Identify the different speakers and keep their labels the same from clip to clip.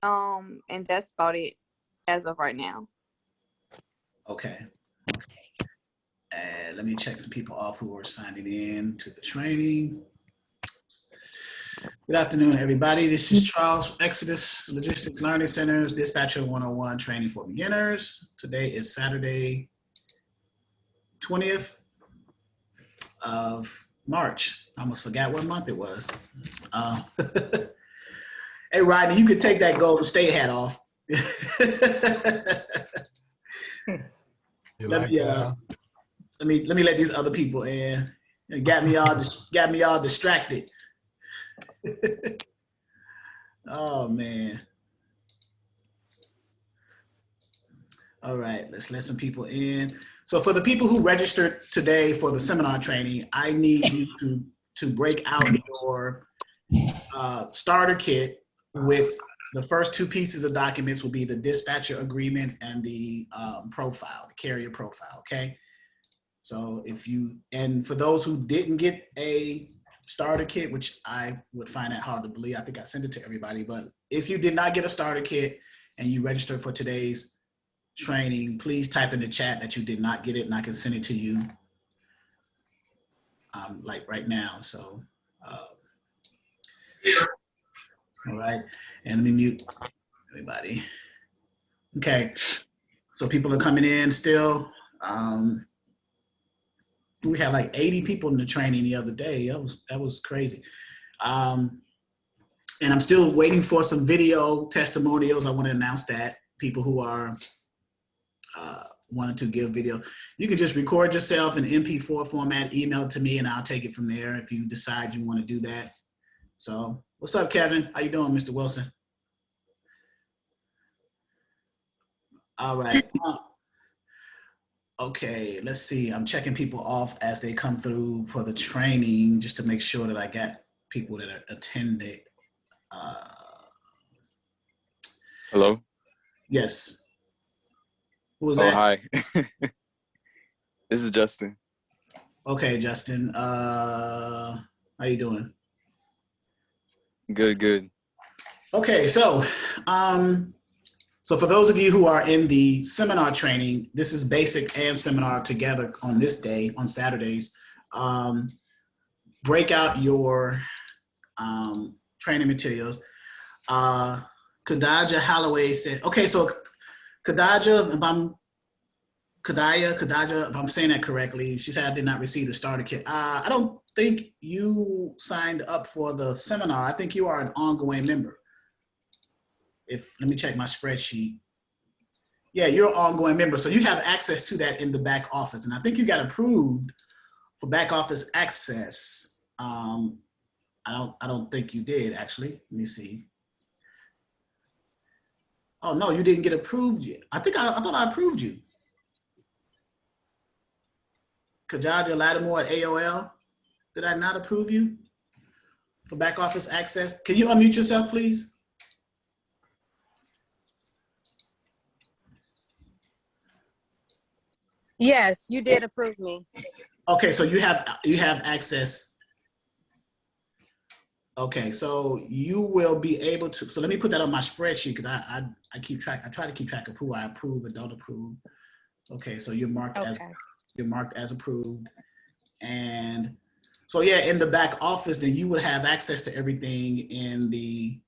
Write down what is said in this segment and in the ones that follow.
Speaker 1: And that's about it as of right now.
Speaker 2: Okay. And let me check some people off who are signing in to the training. Good afternoon, everybody. This is Charles, Exodus Logistics Learning Center's Dispatcher 101 Training for Beginners. Today is Saturday, 20th of March. I almost forgot what month it was. Hey, Rodney, you could take that Golden State hat off. Let me let these other people in. It got me all distracted. Oh man. All right, let's let some people in. So for the people who registered today for the seminar training, I need you to break out your starter kit with the first two pieces of documents will be the dispatcher agreement and the profile, the carrier profile, okay? So and for those who didn't get a starter kit, which I would find that hard to believe, I think I sent it to everybody, but if you did not get a starter kit and you registered for today's training, please type in the chat that you did not get it and I can send it to you like right now. So, all right, and let me mute everybody. Okay, so people are coming in still. We had like 80 people in the training the other day. That was crazy. And I'm still waiting for some video testimonials. I want to announce that people who are wanted to give video, you can just record yourself in MP4 format, email it to me, and I'll take it from there if you decide you want to do that. So, what's up, Kevin? How you doing, Mr. Wilson? All right. Okay, let's see. I'm checking people off as they come through for the training just to make sure that I got people that are attending.
Speaker 3: Hello?
Speaker 2: Yes. Who was that?
Speaker 3: Oh, hi. This is Justin.
Speaker 2: Okay, Justin. How you doing?
Speaker 3: Good.
Speaker 2: Okay, so for those of you who are in the seminar training, this is basic and seminar together on this day, on Saturdays. Break out your training materials. Kadaja Holloway said, okay, so Kadaja, if I'm saying that correctly, she said I did not receive the starter kit. I don't think you signed up for the seminar. I think you are an ongoing member. Let me check my spreadsheet. Yeah, you're an ongoing member. So you have access to that in the back office. And I think you got approved for back office access. I don't think you did actually. Let me see. Oh no, you didn't get approved yet. I thought I approved you. Kajaja Lattimore at AOL. Did I not approve you for back office access? Can you unmute yourself, please?
Speaker 4: Yes, you did approve me.
Speaker 2: Okay, so you have access. Okay, so you will be able to. So let me put that on my spreadsheet because I keep track. I try to keep track of who I approve and don't approve. Okay, so you're marked as approved, and so yeah, in the back office, then you would have access to everything in the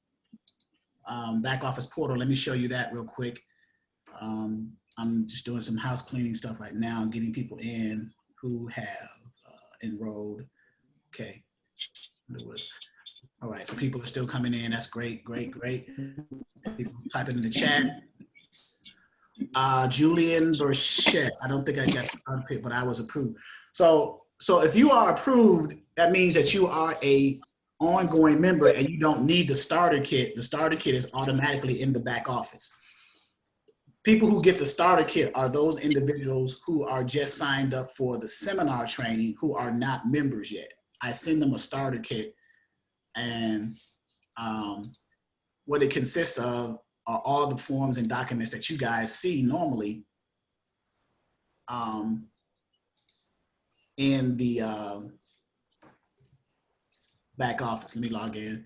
Speaker 2: back office portal. Let me show you that real quick. I'm just doing some house cleaning stuff right now, getting people in who have enrolled. Okay. All right, so people are still coming in. That's great. People type it in the chat. Julian Burchett. I don't think I got it, but I was approved. So if you are approved, that means that you are a ongoing member and you don't need the starter kit. The starter kit is automatically in the back office. People who get the starter kit are those individuals who are just signed up for the seminar training who are not members yet. I send them a starter kit, and what it consists of are all the forms and documents that you guys see normally in the back office. Let me log in.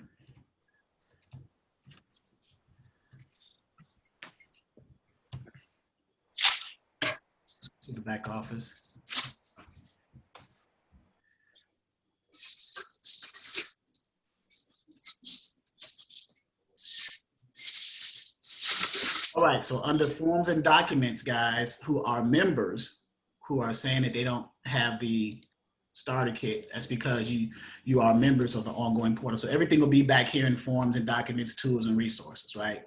Speaker 2: the back office. All right, so under forms and documents, guys, who are members, who are saying that they don't have the starter kit, that's because you are members of the ongoing portal. So everything will be back here in forms and documents, tools and resources, right?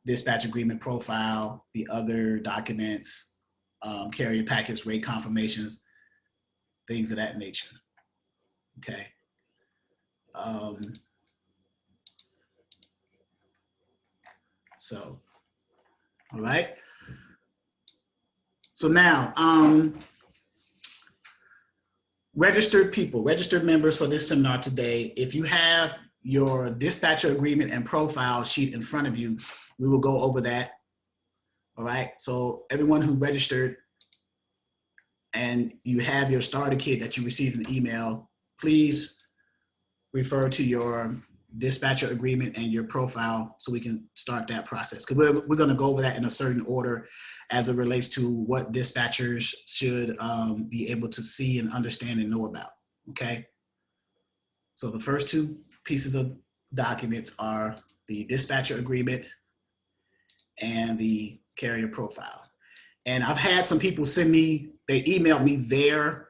Speaker 2: Dispatch agreement profile, the other documents, carrier packets, rate confirmations, things of that nature, okay? So, all right. So now, registered people, registered members for this seminar today, if you have your dispatcher agreement and profile sheet in front of you, we will go over that. All right. So everyone who registered and you have your starter kit that you received in the email, please refer to your dispatcher agreement and your profile so we can start that process. Because we're going to go over that in a certain order as it relates to what dispatchers should be able to see and understand and know about, okay? So the first two pieces of documents are the dispatcher agreement and the carrier profile. And I've had some people send me, they emailed me their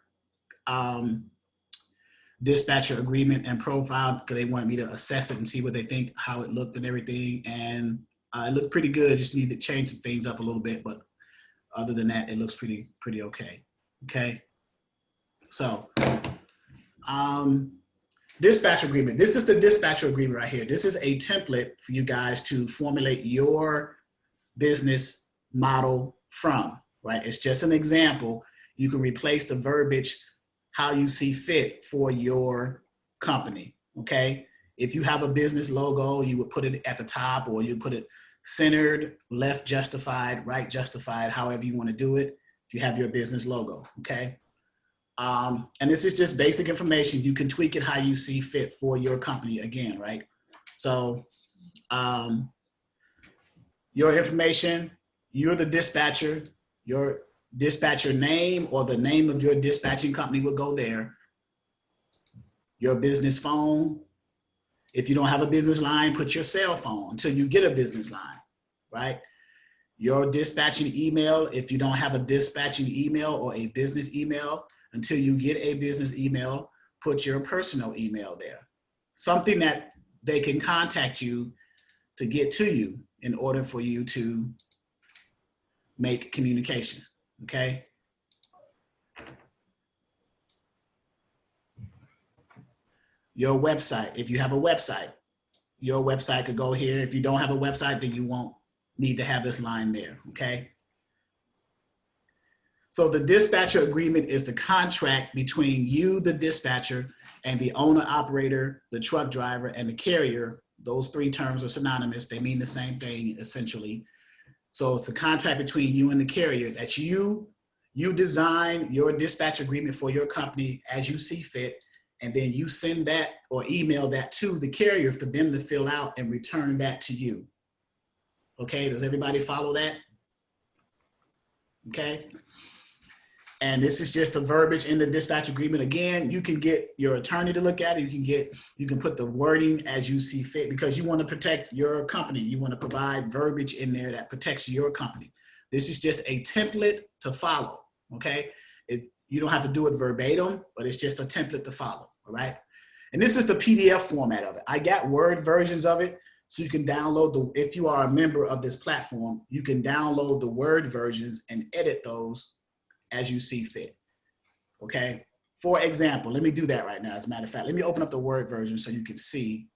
Speaker 2: dispatcher agreement and profile because they wanted me to assess it and see what they think, how it looked and everything. And it looked pretty good. Just need to change some things up a little bit, but other than that, it looks pretty okay. Okay. So, dispatch agreement. This is the dispatcher agreement right here. This is a template for you guys to formulate your business model from, right? It's just an example. You can replace the verbiage how you see fit for your company, okay? If you have a business logo, you would put it at the top, or you put it centered, left justified, right justified, however you want to do it, if you have your business logo, okay? And this is just basic information. You can tweak it how you see fit for your company again, right? So your information, you're the dispatcher, your dispatcher name or the name of your dispatching company will go there. Your business phone. If you don't have a business line, put your cell phone until you get a business line, right? Your dispatching email, if you don't have a dispatching email or a business email, until you get a business email, put your personal email there. Something that they can contact you to get to you in order for you to make communication, okay? Your website, if you have a website, your website could go here. If you don't have a website, then you won't need to have this line there, okay? So the dispatcher agreement is the contract between you, the dispatcher, and the owner, operator, the truck driver, and the carrier. Those three terms are synonymous. They mean the same thing, essentially. So it's a contract between you and the carrier that you design your dispatch agreement for your company as you see fit, and then you send that or email that to the carrier for them to fill out and return that to you. Okay, does everybody follow that? Okay. And this is just the verbiage in the dispatch agreement. Again, you can get your attorney to look at it. You can put the wording as you see fit because you want to protect your company. You want to provide verbiage in there that protects your company. This is just a template to follow, okay? You don't have to do it verbatim, but it's just a template to follow, all right? And this is the PDF format of it. I got Word versions of it, so you can download if you are a member of this platform, you can download the Word versions and edit those as you see fit, okay? For example, let me do that right now. As a matter of fact, let me open up the Word version so you can see.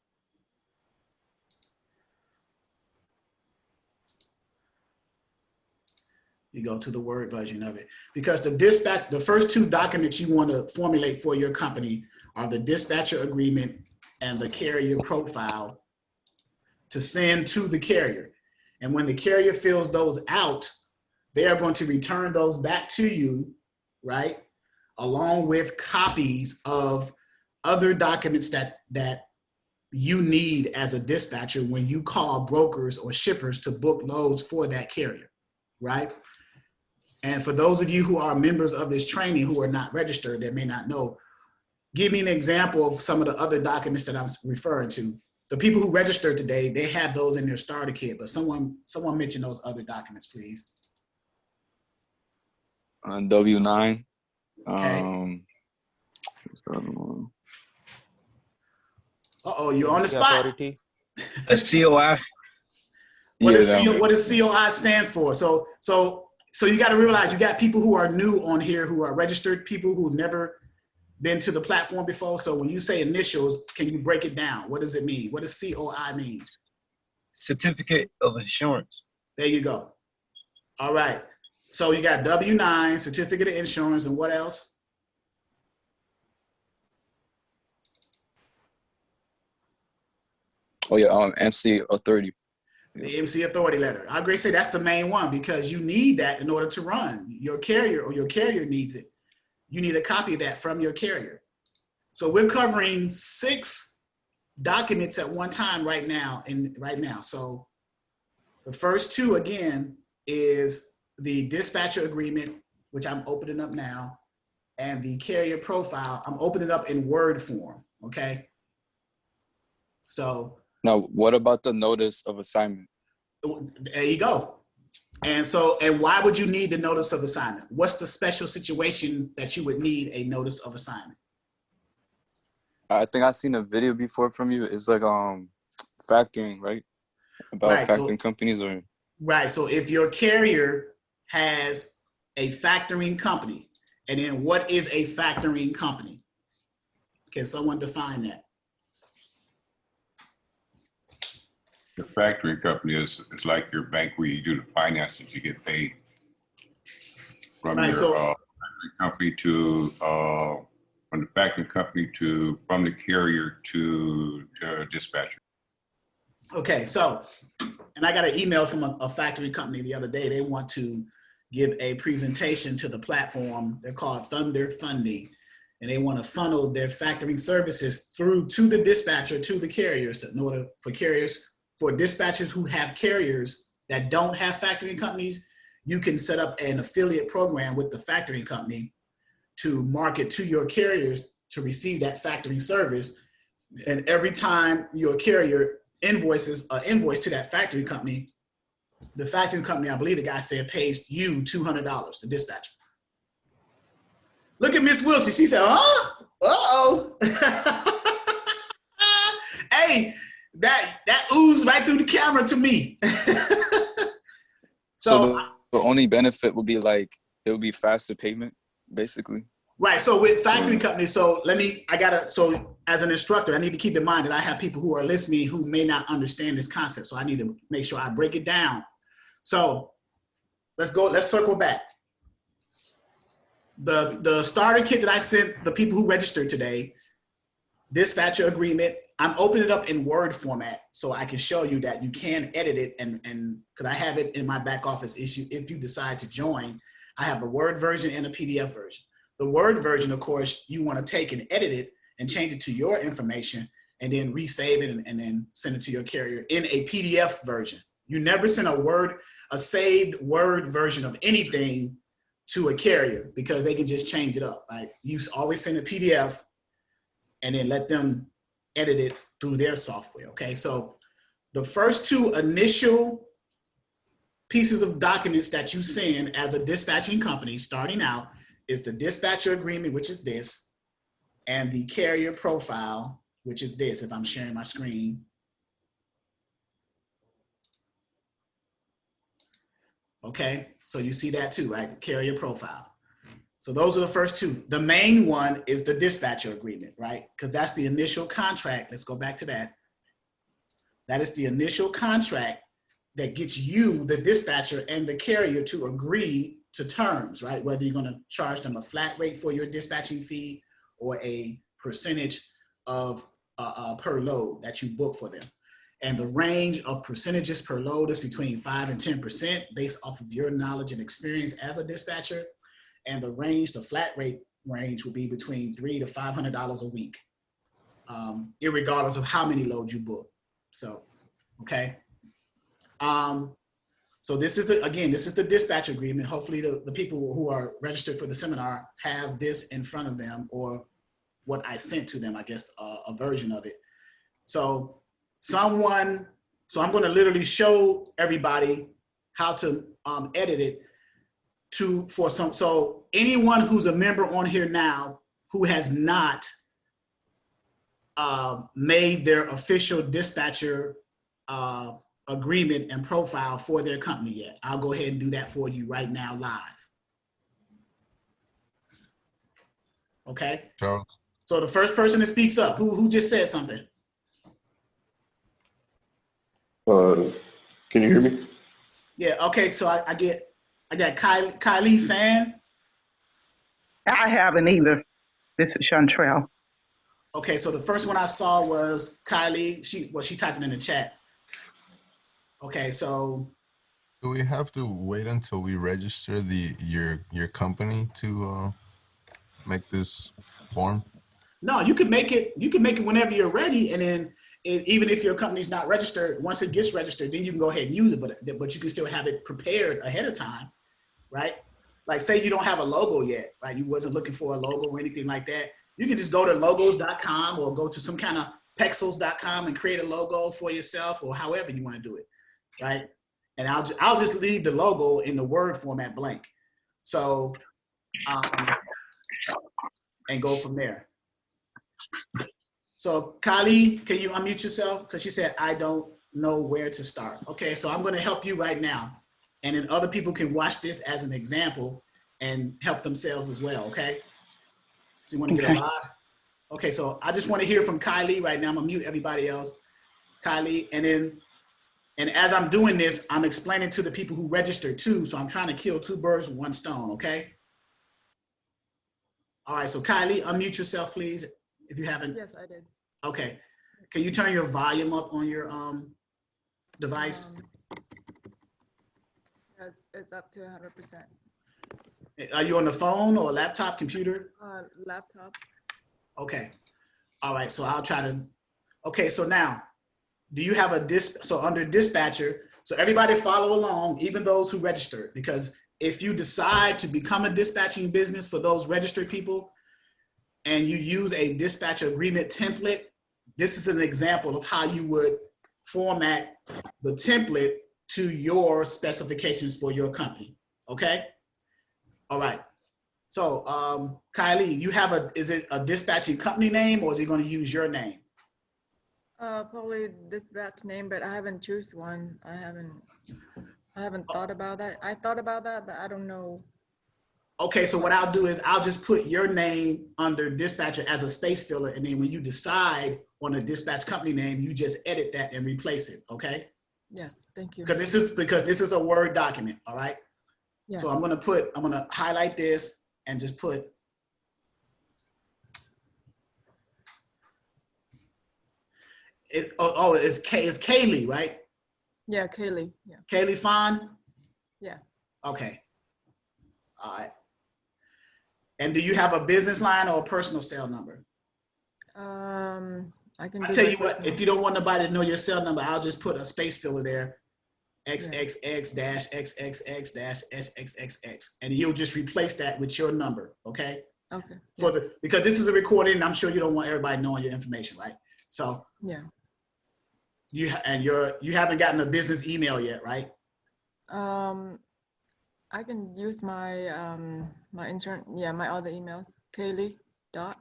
Speaker 2: You go to the Word version of it because the first two documents you want to formulate for your company are the dispatcher agreement and the carrier profile to send to the carrier. And when the carrier fills those out, they are going to return those back to you, right? Along with copies of other documents that you need as a dispatcher when you call brokers or shippers to book loads for that carrier, right? And for those of you who are members of this training who are not registered that may not know, give me an example of some of the other documents that I'm referring to. The people who registered today, they have those in their starter kit, but someone mention those other documents, please.
Speaker 3: W-9.
Speaker 2: Okay.
Speaker 3: What's the other one?
Speaker 2: Uh-oh, you're on the spot.
Speaker 5: Authority.
Speaker 6: A COI.
Speaker 2: What
Speaker 3: Yeah,
Speaker 2: does COI stand for? So you got to realize you got people who are new on here who are registered, people who've never been to the platform before. So when you say initials, can you break it down? What does it mean? What does COI mean?
Speaker 6: Certificate of Insurance.
Speaker 2: There you go. All right. So you got W-9, certificate of insurance, and what else?
Speaker 3: Oh yeah, MC authority.
Speaker 2: The MC authority letter. I agree. Say that's the main one because you need that in order to run. Your carrier needs it. You need a copy of that from your carrier. So we're covering 6 documents at one time right now. So the first 2 again is the dispatcher agreement, which I'm opening up now, and the carrier profile. I'm opening up in Word form. Okay. So
Speaker 3: Now, what about the notice of assignment?
Speaker 2: there you go. And why would you need the notice of assignment? What's the special situation that you would need a notice of assignment?
Speaker 3: I think I've seen a video before from you. It's like factoring, right? About factoring companies or
Speaker 2: right. So if your carrier has a factoring company, and then what is a factoring company? Can someone define that?
Speaker 7: The factoring company is like your bank where you do the finances to get paid from
Speaker 2: Right,
Speaker 7: your factoring company to from the factoring company to from the carrier to dispatcher.
Speaker 2: Okay, so, and I got an email from a factory company the other day. They want to give a presentation to the platform. They're called Thunder Funding, and they want to funnel their factoring services through to the dispatcher, to the carriers, in order for carriers, for dispatchers who have carriers that don't have factoring companies, you can set up an affiliate program with the factoring company to market to your carriers to receive that factoring service. And every time your carrier invoices an invoice to that factoring company, the factoring company, I believe the guy said, pays you $200, the dispatcher. Look at Miss Wilson. She said, huh? Uh-oh. Hey, that oozed right through the camera to me.
Speaker 3: so the only benefit would be like it would be faster payment, basically.
Speaker 2: Right. So with factory companies, so as an instructor, I need to keep in mind that I have people who are listening who may not understand this concept. So I need to make sure I break it down. So let's circle back. The starter kit that I sent the people who registered today, dispatcher agreement, I'm opening it up in Word format so I can show you that you can edit it and because I have it in my back office issue. If you decide to join, I have a Word version and a PDF version. The Word version, of course, you want to take and edit it and change it to your information and then resave it and then send it to your carrier in a PDF version. You never send a saved Word version of anything to a carrier because they can just change it up. Right? You always send a PDF and then let them edit it through their software. Okay, so the first 2 initial pieces of documents that you send as a dispatching company starting out is the dispatcher agreement, which is this, and the carrier profile, which is this, if I'm sharing my screen. Okay, so you see that too, right? Carrier profile. So those are the first 2. The main one is the dispatcher agreement, right? Because that's the initial contract. Let's go back to that. That is the initial contract that gets you, the dispatcher, and the carrier to agree to terms, right? Whether you're going to charge them a flat rate for your dispatching fee or a percentage of per load that you book for them. And the range of percentages per load is between 5 and 10% based off of your knowledge and experience as a dispatcher. And the range, the flat rate range, will be between $300 to $500 a week, irregardless of how many loads you book. So, okay. So this is the dispatch agreement. Hopefully the people who are registered for the seminar have this in front of them, or what I sent to them, I guess, a version of it. So I'm going to literally show everybody how to edit it so anyone who's a member on here now who has not made their official dispatcher agreement and profile for their company yet, I'll go ahead and do that for you right now live. Okay.
Speaker 5: Charles.
Speaker 2: So the first person that speaks up, who just said something?
Speaker 8: Can you hear me?
Speaker 2: Yeah. Okay. So I got Kylie Fan.
Speaker 9: I haven't either. This is Chantrell.
Speaker 2: Okay. So the first one I saw was Kylie. She typed it in the chat. Okay. So
Speaker 5: Do we have to wait until we register your company to make this form?
Speaker 2: no, you can make it. You can make it whenever you're ready, and then even if your company's not registered, once it gets registered, then you can go ahead and use it. But you can still have it prepared ahead of time, right? Like say you don't have a logo yet, right? You wasn't looking for a logo or anything like that. You can just go to logos.com or go to some kind of pexels.com and create a logo for yourself, or however you want to do it, right? And I'll just leave the logo in the Word format blank. So and go from there. So Kylie, can you unmute yourself? Because she said, I don't know where to start. Okay, so I'm going to help you right now. And then other people can watch this as an example and help themselves as well, okay? So you want to get a live? Okay, so I just want to hear from Kylie right now. I'm going to mute everybody else. Kylie, and as I'm doing this, I'm explaining to the people who registered too. So I'm trying to kill two birds with one stone, okay? All right, so Kylie, unmute yourself, please, if you haven't.
Speaker 10: Yes, I did.
Speaker 2: Okay. Can you turn your volume up on your device?
Speaker 10: Yes, it's up to 100%.
Speaker 2: Are you on the phone or laptop, computer?
Speaker 10: Laptop.
Speaker 2: Okay. All right, so I'll try to. Okay, so now, do you have so under dispatcher, so everybody follow along, even those who registered, because if you decide to become a dispatching business for those registered people and you use a dispatcher agreement template, this is an example of how you would format the template to your specifications for your company, okay? All right, so Kylie, you have is it a dispatching company name or is it gonna use your name?
Speaker 10: Probably dispatch name, but I haven't choose one. I haven't thought about that. I thought about that, but I don't know.
Speaker 2: Okay, so what I'll do is I'll just put your name under dispatcher as a space filler, and then when you decide on a dispatch company name, you just edit that and replace it, okay?
Speaker 10: Yes, thank you.
Speaker 2: Because this is a Word document, all right?
Speaker 10: Yeah.
Speaker 2: So I'm gonna highlight this and just put it. Oh, it's Kaylee, right?
Speaker 10: Yeah, Kaylee. Yeah.
Speaker 2: Kaylee Fon?
Speaker 10: Yeah.
Speaker 2: Okay. All right. And do you have a business line or a personal cell number?
Speaker 10: I can.
Speaker 2: I'll tell you what, if you don't want nobody to know your cell number, I'll just put a space filler there. XXX-XXX-SXXX. And you'll just replace that with your number, okay?
Speaker 10: Okay.
Speaker 2: Because this is a recording and I'm sure you don't want everybody knowing your information, right? So
Speaker 10: yeah.
Speaker 2: You haven't gotten a business email yet, right?
Speaker 10: I can use my my other emails. Kaylee dot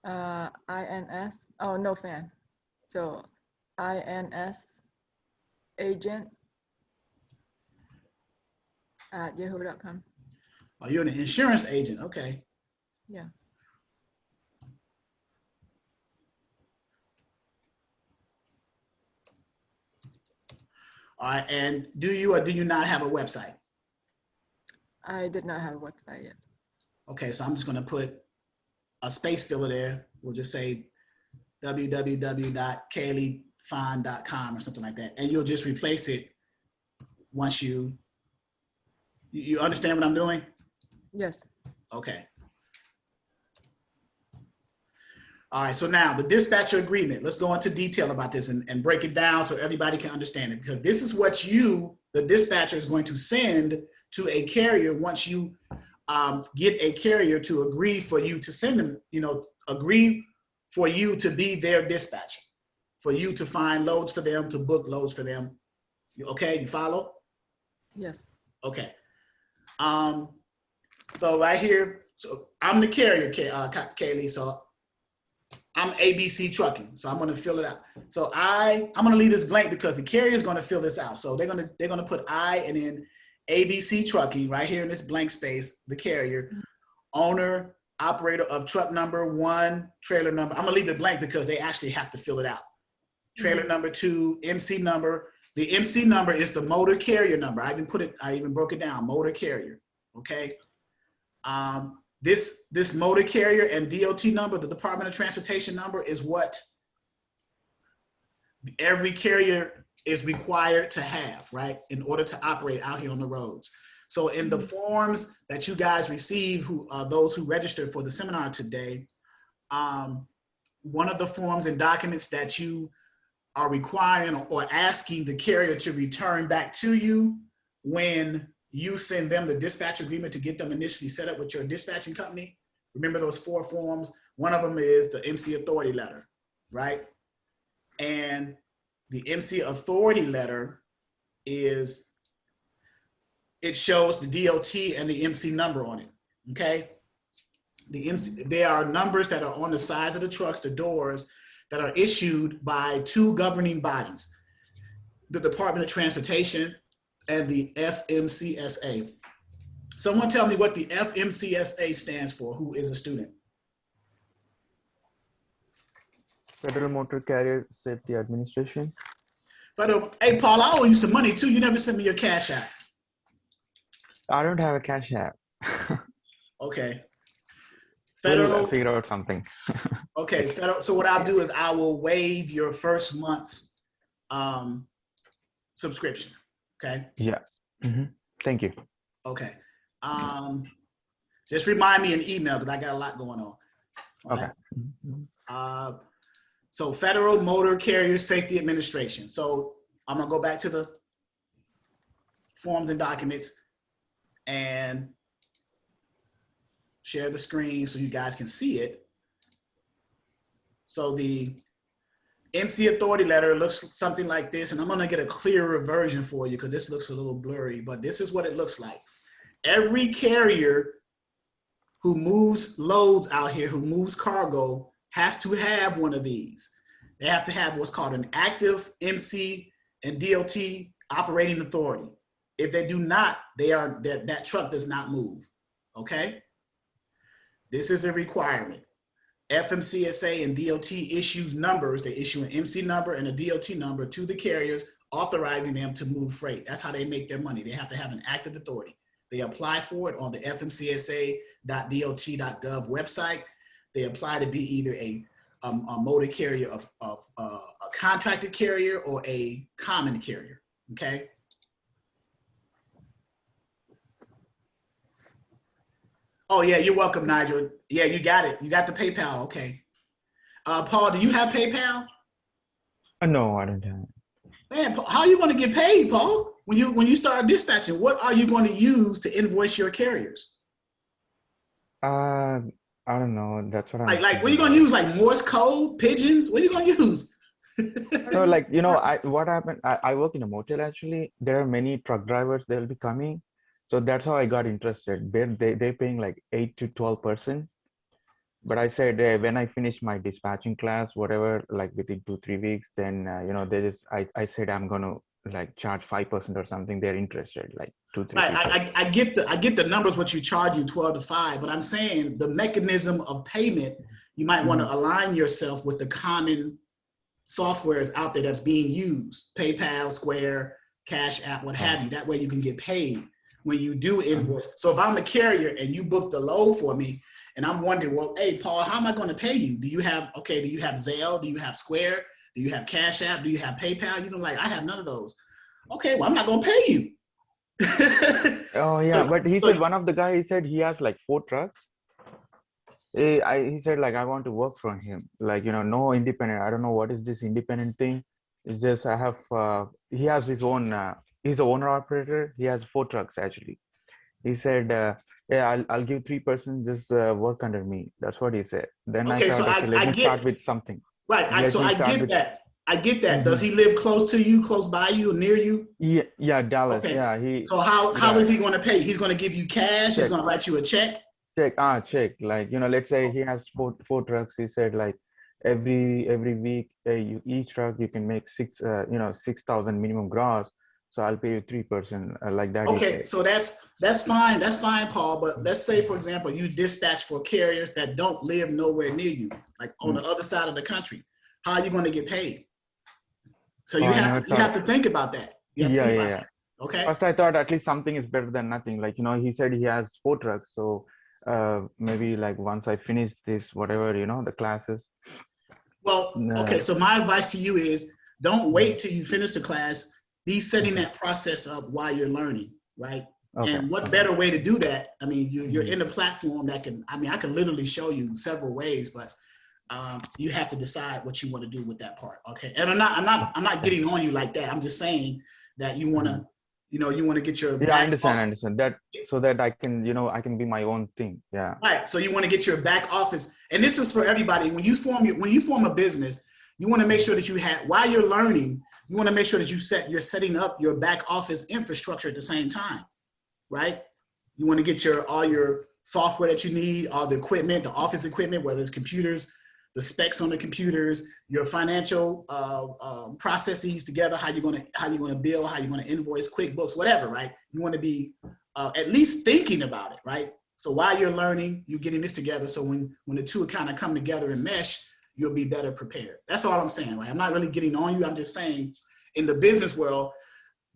Speaker 10: INS. Oh, no fan. So INS agent at yahoo.com.
Speaker 2: Oh, you're an insurance agent. Okay.
Speaker 10: Yeah.
Speaker 2: All right. And do you or do you not have a website?
Speaker 10: I did not have a website yet.
Speaker 2: Okay. So I'm just going to put a space filler there. We'll just say www.kayleefine.com or something like that. And you'll just replace it once you understand what I'm doing?
Speaker 10: Yes.
Speaker 2: Okay. All right, so now the dispatcher agreement, let's go into detail about this and break it down so everybody can understand it, because this is what you, the dispatcher, is going to send to a carrier once you get a carrier to agree for you to send them, agree for you to be their dispatcher, for you to find loads for them, to book loads for them. Okay, you follow?
Speaker 10: Yes.
Speaker 2: Okay. So right here, so I'm the carrier, Kaylee, so I'm ABC Trucking, so I'm gonna fill it out. So I'm gonna leave this blank because the carrier is gonna fill this out. So they're gonna put I and then ABC Trucking right here in this blank space, the carrier, owner, operator of truck number 1, trailer number. I'm gonna leave it blank because they actually have to fill it out. Trailer number 2, MC number. The MC number is the motor carrier number. I even broke it down, motor carrier, okay? This motor carrier and DOT number, the Department of Transportation number, is what every carrier is required to have, right, in order to operate out here on the roads. So in the forms that you guys receive, those who registered for the seminar today, one of the forms and documents that you are requiring or asking the carrier to return back to you when you send them the dispatch agreement to get them initially set up with your dispatching company. Remember those 4 forms? One of them is the MC authority letter, right? And the MC authority letter it shows the DOT and the MC number on it, okay? There are numbers that are on the sides of the trucks, the doors, that are issued by 2 governing bodies, the Department of Transportation and the FMCSA. Someone tell me what the FMCSA stands for, who is a student.
Speaker 11: Federal Motor Carrier Safety Administration.
Speaker 2: Hey, Paul, I owe you some money too. You never sent me your Cash App.
Speaker 11: I don't have a Cash App.
Speaker 2: Okay.
Speaker 11: We'll figure out something.
Speaker 2: Okay, so what I'll do is I will waive your first month's subscription, okay?
Speaker 11: Yeah. Thank you.
Speaker 2: Okay. Just remind me in email because I got a lot going on.
Speaker 11: Okay.
Speaker 2: Right? So Federal Motor Carrier Safety Administration. So I'm gonna go back to the forms and documents and share the screen so you guys can see it. So the MC authority letter looks something like this, and I'm gonna get a clearer version for you because this looks a little blurry, but this is what it looks like. Every carrier who moves loads out here, who moves cargo, has to have one of these. They have to have what's called an active MC and DOT operating authority. If they do not, that truck does not move, okay? This is a requirement. FMCSA and DOT issues numbers. They issue an MC number and a DOT number to the carriers, authorizing them to move freight. That's how they make their money. They have to have an active authority. They apply for it on the fmcsa.dot.gov website. They apply to be either a motor carrier of a contracted carrier or a common carrier, okay? Oh yeah, you're welcome, Nigel. Yeah, you got it. You got the PayPal, okay. Paul, do you have PayPal?
Speaker 11: No, I don't have it.
Speaker 2: Man, how are you going to get paid, Paul? When you start dispatching, what are you going to use to invoice your carriers?
Speaker 11: I don't know. That's what I'm
Speaker 2: like what are you going to use? Like Morse code, pigeons? What are you going to use?
Speaker 11: So like, what happened, I work in a motel actually. There are many truck drivers, they'll be coming. So that's how I got interested. They're paying like 8 to 12%. But I said, when I finish my dispatching class, whatever, like within 2-3 weeks, then, I said, I'm going to like charge 5% or something. They're interested, like 2-3
Speaker 2: Right. I get the numbers, what you're charging 12 to 5, but I'm saying the mechanism of payment, you might want to align yourself with the common softwares out there that's being used, PayPal, Square, Cash App, what have you. That way you can get paid when you do invoice. So if I'm a carrier and you book the load for me, and I'm wondering, well, hey, Paul, how am I going to pay you? Do you have Zelle? Do you have Square? Do you have Cash App? Do you have PayPal? You can like, I have none of those. Okay, well, I'm not going to pay you.
Speaker 11: Oh yeah, but he said one of the guys, he said he has like 4 trucks. he said like I want to work for him, like no independent. I don't know what is this independent thing. It's just I have he has his own. He's a owner operator. He has 4 trucks actually. He said, yeah, I'll give 3%. Just work under me. That's what he said. Then I
Speaker 2: Okay, so
Speaker 11: thought, okay, let
Speaker 2: I
Speaker 11: me start
Speaker 2: get
Speaker 11: with something.
Speaker 2: right.
Speaker 11: Let me
Speaker 2: I
Speaker 11: start
Speaker 2: get
Speaker 11: with.
Speaker 2: that. I get that. Does
Speaker 11: Mhm.
Speaker 2: he live close to you, close by you, near you?
Speaker 11: Yeah, Dallas.
Speaker 2: Okay.
Speaker 11: Yeah,
Speaker 2: So how
Speaker 11: yeah,
Speaker 2: is he going to pay? He's going to give you cash. He's
Speaker 11: check,
Speaker 2: going to write you a check.
Speaker 11: check. Like let's say he has four trucks. He said like every week, each truck you can make 6,000 minimum gross. So I'll pay you 3%, like that. He
Speaker 2: Okay,
Speaker 11: said.
Speaker 2: so that's fine. That's fine, Paul. But let's say, for example, you dispatch for carriers that don't live nowhere near you, like on the other side of the country. How are you going to get paid? So
Speaker 11: Oh,
Speaker 2: you
Speaker 11: I never
Speaker 2: have
Speaker 11: thought.
Speaker 2: to think about that. You have to think about
Speaker 11: Yeah.
Speaker 2: that. Okay.
Speaker 11: First, I thought at least something is better than nothing. Like, he said he has 4 trucks. So maybe like once I finish this, whatever, the classes.
Speaker 2: Well, okay. So my advice to you is don't wait till you finish the class. Be setting that process up while you're learning, right?
Speaker 11: Okay.
Speaker 2: And what better way to do that? I mean, you're in a platform that I can literally show you several ways, but you have to decide what you want to do with that part. Okay. And I'm not getting on you like that. I'm just saying that you want to, you want to get your
Speaker 11: I understand that, so that I can, I can be my own thing. Yeah.
Speaker 2: Right. So you want to get your back office, and this is for everybody. When you form a business, you want to make sure that while you're learning, you want to make sure that you're setting up your back office infrastructure at the same time, right? You want to get all your software that you need, all the equipment, the office equipment, whether it's computers, the specs on the computers, your financial processes together, how you're gonna bill, how you're gonna invoice, QuickBooks, whatever, right? You want to be at least thinking about it, right? So while you're learning, you're getting this together. So when the two kind of come together and mesh, you'll be better prepared. That's all I'm saying, right? I'm not really getting on you. I'm just saying, in the business world,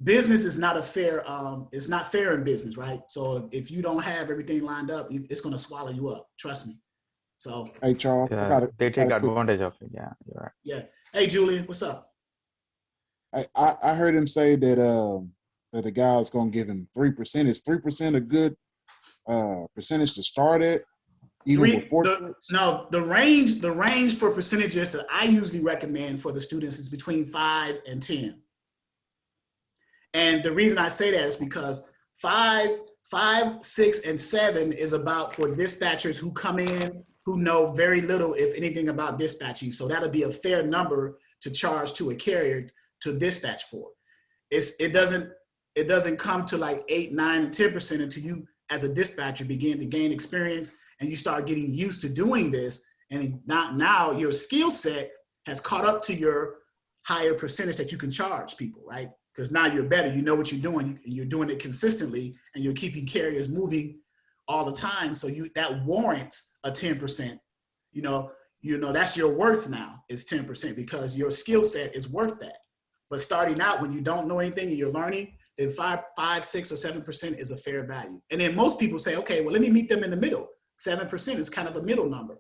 Speaker 2: business is not it's not fair in business, right? So if you don't have everything lined up, it's going to swallow you up. Trust me. So
Speaker 12: hey Charles,
Speaker 11: they take advantage of it. Yeah, you're right.
Speaker 2: Yeah. Hey Julian, what's up?
Speaker 12: I heard him say that that the guy's gonna give him 3%. Is 3% a good percentage to start at? Even before
Speaker 2: the range for percentages that I usually recommend for the students is between 5 and 10. And the reason I say that is because 5, 6, and 7 is about for dispatchers who come in who know very little, if anything, about dispatching. So that'll be a fair number to charge to a carrier to dispatch for. It doesn't come to like 8, 9, and 10% until you, as a dispatcher, begin to gain experience and you start getting used to doing this. And now your skill set has caught up to your higher percentage that you can charge people, right? Because now you're better, you know what you're doing, and you're doing it consistently, and you're keeping carriers moving all the time. So that warrants a 10%. That's your worth now is 10% because your skill set is worth that. But starting out when you don't know anything and you're learning, then 5, 6, or 7% is a fair value. And then most people say, okay, well, let me meet them in the middle. 7% is kind of a middle number.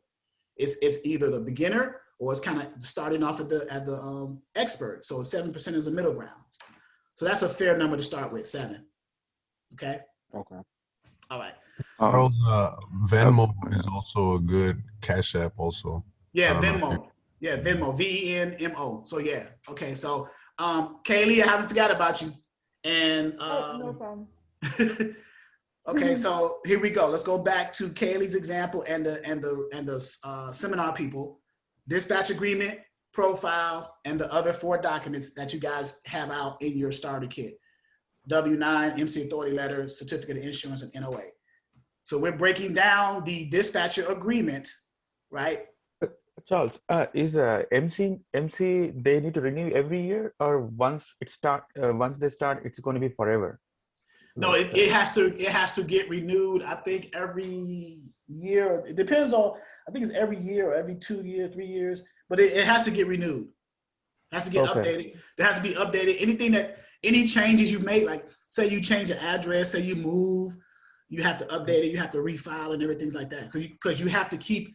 Speaker 2: It's either the beginner or it's kind of starting off at the expert. So 7% is a middle ground. So that's a fair number to start with, 7. Okay.
Speaker 12: Okay.
Speaker 2: All right.
Speaker 5: Charles, Venmo is also a good cash app also.
Speaker 2: Yeah, Venmo. Yeah, Venmo, VENMO. So yeah. Okay. So Kaylee, I haven't forgot about you. And
Speaker 10: no problem.
Speaker 2: okay, so here we go. Let's go back to Kaylee's example and the seminar people. Dispatch agreement, profile, and the other 4 documents that you guys have out in your starter kit. W-9, MC authority letter, certificate of insurance, and NOA. So we're breaking down the dispatcher agreement, right?
Speaker 11: Charles, is MC they need to renew every year, or once they start, it's going to be forever?
Speaker 2: No, it has to get renewed. I think every year. It depends on. I think it's every year or every 2 years, 3 years. But it has to get renewed. It has to get updated. It has to be updated. Any changes you make, like say you change your address, say you move, you have to update it. You have to refile and everything like that because you have to keep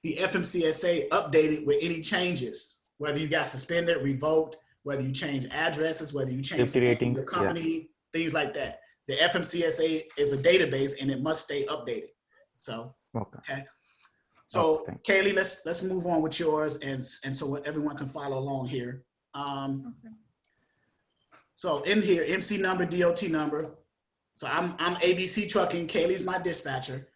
Speaker 2: the FMCSA updated with any changes, whether you got suspended, revoked, whether you change addresses, whether you change your company, things like that. The FMCSA is a database and it must stay updated. So, okay. So
Speaker 11: thanks.
Speaker 2: Kaylee, let's move on with yours, and so everyone can follow along here. So in here, MC number, DOT number. So I'm ABC Trucking. Kaylee's my dispatcher.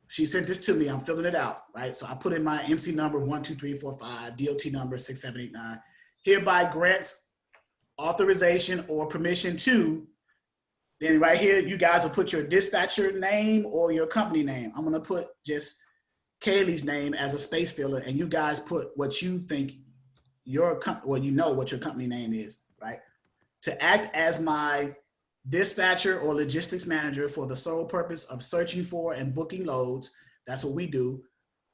Speaker 2: She sent this to me. I'm filling it out, right? So I put in my MC number 12345, DOT number 6789. Hereby grants authorization or permission to. Then right here, you guys will put your dispatcher name or your company name. I'm gonna put just Kaylee's name as a space filler, and you guys put what you think what your company name is, right? To act as my dispatcher or logistics manager for the sole purpose of searching for and booking loads. That's what we do.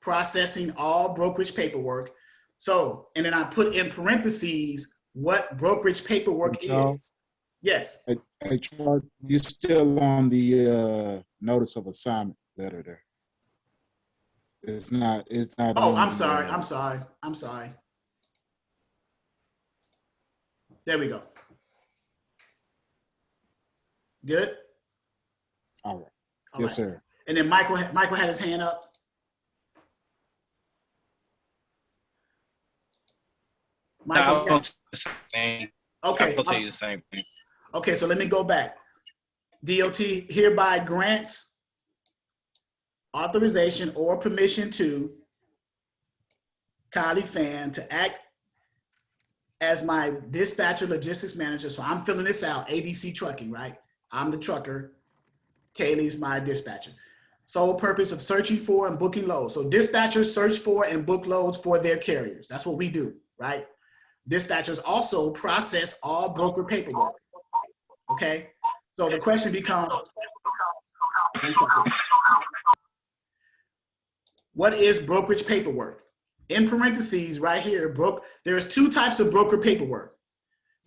Speaker 2: Processing all brokerage paperwork. So, and then I put in parentheses what brokerage paperwork is. Yes.
Speaker 12: Hey, Charles, you're still on the notice of assignment letter there. It's not.
Speaker 2: Oh,
Speaker 12: on
Speaker 2: I'm
Speaker 12: the,
Speaker 2: sorry. I'm sorry. There we go. Good?
Speaker 12: All right.
Speaker 2: All
Speaker 12: yes,
Speaker 2: right.
Speaker 12: sir.
Speaker 2: And then Michael had his hand up. Michael,
Speaker 6: I'll tell you the same thing.
Speaker 2: Okay, so let me go back. DOT hereby grants authorization or permission to Kylie Fan to act as my dispatcher logistics manager. So I'm filling this out, ABC Trucking, right? I'm the trucker. Kaylee's my dispatcher. Sole purpose of searching for and booking loads. So dispatchers search for and book loads for their carriers. That's what we do, right? Dispatchers also process all broker paperwork. Okay, so the question becomes, what is brokerage paperwork? In parentheses right here, there's two types of broker paperwork.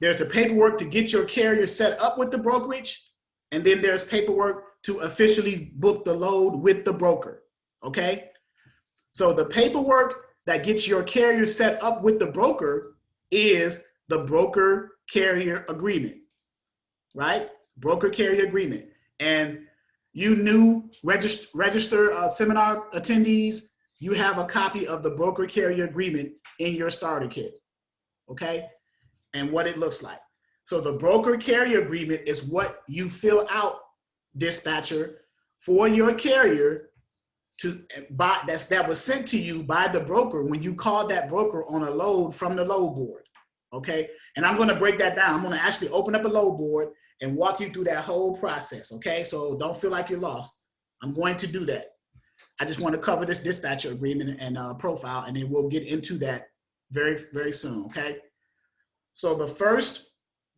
Speaker 2: There's the paperwork to get your carrier set up with the brokerage, and then there's paperwork to officially book the load with the broker, okay? So the paperwork that gets your carrier set up with the broker is the broker carrier agreement, right? Broker carrier agreement. And you new register seminar attendees, you have a copy of the broker carrier agreement in your starter kit, okay? And what it looks like. So the broker carrier agreement is what you fill out, dispatcher, for your carrier that was sent to you by the broker when you called that broker on a load from the load board, okay? And I'm gonna break that down. I'm gonna actually open up a load board and walk you through that whole process, okay? So don't feel like you're lost. I'm going to do that. I just want to cover this dispatcher agreement and profile, and then we'll get into that very, very soon, okay? So the first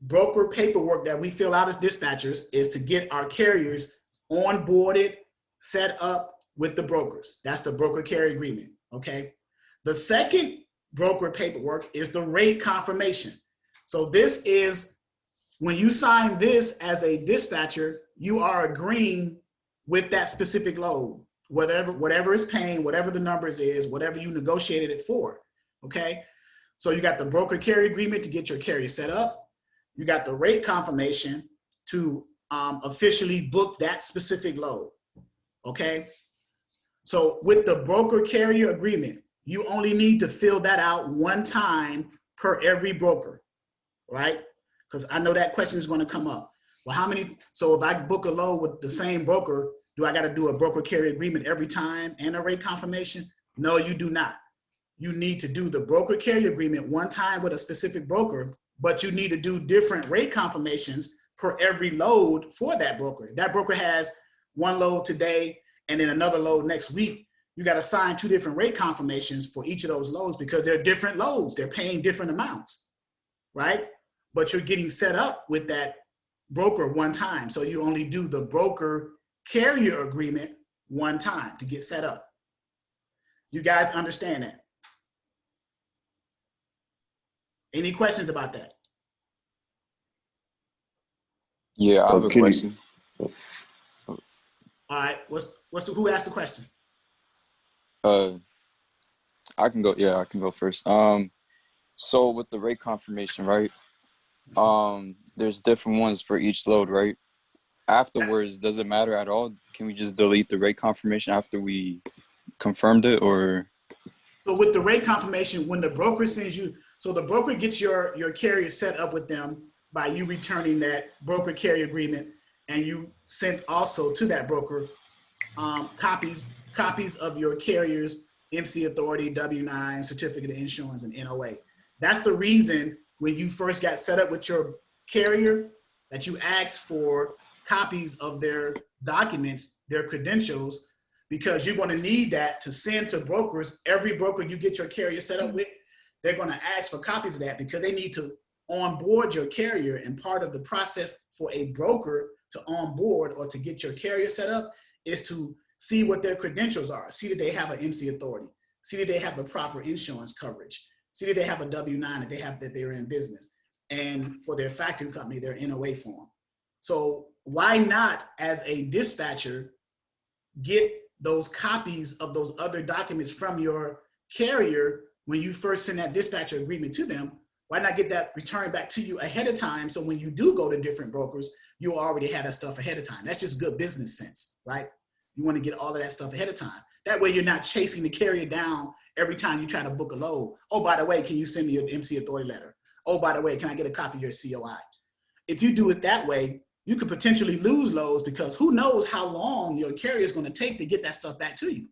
Speaker 2: broker paperwork that we fill out as dispatchers is to get our carriers onboarded, set up with the brokers. That's the broker carrier agreement, okay? The second broker paperwork is the rate confirmation. So this is when you sign this as a dispatcher, you are agreeing with that specific load, whatever is paying, whatever the numbers is, whatever you negotiated it for, okay? So you got the broker carrier agreement to get your carrier set up. You got the rate confirmation to officially book that specific load, okay? So with the broker carrier agreement, you only need to fill that out one time per every broker, right? Because I know that question is going to come up. Well, so if I book a load with the same broker, do I got to do a broker carrier agreement every time and a rate confirmation? No, you do not. You need to do the broker carrier agreement one time with a specific broker, but you need to do different rate confirmations per every load for that broker. If that broker has one load today and then another load next week, you got to sign two different rate confirmations for each of those loads because they're different loads. They're paying different amounts, right? But you're getting set up with that broker one time. So you only do the broker carrier agreement one time to get set up. You guys understand that? Any questions about that?
Speaker 3: Yeah, I have a question.
Speaker 2: All right, who asked the question?
Speaker 3: I can go. Yeah, I can go first. So with the rate confirmation, right? There's different ones for each load, right? Afterwards, does it matter at all? Can we just delete the rate confirmation after we confirmed it, or?
Speaker 2: So with the rate confirmation, when the broker sends you, so the broker gets your carrier set up with them by you returning that broker carrier agreement, and you sent also to that broker copies of your carrier's MC authority, W-9, certificate of insurance, and NOA. That's the reason when you first got set up with your carrier that you asked for copies of their documents, their credentials, because you're going to need that to send to brokers. Every broker you get your carrier set up with, they're going to ask for copies of that because they need to onboard your carrier. And part of the process for a broker to onboard or to get your carrier set up is to see what their credentials are, see that they have an MC authority, see that they have the proper insurance coverage, see that they have a W-9, that they're in business, and for their factoring company, their NOA form. So why not, as a dispatcher, get those copies of those other documents from your carrier when you first send that dispatcher agreement to them? Why not get that returned back to you ahead of time, so when you do go to different brokers, you already have that stuff ahead of time? That's just good business sense, right? You want to get all of that stuff ahead of time. That way you're not chasing the carrier down every time you try to book a load. Oh, by the way, can you send me your MC authority letter? Oh, by the way, can I get a copy of your COI? If you do it that way, you could potentially lose loads because who knows how long your carrier is going to take to get that stuff back to you.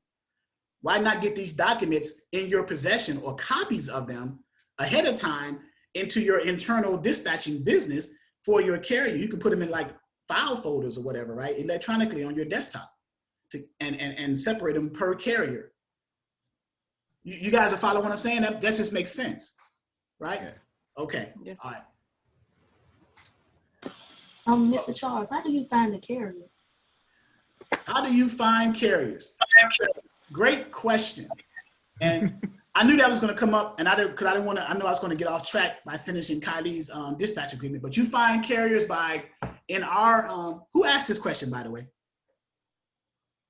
Speaker 2: Why not get these documents in your possession or copies of them ahead of time into your internal dispatching business for your carrier? You can put them in like file folders or whatever, right? Electronically on your desktop and separate them per carrier. You guys are following what I'm saying? That just makes sense, right? Yeah. Okay, yes. All right.
Speaker 13: Mr. Charles, how do you find the carrier?
Speaker 2: How do you find carriers? Great question. And I knew that was going to come up, and I knew I was going to get off track by finishing Kylie's dispatch agreement. But you find carriers by, in our, who asked this question, by the way?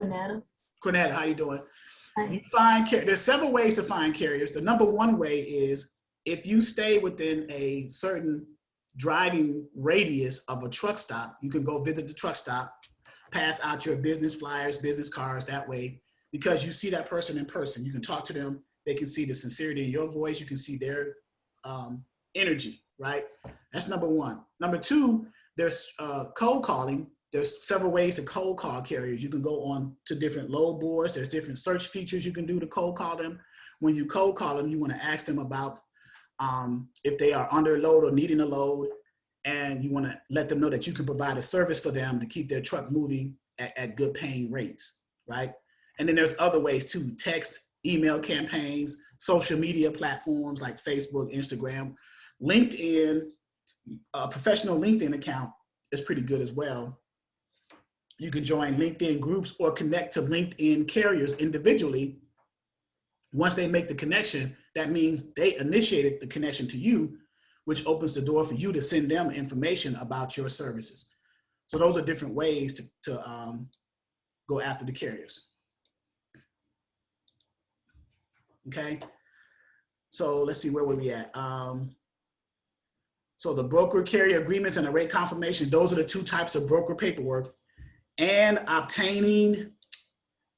Speaker 2: Quinetta, how you doing? Hi. You find there's several ways to find carriers. The number one way is if you stay within a certain driving radius of a truck stop, you can go visit the truck stop, pass out your business flyers, business cards that way, because you see that person in person. You can talk to them. They can see the sincerity in your voice. You can see their energy, right? That's number one. Number two, there's cold calling. There's several ways to cold call carriers. You can go on to different load boards. There's different search features you can do to cold call them. When you cold call them, you want to ask them about if they are under a load or needing a load, and you want to let them know that you can provide a service for them to keep their truck moving at good paying rates, right? And then there's other ways too: text, email campaigns, social media platforms like Facebook, Instagram, LinkedIn. A professional LinkedIn account is pretty good as well. You can join LinkedIn groups or connect to LinkedIn carriers individually. Once they make the connection, that means they initiated the connection to you, which opens the door for you to send them information about your services. So those are different ways to go after the carriers. Okay, so let's see, where were we at? So the broker carrier agreements and the rate confirmation, those are the two types of broker paperwork. And obtaining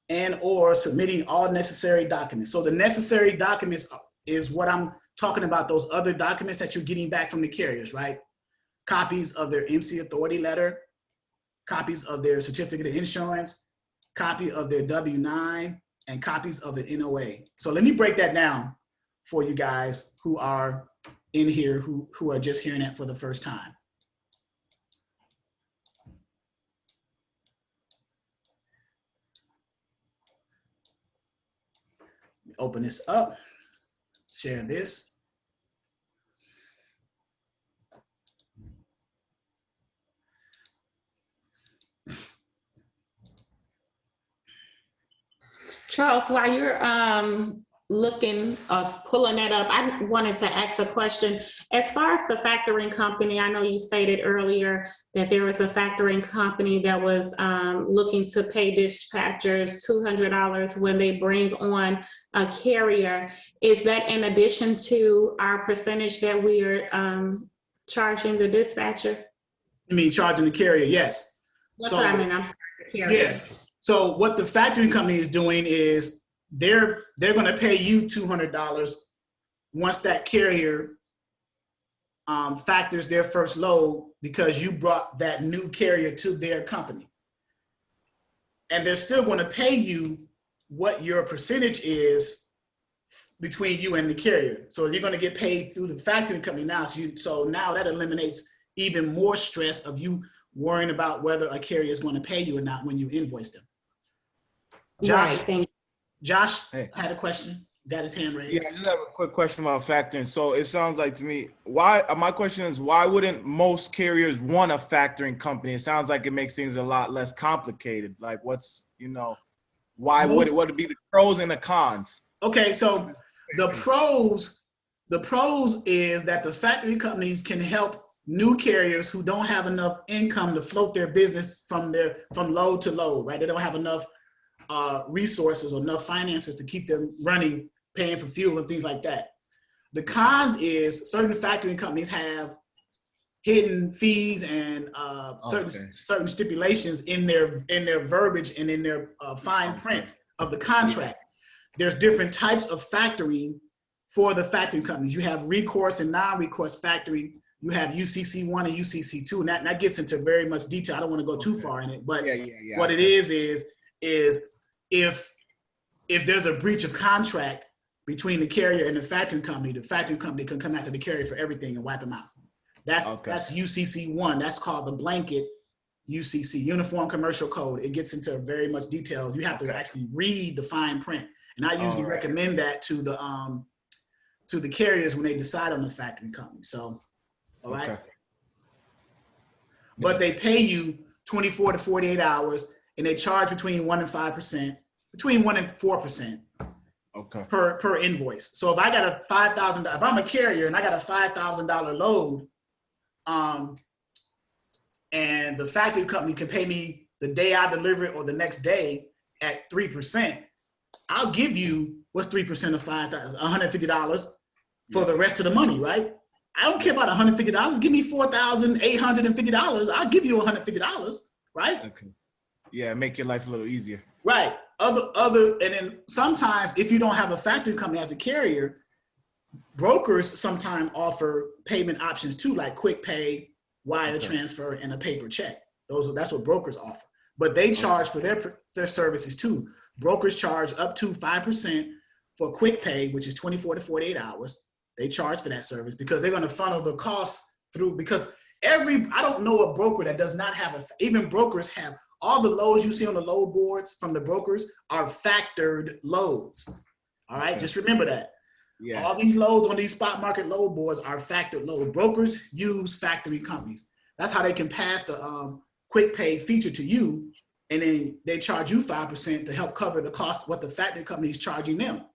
Speaker 2: and or submitting all necessary documents. So the necessary documents is what I'm talking about, those other documents that you're getting back from the carriers, right? Copies of their MC authority letter, copies of their certificate of insurance, copy of their W-9, and copies of the NOA. So let me break that down for you guys who are in here, who are just hearing that for the first time. Open this up, share this.
Speaker 14: Charles, while you're pulling that up, I wanted to ask a question. As far as the factoring company, I know you stated earlier that there was a factoring company that was looking to pay dispatchers $200 when they bring on a carrier. Is that in addition to our percentage that we are charging the dispatcher?
Speaker 2: You mean charging the carrier? Yes.
Speaker 14: That's what I mean. I'm sorry, the carrier.
Speaker 2: Yeah. So what the factoring company is doing is they're going to pay you $200 once that carrier factors their first load because you brought that new carrier to their company. And they're still going to pay you what your percentage is between you and the carrier. So you're going to get paid through the factoring company now. So now that eliminates even more stress of you worrying about whether a carrier is going to pay you or not when you invoice them. Josh,
Speaker 14: Right, thank you.
Speaker 2: Josh had a question. Got his hand raised.
Speaker 15: Yeah, I just have a quick question about factoring. So it sounds like to me, my question is, why wouldn't most carriers want a factoring company? It sounds like it makes things a lot less complicated. Like what's, why would it be the pros and the cons?
Speaker 2: Okay, so the pros is that the factory companies can help new carriers who don't have enough income to float their business from load to load, right? They don't have enough resources or enough finances to keep them running, paying for fuel and things like that. The cons is certain factoring companies have hidden fees and certain stipulations in their verbiage and in their fine print of the contract. There's different types of factoring for the factoring companies. You have recourse and non-recourse factoring. You have UCC1 and UCC2, and that gets into very much detail. I don't want to go too far in it, but what it is if there's a breach of contract between the carrier and the factoring company can come after the carrier for everything and wipe them out. That's UCC1. That's called the blanket UCC, Uniform Commercial Code. It gets into very much detail. You have to actually read the fine print, and I usually recommend that to the carriers when they decide on the factoring company. So, all right. Okay. But they pay you 24 to 48 hours, and they charge between 1% and 5%, between 1% and 4%. Okay. Per invoice. So if I got a $5,000, if I'm a carrier and I got a $5,000 load, and the factory company can pay me the day I deliver it or the next day at 3%, I'll give you what's 3% of $5,000, $150 for the rest of the money, right? I don't care about $150. Give me $4,850. I'll give you $150, right?
Speaker 15: Okay. Yeah, make your life a little easier.
Speaker 2: Right. And then sometimes if you don't have a factoring company as a carrier, brokers sometimes offer payment options too, like quick pay, wire transfer, and a paper check. That's what brokers offer. But they charge for their services too. Brokers charge up to 5% for quick pay, which is 24 to 48 hours. They charge for that service because they're going to funnel the costs through, because I don't know a broker that does not have even brokers have all the loads you see on the load boards from the brokers are factored loads. All right, just remember that. Yeah. All these loads on these spot market load boards are factored loads. Brokers use factory companies. That's how they can pass the quick pay feature to you, and then they charge you 5% to help cover the cost what the factory company is charging them.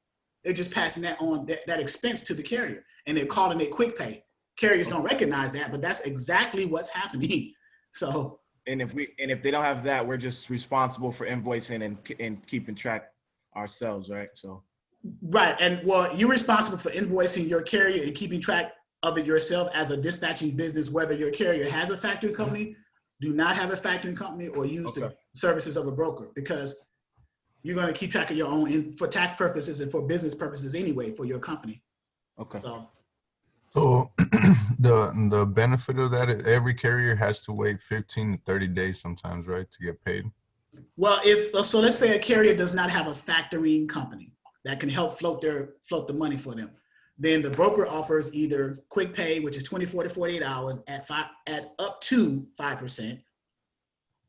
Speaker 2: They're just passing that on that expense to the carrier, and they're calling it quick pay. Carriers don't recognize that, but that's exactly what's happening. So.
Speaker 15: And if they don't have that, we're just responsible for invoicing and keeping track ourselves, right? So. Right,
Speaker 2: and well, you're responsible for invoicing your carrier and keeping track of it yourself as a dispatching business, whether your carrier has a factoring company, do not have a factoring company, or use the services of a broker, because you're going to keep track of your own for tax purposes and for business purposes anyway for your company. Okay.
Speaker 5: So the benefit of that is every carrier has to wait 15 to 30 days sometimes, right, to get paid?
Speaker 2: Well, so let's say a carrier does not have a factoring company that can help float the money for them. Then the broker offers either quick pay, which is 24 to 48 hours at up to 5%,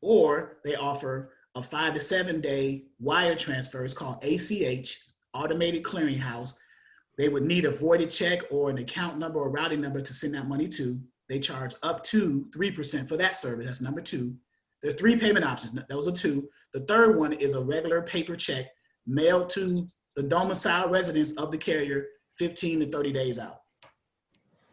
Speaker 2: or they offer a 5 to 7 day wire transfer. It's called ACH, Automated Clearinghouse. They would need a voided check or an account number or routing number to send that money to. They charge up to 3% for that service. That's number 2. There's 3 payment options. Those are 2. The third one is a regular paper check mailed to the domicile residence of the carrier 15 to 30 days out.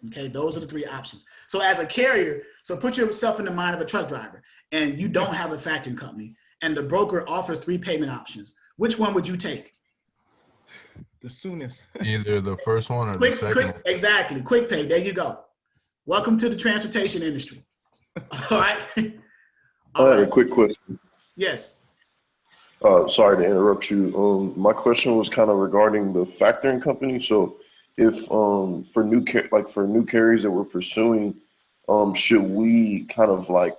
Speaker 2: Okay, those are the 3 options. So as a carrier, so put yourself in the mind of a truck driver, and you don't have a factoring company, and the broker offers 3 payment options. Which one would you take?
Speaker 15: The soonest.
Speaker 5: Either the first one or the second.
Speaker 2: Exactly. Quick pay. There you go. Welcome to the transportation industry. All right.
Speaker 8: I had a quick question.
Speaker 2: Yes.
Speaker 8: Sorry to interrupt you. My question was kind of regarding the factoring company. So, if for new carriers that we're pursuing, should we kind of like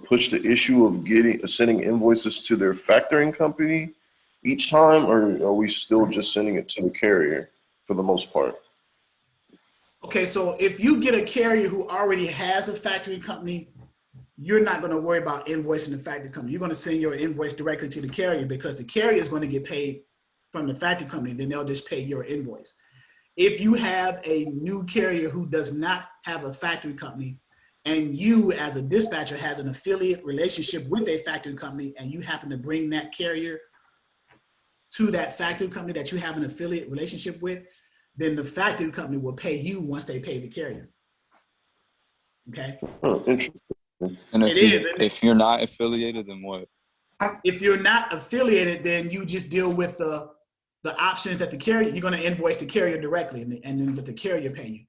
Speaker 8: push the issue of sending invoices to their factoring company each time, or are we still just sending it to the carrier for the most part?
Speaker 2: Okay, so if you get a carrier who already has a factoring company, you're not going to worry about invoicing the factory company. You're going to send your invoice directly to the carrier because the carrier is going to get paid from the factory company. Then they'll just pay your invoice. If you have a new carrier who does not have a factory company and you as a dispatcher has an affiliate relationship with a factory company and you happen to bring that carrier to that factory company that you have an affiliate relationship with, then the factory company will pay you once they pay the carrier. Okay?
Speaker 8: Oh, interesting.
Speaker 3: And if you're not affiliated, then what?
Speaker 2: If you're not affiliated, then you just deal with the options that the carrier, you're going to invoice the carrier directly and then let the carrier pay you.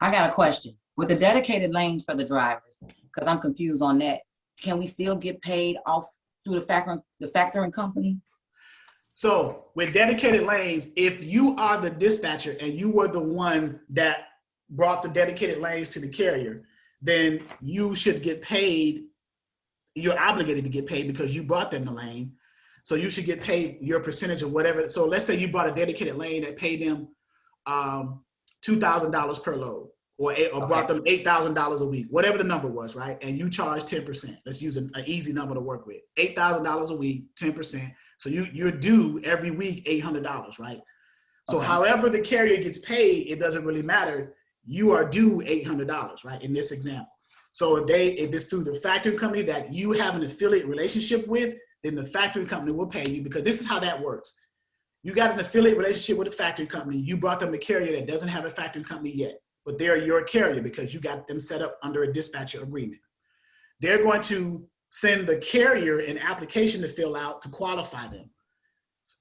Speaker 16: I got a question. With the dedicated lanes for the drivers, because I'm confused on that, can we still get paid off through the factoring company?
Speaker 2: So with dedicated lanes, if you are the dispatcher and you were the one that brought the dedicated lanes to the carrier, then you should get paid. You're obligated to get paid because you brought them the lane. So you should get paid your percentage of whatever. So let's say you brought a dedicated lane that paid them $2,000 per load or brought them $8,000 a week, whatever the number was, right? And you charge 10%. Let's use an easy number to work with. $8,000 a week, 10%. So you're due every week $800, right? So however the carrier gets paid, it doesn't really matter. You are due $800, right? In this example. So if it's through the factoring company that you have an affiliate relationship with, then the factoring company will pay you because this is how that works. You got an affiliate relationship with a factory company. You brought them a carrier that doesn't have a factory company yet, but they're your carrier because you got them set up under a dispatcher agreement. They're going to send the carrier an application to fill out to qualify them.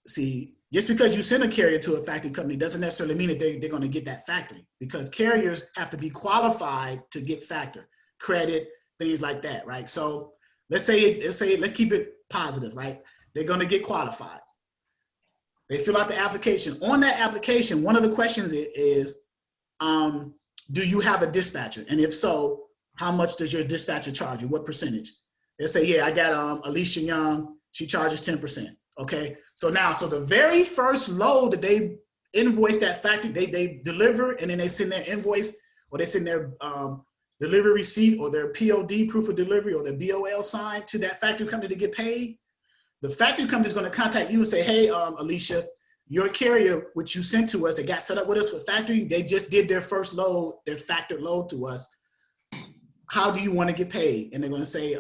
Speaker 2: See, just because you send a carrier to a factory company doesn't necessarily mean that they're going to get that factory because carriers have to be qualified to get factor, credit, things like that, right? So let's keep it positive, right? They're going to get qualified. They fill out the application. On that application, one of the questions is, do you have a dispatcher? And if so, how much does your dispatcher charge you? What percentage? They say, yeah, I got Alicia Young. She charges 10%. Okay. So the very first load that they invoice that factory, they deliver and then they send their invoice or they send their delivery receipt or their POD, proof of delivery, or their BOL sign to that factory company to get paid. The factory company is going to contact you and say, hey, Alicia, your carrier, which you sent to us, they got set up with us for factory, they just did their first load, their factored load to us. How do you want to get paid? And they're going to say,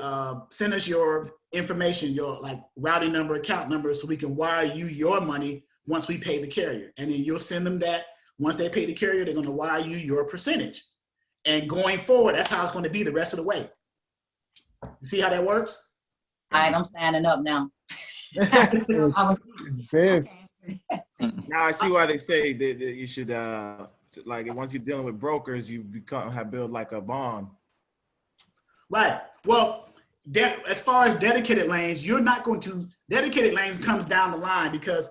Speaker 2: send us your information, your like routing number, account number, so we can wire you your money once we pay the carrier. And then you'll send them that. Once they pay the carrier, they're going to wire you your percentage. And going forward, that's how it's going to be the rest of the way. You see how that works?
Speaker 16: All right, I'm standing up now.
Speaker 12: It's best.
Speaker 15: Now I see why they say that you should like once you're dealing with brokers, you build like a bond.
Speaker 2: Right. Well, as far as dedicated lanes, you're not going to, dedicated lanes comes down the line because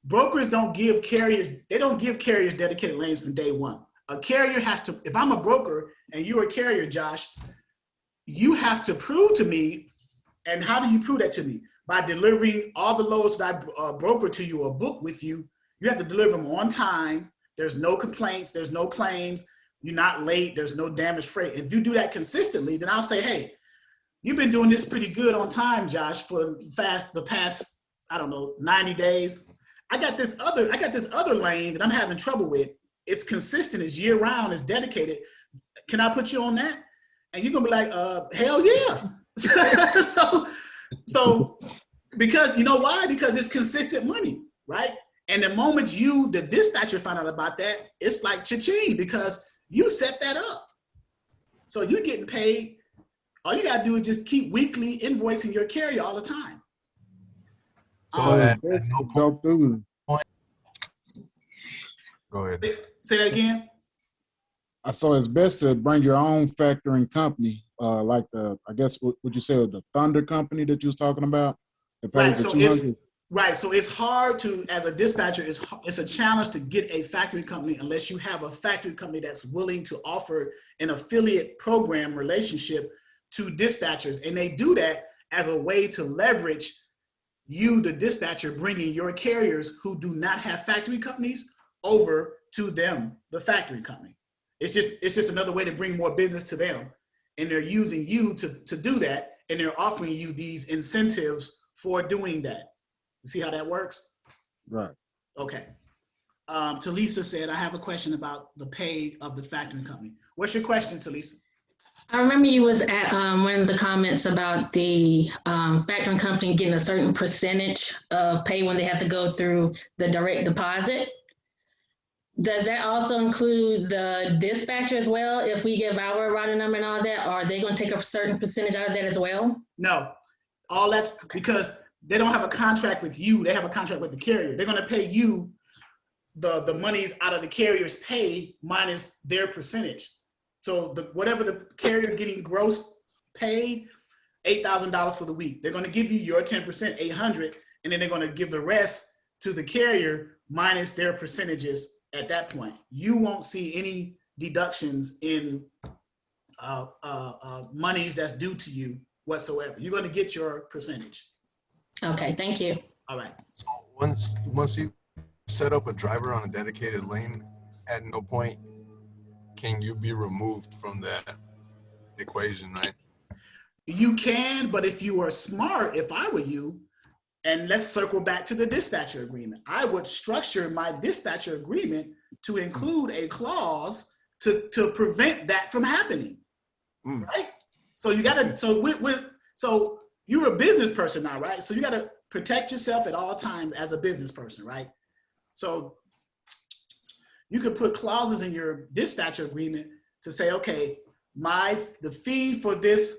Speaker 2: brokers don't give carriers, dedicated lanes from day one. A carrier has to, if I'm a broker and you're a carrier, Josh, you have to prove to me, and how do you prove that to me? By delivering all the loads that I broker to you or book with you. You have to deliver them on time. There's no complaints, there's no claims, you're not late, there's no damaged freight. If you do that consistently, then I'll say, hey, you've been doing this pretty good on time, Josh, for the past, I don't know, 90 days. I got this other lane that I'm having trouble with. It's consistent, it's year round, it's dedicated. Can I put you on that? And you're gonna be like, hell yeah. so because you know why? Because it's consistent money, right? And the moment you, the dispatcher, find out about that, it's like cha-ching because you set that up. So you're getting paid. All you gotta do is just keep weekly invoicing your carrier all the time.
Speaker 12: So it's best to go through.
Speaker 5: Go ahead.
Speaker 2: Say that again.
Speaker 12: So it's best to bring your own factoring company, like I guess what you say was the Thunder company that you was talking about. Opposed to 200.
Speaker 2: Right, so it's hard to, as a dispatcher, it's a challenge to get a factory company unless you have a factory company that's willing to offer an affiliate program relationship to dispatchers. And they do that as a way to leverage you, the dispatcher, bringing your carriers who do not have factory companies over to them, the factory company. It's just another way to bring more business to them. And they're using you to do that, and they're offering you these incentives for doing that. You see how that works?
Speaker 12: Right.
Speaker 2: Okay. Talisa said, I have a question about the pay of the factoring company. What's your question, Talisa?
Speaker 17: I remember you was at one of the comments about the factoring company getting a certain percentage of pay when they have to go through the direct deposit. Does that also include the dispatcher as well? If we give our routing number and all that, are they going to take a certain percentage out of that as well?
Speaker 2: No, all that's because they don't have a contract with you. They have a contract with the carrier. They're going to pay you the monies out of the carrier's pay minus their percentage. So whatever the carrier is getting gross paid, $8,000 for the week. They're going to give you your 10%, 800, and then they're going to give the rest to the carrier minus their percentages at that point. You won't see any deductions in monies that's due to you whatsoever. You're going to get your percentage.
Speaker 17: Okay, thank you.
Speaker 2: All right.
Speaker 5: So once you set up a driver on a dedicated lane, at no point can you be removed from that equation, right?
Speaker 2: You can, but if you are smart, if I were you, and let's circle back to the dispatcher agreement, I would structure my dispatcher agreement to include a clause to prevent that from happening, right? So you gotta, so you're a business person now, right? So you gotta protect yourself at all times as a business person, right? So you could put clauses in your dispatcher agreement to say, okay, the fee for this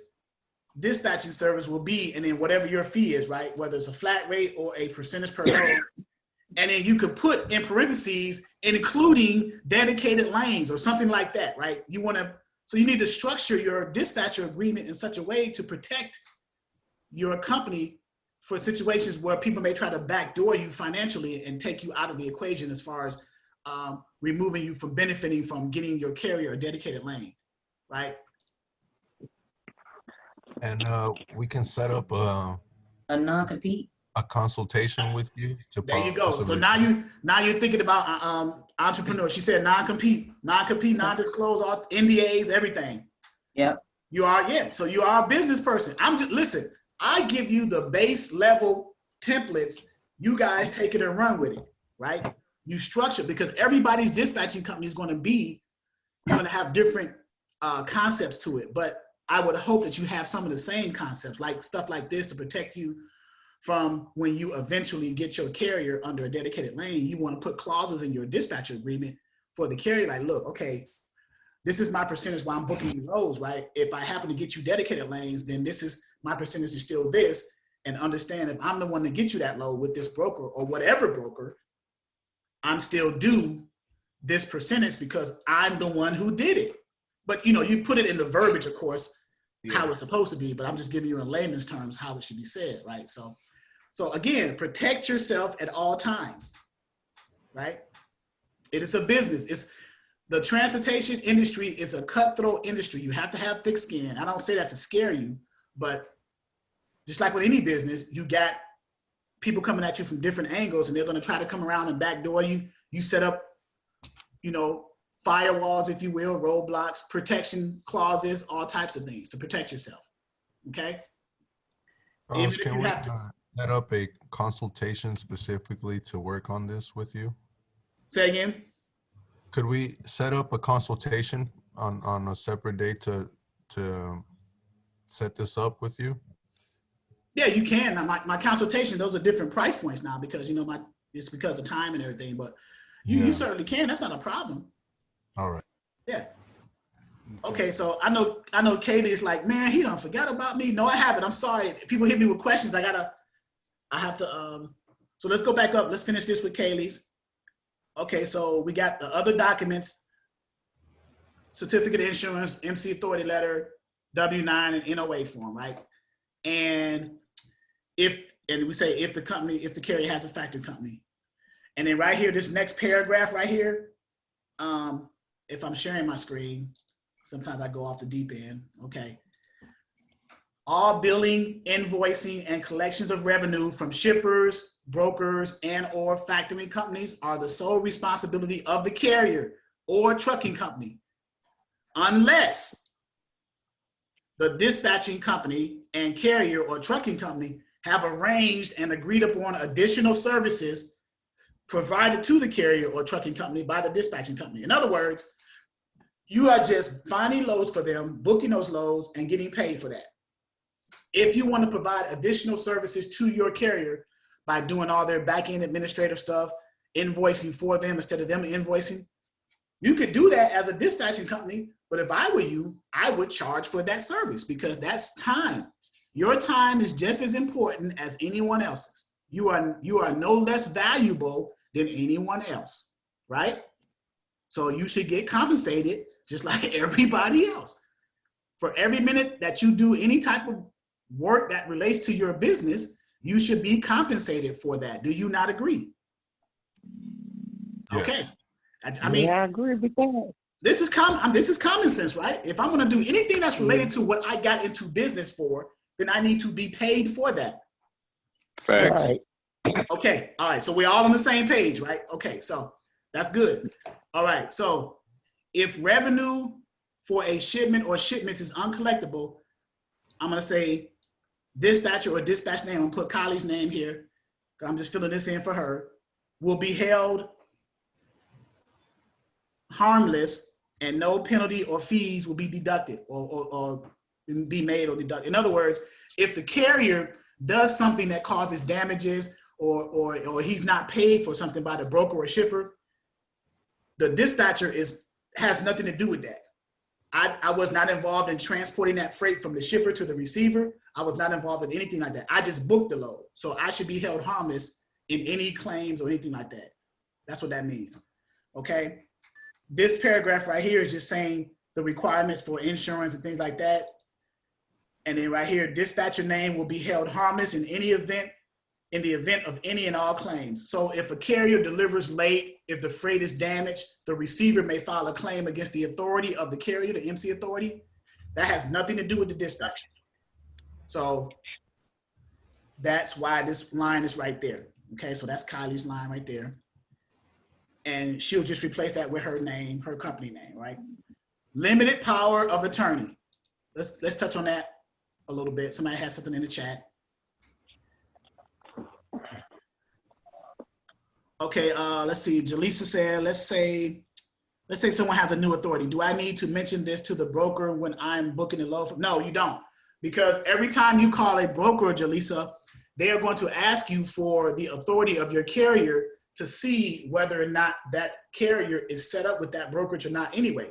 Speaker 2: dispatching service will be, and then whatever your fee is, right? Whether it's a flat rate or a percentage per load. And then you could put in parentheses, including dedicated lanes or something like that, right? So you need to structure your dispatcher agreement in such a way to protect your company for situations where people may try to backdoor you financially and take you out of the equation as far as removing you from benefiting from getting your carrier a dedicated lane, right?
Speaker 5: And we can set up a
Speaker 16: non-compete,
Speaker 5: a consultation with you to
Speaker 2: there you go. So now you're thinking about entrepreneur. She said non-compete, non-disclose, all NDAs, everything.
Speaker 16: Yeah.
Speaker 2: You are, yeah. So you are a business person. Listen, I give you the base level templates. You guys take it and run with it, right? You structure, because everybody's dispatching company is going to have different concepts to it. But I would hope that you have some of the same concepts, like stuff like this, to protect you from when you eventually get your carrier under a dedicated lane. You want to put clauses in your dispatcher agreement for the carrier, like, look, okay, this is my percentage while I'm booking you loads, right? If I happen to get you dedicated lanes, then this is my percentage is still this. And understand, if I'm the one to get you that load with this broker or whatever broker, I'm still due this percentage because I'm the one who did it. But you put it in the verbiage, of course, how it's supposed to be, but I'm just giving you in layman's terms how it should be said, right? So again, protect yourself at all times, right? It is a business. The transportation industry is a cutthroat industry. You have to have thick skin. I don't say that to scare you, but just like with any business, you got people coming at you from different angles, and they're going to try to come around and backdoor you. You set up, firewalls, if you will, roadblocks, protection clauses, all types of things to protect yourself. Okay.
Speaker 5: Can we set up a consultation specifically to work on this with you?
Speaker 2: Say again.
Speaker 5: Could we set up a consultation on a separate date to set this up with you?
Speaker 2: Yeah, you can. Now, my consultation, those are different price points now because it's because of time and everything. But you certainly can. That's not a problem.
Speaker 5: All right.
Speaker 2: Yeah. Okay, so I know Katie is like, man, he done forgot about me. No, I haven't. I'm sorry. People hit me with questions. I have to. So let's go back up. Let's finish this with Kaylee's. Okay, so we got the other documents: certificate of insurance, MC authority letter, W-9, and NOA form, right? And if and we say if the carrier has a factoring company. And then right here, this next paragraph right here, if I'm sharing my screen, sometimes I go off the deep end, okay. All billing, invoicing, and collections of revenue from shippers, brokers, and or factoring companies are the sole responsibility of the carrier or trucking company, unless the dispatching company and carrier or trucking company have arranged and agreed upon additional services provided to the carrier or trucking company by the dispatching company. In other words, you are just finding loads for them, booking those loads, and getting paid for that. If you want to provide additional services to your carrier by doing all their back-end administrative stuff, invoicing for them instead of them invoicing, you could do that as a dispatching company, but if I were you, I would charge for that service because that's time. Your time is just as important as anyone else's. You are no less valuable than anyone else, right? So you should get compensated just like everybody else. For every minute that you do any type of work that relates to your business, you should be compensated for that. Do you not agree? Yes. Okay. I mean,
Speaker 9: yeah, I agree with that.
Speaker 2: This is common sense, right? If I'm going to do anything that's related to what I got into business for, then I need to be paid for that.
Speaker 3: Facts.
Speaker 9: Right.
Speaker 2: Okay. All right. So we're all on the same page, right? Okay. So that's good. All right. So if revenue for a shipment or shipments is uncollectible, I'm going to say dispatcher or dispatch name, I'm going to put Kylie's name here, because I'm just filling this in for her, will be held harmless and no penalty or fees will be deducted or be made or deducted. In other words, if the carrier does something that causes damages or he's not paid for something by the broker or shipper, the dispatcher has nothing to do with that. I was not involved in transporting that freight from the shipper to the receiver. I was not involved in anything like that. I just booked the load. So I should be held harmless in any claims or anything like that. That's what that means, okay? This paragraph right here is just saying the requirements for insurance and things like that. And then right here, dispatcher name will be held harmless in the event of any and all claims. So if a carrier delivers late, if the freight is damaged, the receiver may file a claim against the authority of the carrier, the MC authority. That has nothing to do with the dispatcher. So that's why this line is right there. Okay, so that's Kylie's line right there. And she'll just replace that with her name, her company name, right? Limited power of attorney. Let's touch on that a little bit. Somebody has something in the chat. Okay, let's see. Jaleesa said, let's say someone has a new authority. Do I need to mention this to the broker when I'm booking a load? No, you don't. Because every time you call a broker, Jaleesa, they are going to ask you for the authority of your carrier to see whether or not that carrier is set up with that brokerage or not anyway.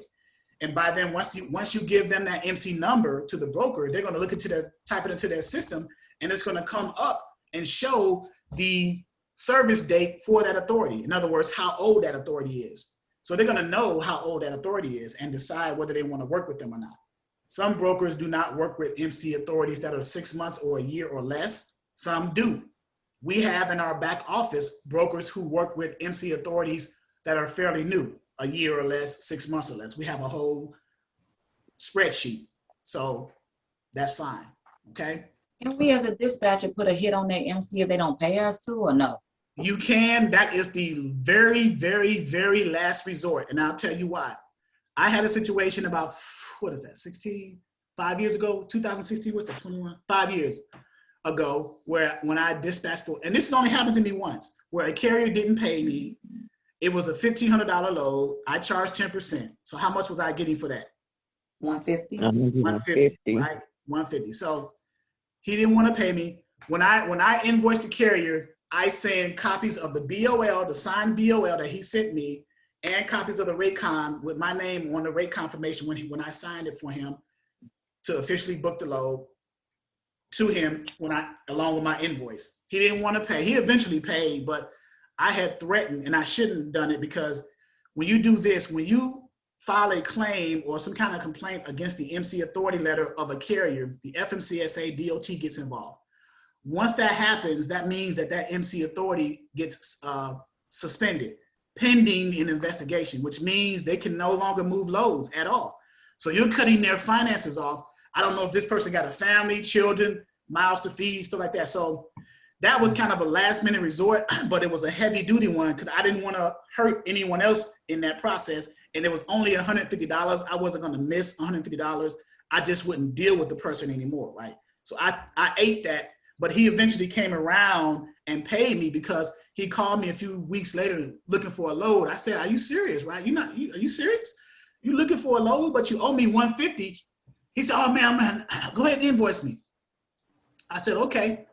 Speaker 2: And by then, once you give them that MC number to the broker, they're going to look into type it into their system, and it's going to come up and show the service date for that authority. In other words, how old that authority is. So they're going to know how old that authority is and decide whether they want to work with them or not. Some brokers do not work with MC authorities that are 6 months or a year or less. Some do. We have in our back office brokers who work with MC authorities that are fairly new, a year or less, 6 months or less. We have a whole spreadsheet. So that's fine, okay?
Speaker 16: Can we as a dispatcher put a hit on their MC if they don't pay us too, or no?
Speaker 2: You can. That is the very, very, very last resort. And I'll tell you why. I had a situation about, 5 years ago, 2016, what's that, 21? 5 years ago, where when I dispatched for, and this has only happened to me once, where a carrier didn't pay me. It was a $1,500 load. I charged 10%. So how much was I getting for that?
Speaker 16: $150.
Speaker 2: 150, right? 150. So he didn't want to pay me. When I invoiced the carrier, I send copies of the BOL, the signed BOL that he sent me, and copies of the rate con with my name on the rate confirmation when I signed it for him to officially book the load to him along with my invoice. He didn't want to pay. He eventually paid, but I had threatened, and I shouldn't have done it, because when you do this, when you file a claim or some kind of complaint against the MC authority letter of a carrier, the FMCSA DOT gets involved. Once that happens, that means that that MC authority gets suspended, pending an investigation, which means they can no longer move loads at all. So you're cutting their finances off. I don't know if this person got a family, children, miles to feed, stuff like that. So that was kind of a last minute resort, but it was a heavy duty one because I didn't want to hurt anyone else in that process. And it was only $150. I wasn't going to miss $150. I just wouldn't deal with the person anymore, right? So I ate that, but he eventually came around and paid me because he called me a few weeks later looking for a load. I said, "Are you serious, right? Are you serious? You looking for a load, but you owe me $150. He said, "Oh man, go ahead and invoice me." I said, "Okay."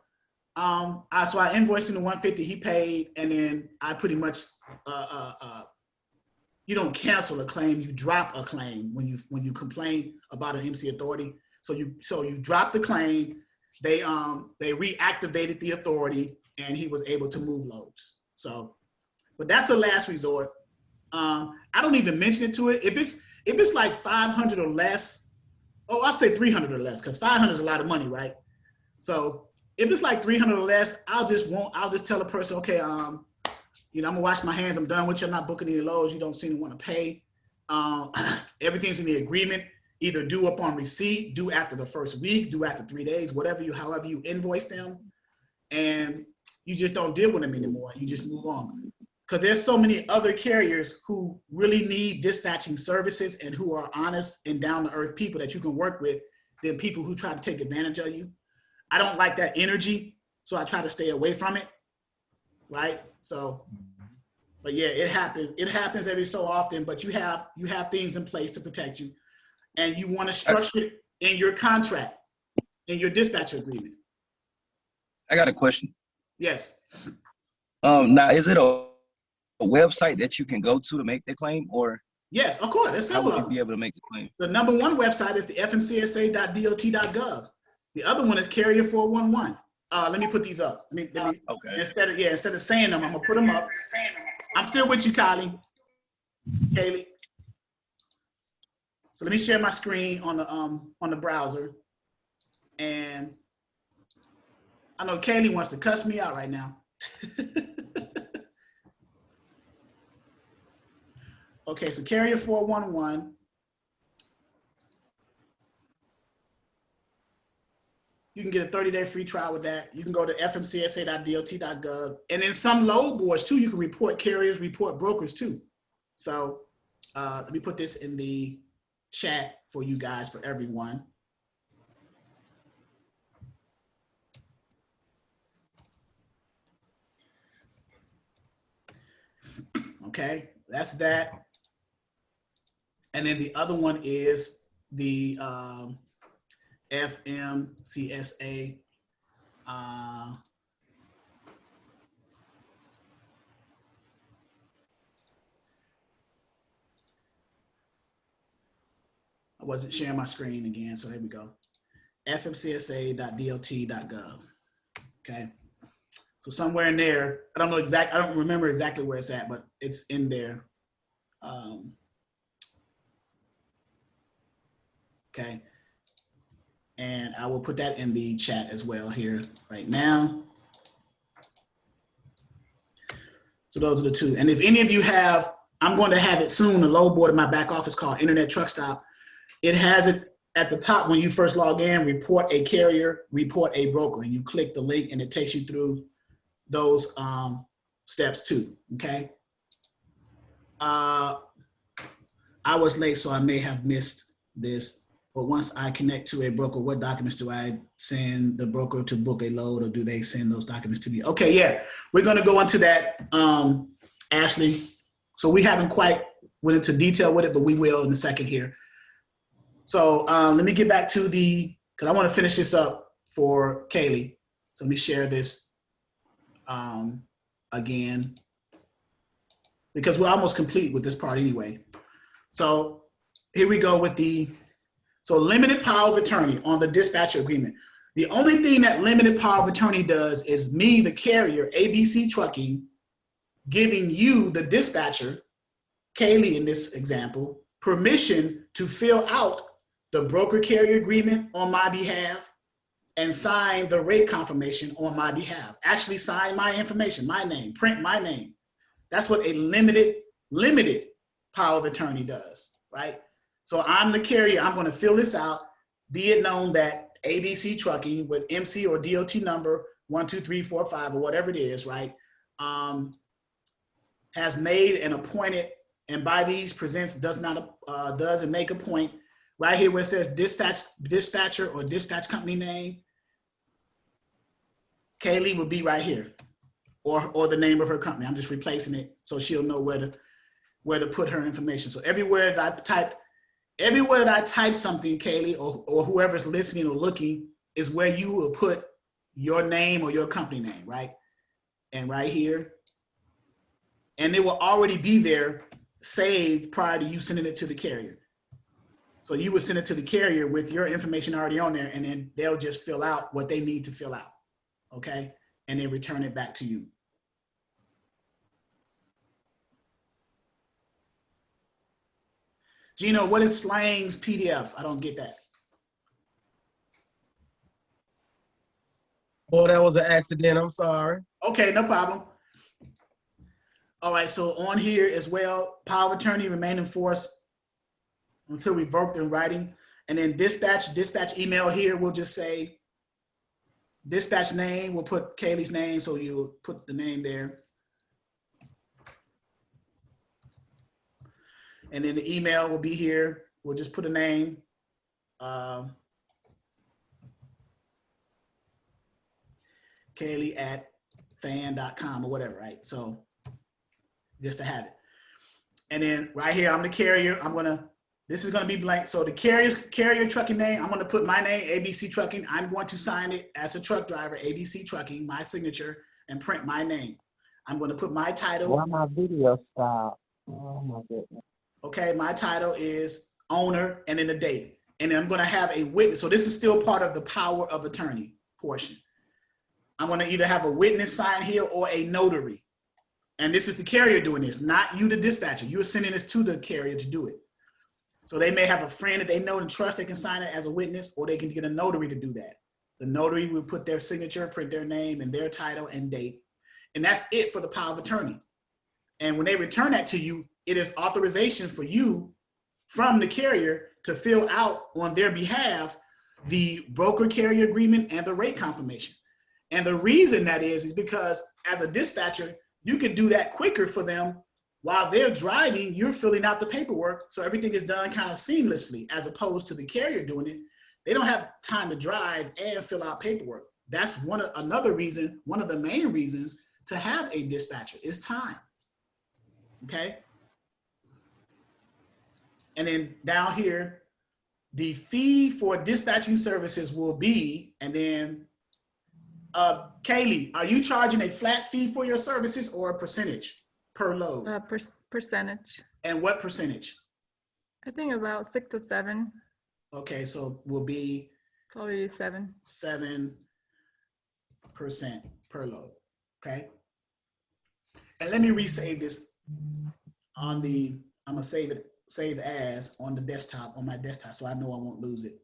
Speaker 2: So I invoiced him the $150. He paid, and then I pretty much you don't cancel a claim, you drop a claim when you complain about an MC authority. So you drop the claim. They reactivated the authority, and he was able to move loads. So, but that's a last resort. I don't even mention it to it. If it's like 500 or less, I'll say 300 or less, because 500 is a lot of money, right? So if it's like 300 or less, I'll just tell a person, okay, I'm gonna wash my hands. I'm done with you. I'm not booking any loads. You don't seem to want to pay. Everything's in the agreement. Either due upon receipt, due after the first week, due after 3 days, however you invoice them, and you just don't deal with them anymore. You just move on. Because there's so many other carriers who really need dispatching services and who are honest and down-to-earth people that you can work with than people who try to take advantage of you. I don't like that energy, so I try to stay away from it, right? So, but yeah, it happens. It happens every so often, but you have things in place to protect you, and you want to structure it in your contract, in your dispatcher agreement.
Speaker 18: I got a question.
Speaker 2: Yes.
Speaker 18: Now, is it a website that you can go to make the claim, or?
Speaker 2: Yes, of course. There's
Speaker 18: how
Speaker 2: several
Speaker 18: would
Speaker 2: of
Speaker 18: you
Speaker 2: them.
Speaker 18: be able to make the claim?
Speaker 2: The number one website is the fmcsa.dot.gov. The other one is Carrier 411. Let me put these up. Let me
Speaker 18: okay.
Speaker 2: Instead of saying them, I'm gonna put them up. I'm still with you, Kaylee. So let me share my screen on the browser. And I know Kaylee wants to cuss me out right now. Okay, so Carrier 411. You can get a 30-day free trial with that. You can go to fmcsa.dot.gov. And in some load boards too, you can report carriers, report brokers too. So let me put this in the chat for you guys, for everyone. Okay, that's that. And then the other one is the FMCSA. I wasn't sharing my screen again, so here we go. fmcsa.dot.gov. Okay, so somewhere in there, I don't remember exactly where it's at, but it's in there. Okay, and I will put that in the chat as well here right now. So those are the two. And if any of you have, I'm going to have it soon, a load board in my back office called Internet Truck Stop. It has it at the top when you first log in, report a carrier, report a broker, and you click the link and it takes you through those steps too, okay? I was late, so I may have missed this. But once I connect to a broker, what documents do I send the broker to book a load, or do they send those documents to me? Okay, yeah, we're gonna go into that, Ashley. So we haven't quite went into detail with it, but we will in a second here. So let me get back to because I wanna finish this up for Kaylee. So let me share this again, because we're almost complete with this part anyway. So here we go with so limited power of attorney on the dispatcher agreement. The only thing that limited power of attorney does is me, the carrier, ABC Trucking, giving you, the dispatcher, Kaylee in this example, permission to fill out the broker carrier agreement on my behalf and sign the rate confirmation on my behalf. Actually sign my information, my name, print my name. That's what a limited power of attorney does, right? So I'm the carrier, I'm gonna fill this out, be it known that ABC Trucking with MC or DOT number 12345 or whatever it is, right? Has made and appointed, and by these presents does and make a point. Right here where it says dispatcher or dispatch company name, Kaylee would be right here, or the name of her company. I'm just replacing it so she'll know where to put her information. So everywhere that I type something, Kaylee, or whoever's listening or looking, is where you will put your name or your company name, right? And right here, and it will already be there saved prior to you sending it to the carrier. So you would send it to the carrier with your information already on there, and then they'll just fill out what they need to fill out, okay? And then return it back to you. Gino, what is Slang's PDF? I don't get that.
Speaker 19: Oh, that was an accident. I'm sorry.
Speaker 2: Okay, no problem. All right, so on here as well, power of attorney remain in force until revoked in writing. And then dispatch email here, we'll just say dispatch name, we'll put Kaylee's name, so you'll put the name there. And then the email will be here. We'll just put a name. Kaylee@fan.com or whatever, right? So just to have it. And then right here, I'm the carrier. This is gonna be blank. So the carrier trucking name, I'm gonna put my name, ABC Trucking. I'm going to sign it as a truck driver, ABC Trucking, my signature, and print my name. I'm gonna put my title.
Speaker 20: Why my video stopped? Oh my goodness.
Speaker 2: Okay, my title is owner and then the date. And then I'm gonna have a witness. So this is still part of the power of attorney portion. I'm gonna either have a witness sign here or a notary. And this is the carrier doing this, not you, the dispatcher. You're sending this to the carrier to do it. So they may have a friend that they know and trust, they can sign it as a witness, or they can get a notary to do that. The notary will put their signature, print their name and their title and date. And that's it for the power of attorney. And when they return that to you, it is authorization for you from the carrier to fill out on their behalf the broker carrier agreement and the rate confirmation. And the reason that is because as a dispatcher, you can do that quicker for them. While they're driving, you're filling out the paperwork, so everything is done kind of seamlessly, as opposed to the carrier doing it. They don't have time to drive and fill out paperwork. That's another reason, one of the main reasons to have a dispatcher is time, okay? And then down here, the fee for dispatching services will be, and then, Kaylee, are you charging a flat fee for your services or a percentage per load?
Speaker 10: Percentage.
Speaker 2: And what percentage?
Speaker 10: I think about 6 to 7.
Speaker 2: Okay, so will be
Speaker 10: probably 7.
Speaker 2: 7% per load. Okay. And let me resave this on the. I'm gonna save as on the desktop, on my desktop, so I know I won't lose it.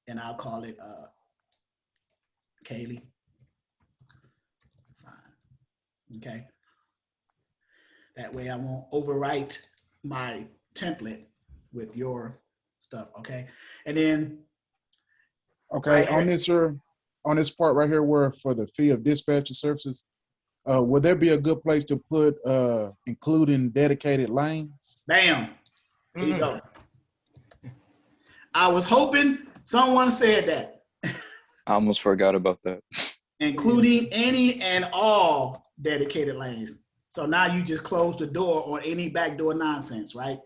Speaker 2: And I'll call it Kaylee. Fine. Okay. That way I won't overwrite my template with your stuff, okay? And then
Speaker 12: okay,
Speaker 2: right
Speaker 12: on this part right here where for the fee of dispatcher services, would there be a good place to put including dedicated lanes?
Speaker 2: Bam. There you go. I was hoping someone said that.
Speaker 3: I almost forgot about that.
Speaker 2: Including any and all dedicated lanes. So now you just close the door on any backdoor nonsense, right?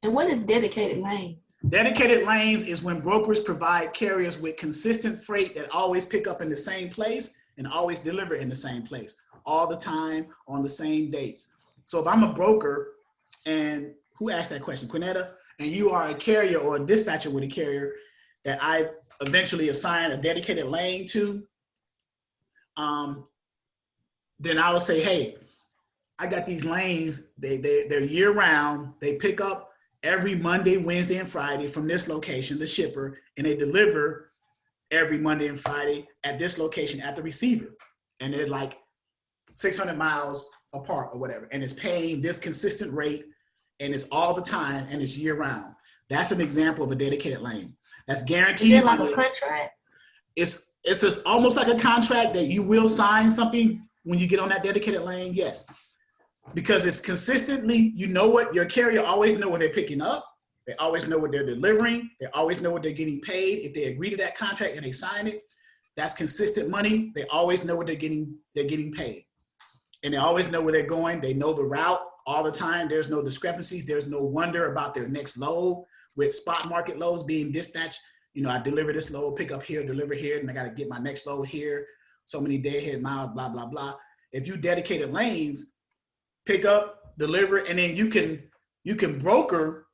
Speaker 13: And what is dedicated lanes?
Speaker 2: Dedicated lanes is when brokers provide carriers with consistent freight that always pick up in the same place and always deliver in the same place all the time on the same dates. So if I'm a broker, and who asked that question? Quinetta, and you are a carrier or a dispatcher with a carrier that I eventually assign a dedicated lane to, then I will say, hey, I got these lanes, they're year round, they pick up every Monday, Wednesday, and Friday from this location, the shipper, and they deliver every Monday and Friday at this location at the receiver. And they're like 600 miles apart or whatever. And it's paying this consistent rate, and it's all the time, and it's year round. That's an example of a dedicated lane. That's guaranteed.
Speaker 13: Is it like a contract?
Speaker 2: It's almost like a contract that you will sign something when you get on that dedicated lane, yes. Because it's consistently, you know what, your carrier always know what they're picking up. They always know what they're delivering. They always know what they're getting paid. If they agree to that contract and they sign it, that's consistent money. They always know what they're getting paid. And they always know where they're going. They know the route all the time. There's no discrepancies. There's no wonder about their next load. With spot market loads being dispatched, you know, I deliver this load, pick up here, deliver here, and I got to get my next load here. So many deadhead miles, blah, blah, blah. If you dedicated lanes, pick up, deliver, and then you can broker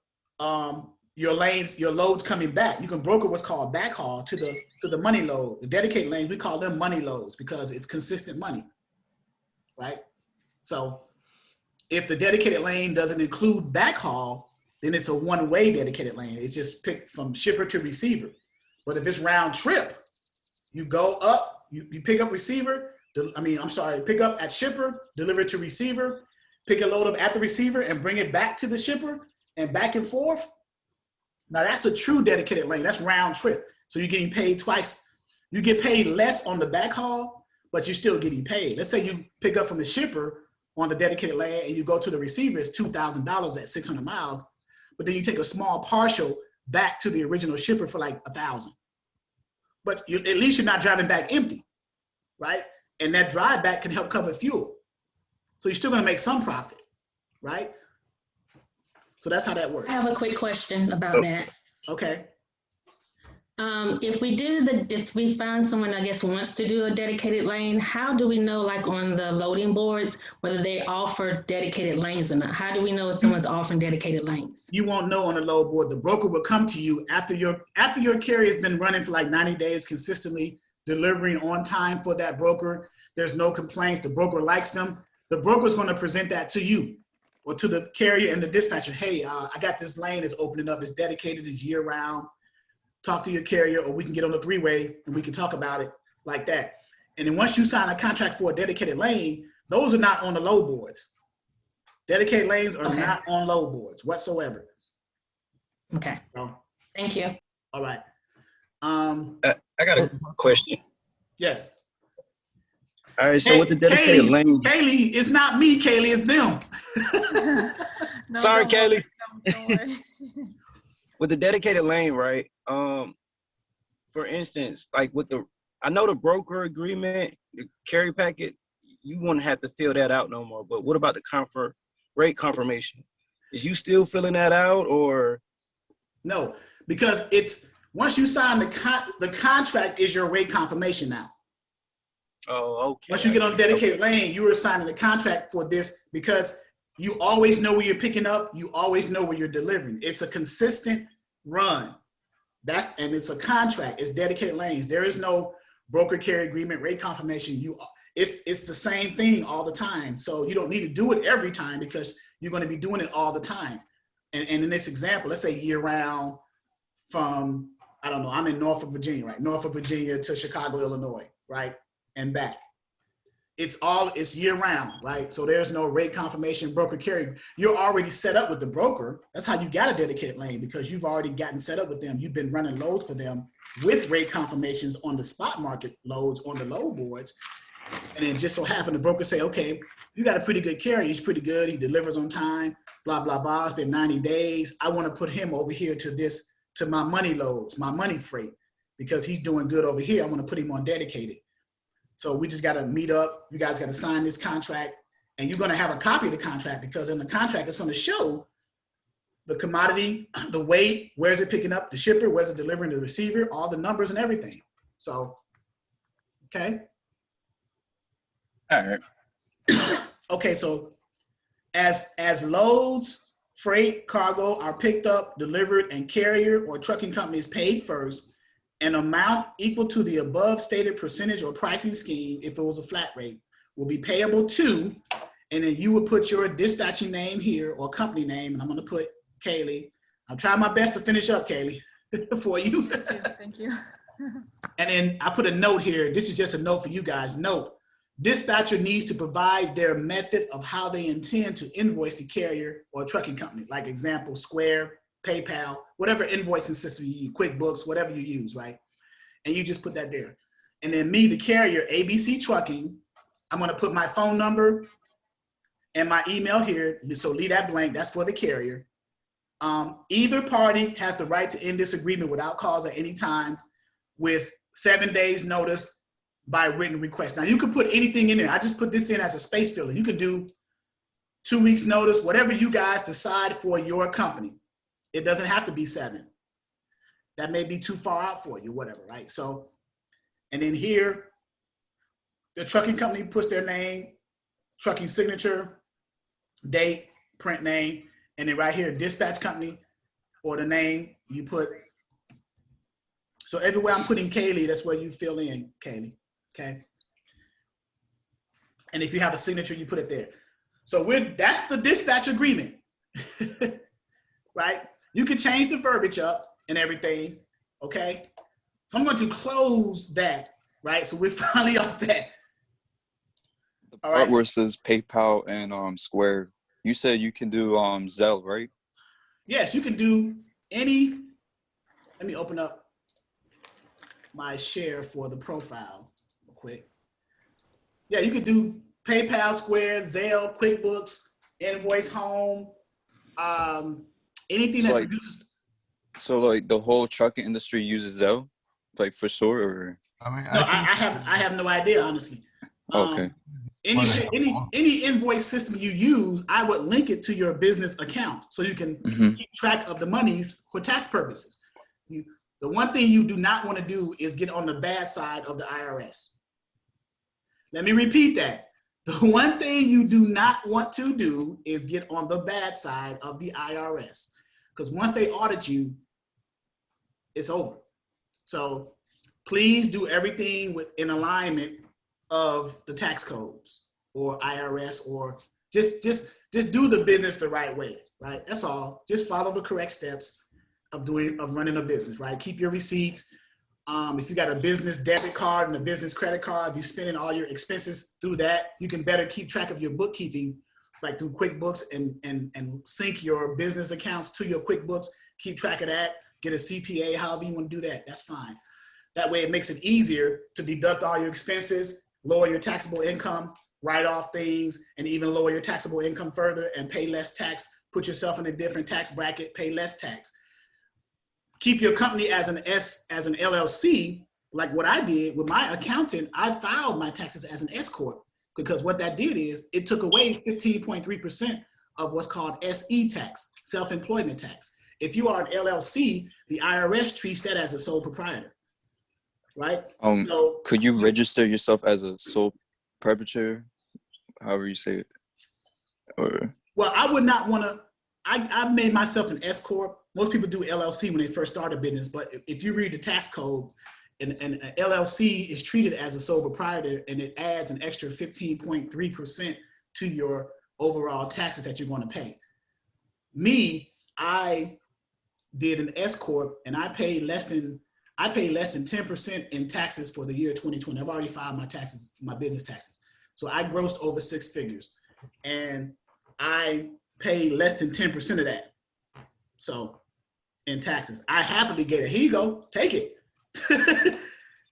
Speaker 2: your lanes, your loads coming back. You can broker what's called backhaul to the money load. The dedicated lanes, we call them money loads because it's consistent money, right? So if the dedicated lane doesn't include backhaul, then it's a one-way dedicated lane. It's just picked from shipper to receiver. But if it's round trip, you go up, you pick up receiver, pick up at shipper, deliver to receiver, pick a load up at the receiver and bring it back to the shipper and back and forth. Now that's a true dedicated lane. That's round trip. So you're getting paid twice. You get paid less on the backhaul, but you're still getting paid. Let's say you pick up from the shipper on the dedicated lane and you go to the receiver, it's $2,000 at 600 miles, but then you take a small partial back to the original shipper for like 1,000. But at least you're not driving back empty, right? And that drive back can help cover fuel. So you're still gonna make some profit, right? So that's how that works.
Speaker 17: I have a quick question about that.
Speaker 2: Okay.
Speaker 17: If we find someone, I guess, wants to do a dedicated lane, how do we know, like on the loading boards, whether they offer dedicated lanes or not? How do we know if someone's offering dedicated lanes?
Speaker 2: You won't know on the load board. The broker will come to you after your carrier's been running for like 90 days consistently, delivering on time for that broker. There's no complaints. The broker likes them. The broker's going to present that to you or to the carrier and the dispatcher. Hey, I got this lane that's opening up. It's dedicated. It's year round. Talk to your carrier, or we can get on the three-way and we can talk about it like that. And then once you sign a contract for a dedicated lane, those are not on the load boards. Dedicated lanes are not on load boards whatsoever.
Speaker 17: Okay.
Speaker 2: So,
Speaker 17: thank you.
Speaker 2: All right.
Speaker 18: I got a question.
Speaker 2: Yes.
Speaker 18: All right, so with the dedicated lane.
Speaker 2: Kaylee, it's not me, Kaylee, it's them.
Speaker 18: Sorry, Kaylee. With the dedicated lane, right? For instance, like I know the broker agreement, the carry packet, you won't have to fill that out no more. But what about the rate confirmation? Is you still filling that out, or?
Speaker 2: No, because once you sign the contract is your rate confirmation now.
Speaker 18: Oh, okay.
Speaker 2: Once you get on dedicated lane, you are signing the contract for this because you always know where you're picking up. You always know where you're delivering. It's a consistent run. And it's a contract. It's dedicated lanes. There is no broker carry agreement, rate confirmation. It's the same thing all the time. So you don't need to do it every time because you're going to be doing it all the time. And in this example, let's say year round from, I don't know, I'm in Norfolk, Virginia, right? Norfolk, Virginia to Chicago, Illinois, right? And back. It's year round, right? So there's no rate confirmation, broker carry. You're already set up with the broker. That's how you got a dedicated lane, because you've already gotten set up with them. You've been running loads for them with rate confirmations on the spot market loads on the load boards. And then just so happened the broker say, okay, you got a pretty good carrier. He's pretty good. He delivers on time, blah, blah, blah. It's been 90 days. I want to put him over here to my money loads, my money freight, because he's doing good over here. I want to put him on dedicated. So we just got to meet up. You guys got to sign this contract, and you're going to have a copy of the contract, because in the contract, it's going to show the commodity, the weight, where's it picking up, the shipper, where's it delivering, the receiver, all the numbers and everything. So, okay.
Speaker 18: All right.
Speaker 2: Okay, so as loads, freight, cargo are picked up, delivered, and carrier or trucking companies paid first, an amount equal to the above stated percentage or pricing scheme, if it was a flat rate, will be payable to, and then you would put your dispatching name here or company name, and I'm going to put Kaylee, I'm trying my best to finish up, Kaylee, for you.
Speaker 10: Thank you.
Speaker 2: And then I put a note here. This is just a note for you guys. Note, dispatcher needs to provide their method of how they intend to invoice the carrier or trucking company. Like example, Square, PayPal, whatever invoicing system you use, QuickBooks, whatever you use, right? And you just put that there. And then me, the carrier, ABC Trucking, I'm gonna put my phone number and my email here. So leave that blank, that's for the carrier. Either party has the right to end this agreement without cause at any time with 7 days notice by written request. Now you can put anything in there. I just put this in as a space filler. You can do 2 weeks notice, whatever you guys decide for your company. It doesn't have to be 7. That may be too far out for you, whatever, right? So, and then here, the trucking company puts their name, trucking signature, date, print name, and then right here, dispatch company or the name you put. So everywhere I'm putting Kaylee, that's where you fill in Kaylee, okay? And if you have a signature, you put it there. So that's the dispatch agreement, right? You can change the verbiage up and everything, okay? So I'm going to close that, right? So we're finally off that.
Speaker 3: All right. Where it says PayPal and Square, you said you can do Zelle, right?
Speaker 2: Yes, you can do any. Let me open up my share for the profile real quick. Yeah, you can do PayPal, Square, Zelle, QuickBooks, Invoice Home, anything that produces.
Speaker 3: So like the whole trucking industry uses Zelle, like for sure, or?
Speaker 2: I mean, no, I have no idea, honestly.
Speaker 3: Okay.
Speaker 2: Any invoice system you use, I would link it to your business account so you can keep track of the monies for tax purposes. The one thing you do not want to do is get on the bad side of the IRS. Let me repeat that. The one thing you do not want to do is get on the bad side of the IRS, because once they audit you, it's over. So please do everything in alignment of the tax codes or IRS, or just do the business the right way, right? That's all. Just follow the correct steps of running a business, right? Keep your receipts. If you got a business debit card and a business credit card, you're spending all your expenses through that, you can better keep track of your bookkeeping, like through QuickBooks, and sync your business accounts to your QuickBooks. Keep track of that. Get a CPA, however you want to do that. That's fine. That way it makes it easier to deduct all your expenses, lower your taxable income, write off things, and even lower your taxable income further and pay less tax. Put yourself in a different tax bracket, pay less tax. Keep your company as an LLC, like what I did with my accountant. I filed my taxes as an S Corp, because what that did is it took away 15.3% of what's called SE tax, self-employment tax. If you are an LLC, the IRS treats that as a sole proprietor, right? So
Speaker 3: could you register yourself as a sole proprietor, however you say it? Or
Speaker 2: well, I would not want to. I made myself an S Corp. Most people do LLC when they first start a business, but if you read the tax code, an LLC is treated as a sole proprietor, and it adds an extra 15.3% to your overall taxes that you're going to pay. Me, I did an S Corp, and I paid less than 10% in taxes for the year 2020. I've already filed my taxes, my business taxes. So I grossed over 6 figures, and I paid less than 10% of that. So in taxes, I happily get it. Here you go, take it.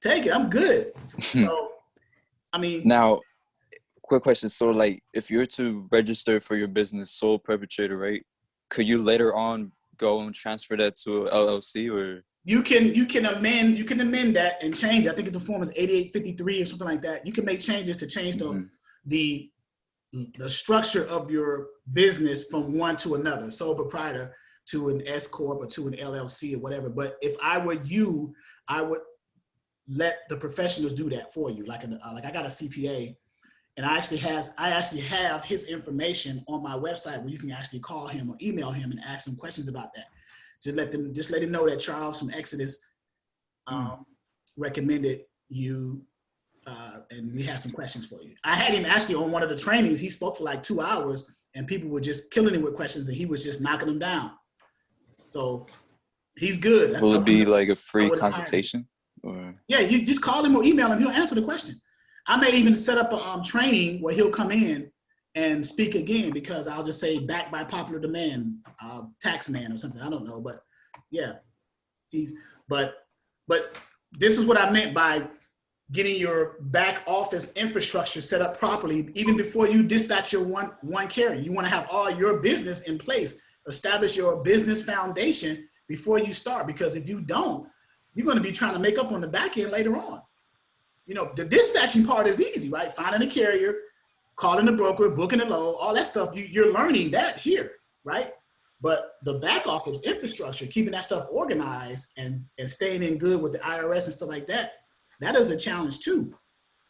Speaker 2: Take it, I'm good. So, I mean.
Speaker 3: Now, quick question. So like, if you're to register for your business sole proprietor, right? Could you later on go and transfer that to a LLC, or?
Speaker 2: You can amend that and change it. I think the form is 8853 or something like that. You can make changes to change the structure of your business from one to another, sole proprietor to an S Corp or to an LLC or whatever. But if I were you, I would let the professionals do that for you. Like I got a CPA, and I actually have his information on my website where you can actually call him or email him and ask him questions about that. Just let him know that Charles from Exodus recommended you, and we have some questions for you. I had him actually on one of the trainings. He spoke for like 2 hours, and people were just killing him with questions, and he was just knocking them down. So he's good.
Speaker 3: Will it be like a
Speaker 2: I
Speaker 3: free
Speaker 2: wouldn't hire him.
Speaker 3: consultation? Or?
Speaker 2: Yeah, you just call him or email him. He'll answer the question. I may even set up a training where he'll come in and speak again, because I'll just say backed by popular demand, tax man or something. I don't know, but yeah, but this is what I meant by getting your back office infrastructure set up properly. Even before you dispatch your one carrier, you want to have all your business in place. Establish your business foundation before you start, because if you don't, you're going to be trying to make up on the back end later on. You know, the dispatching part is easy, right? Finding a carrier, calling the broker, booking a load, all that stuff, you're learning that here, right? But the back office infrastructure, keeping that stuff organized and staying in good with the IRS and stuff like that, that is a challenge too,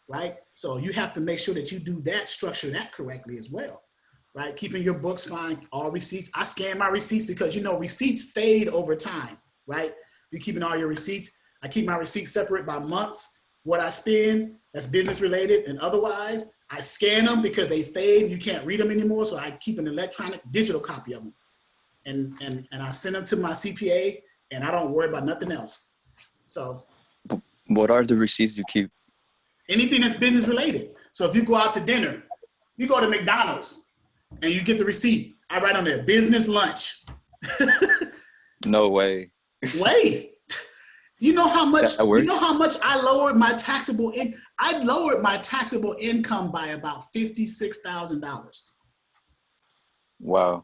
Speaker 2: right? So you have to make sure that you do that, structure that correctly as well, right? Keeping your books fine, all receipts. I scan my receipts because, you know, receipts fade over time, right? If you're keeping all your receipts, I keep my receipts separate by months, what I spend, that's business related and otherwise. I scan them because they fade, you can't read them anymore, so I keep an electronic digital copy of them. And I send them to my CPA, and I don't worry about nothing else. So.
Speaker 3: What are the receipts you keep?
Speaker 2: Anything that's business related. So if you go out to dinner, you go to McDonald's and you get the receipt, I write on there, business lunch.
Speaker 3: No way.
Speaker 2: Wait, you know how much I lowered my taxable income? I lowered my taxable income by about $56,000.
Speaker 3: Wow.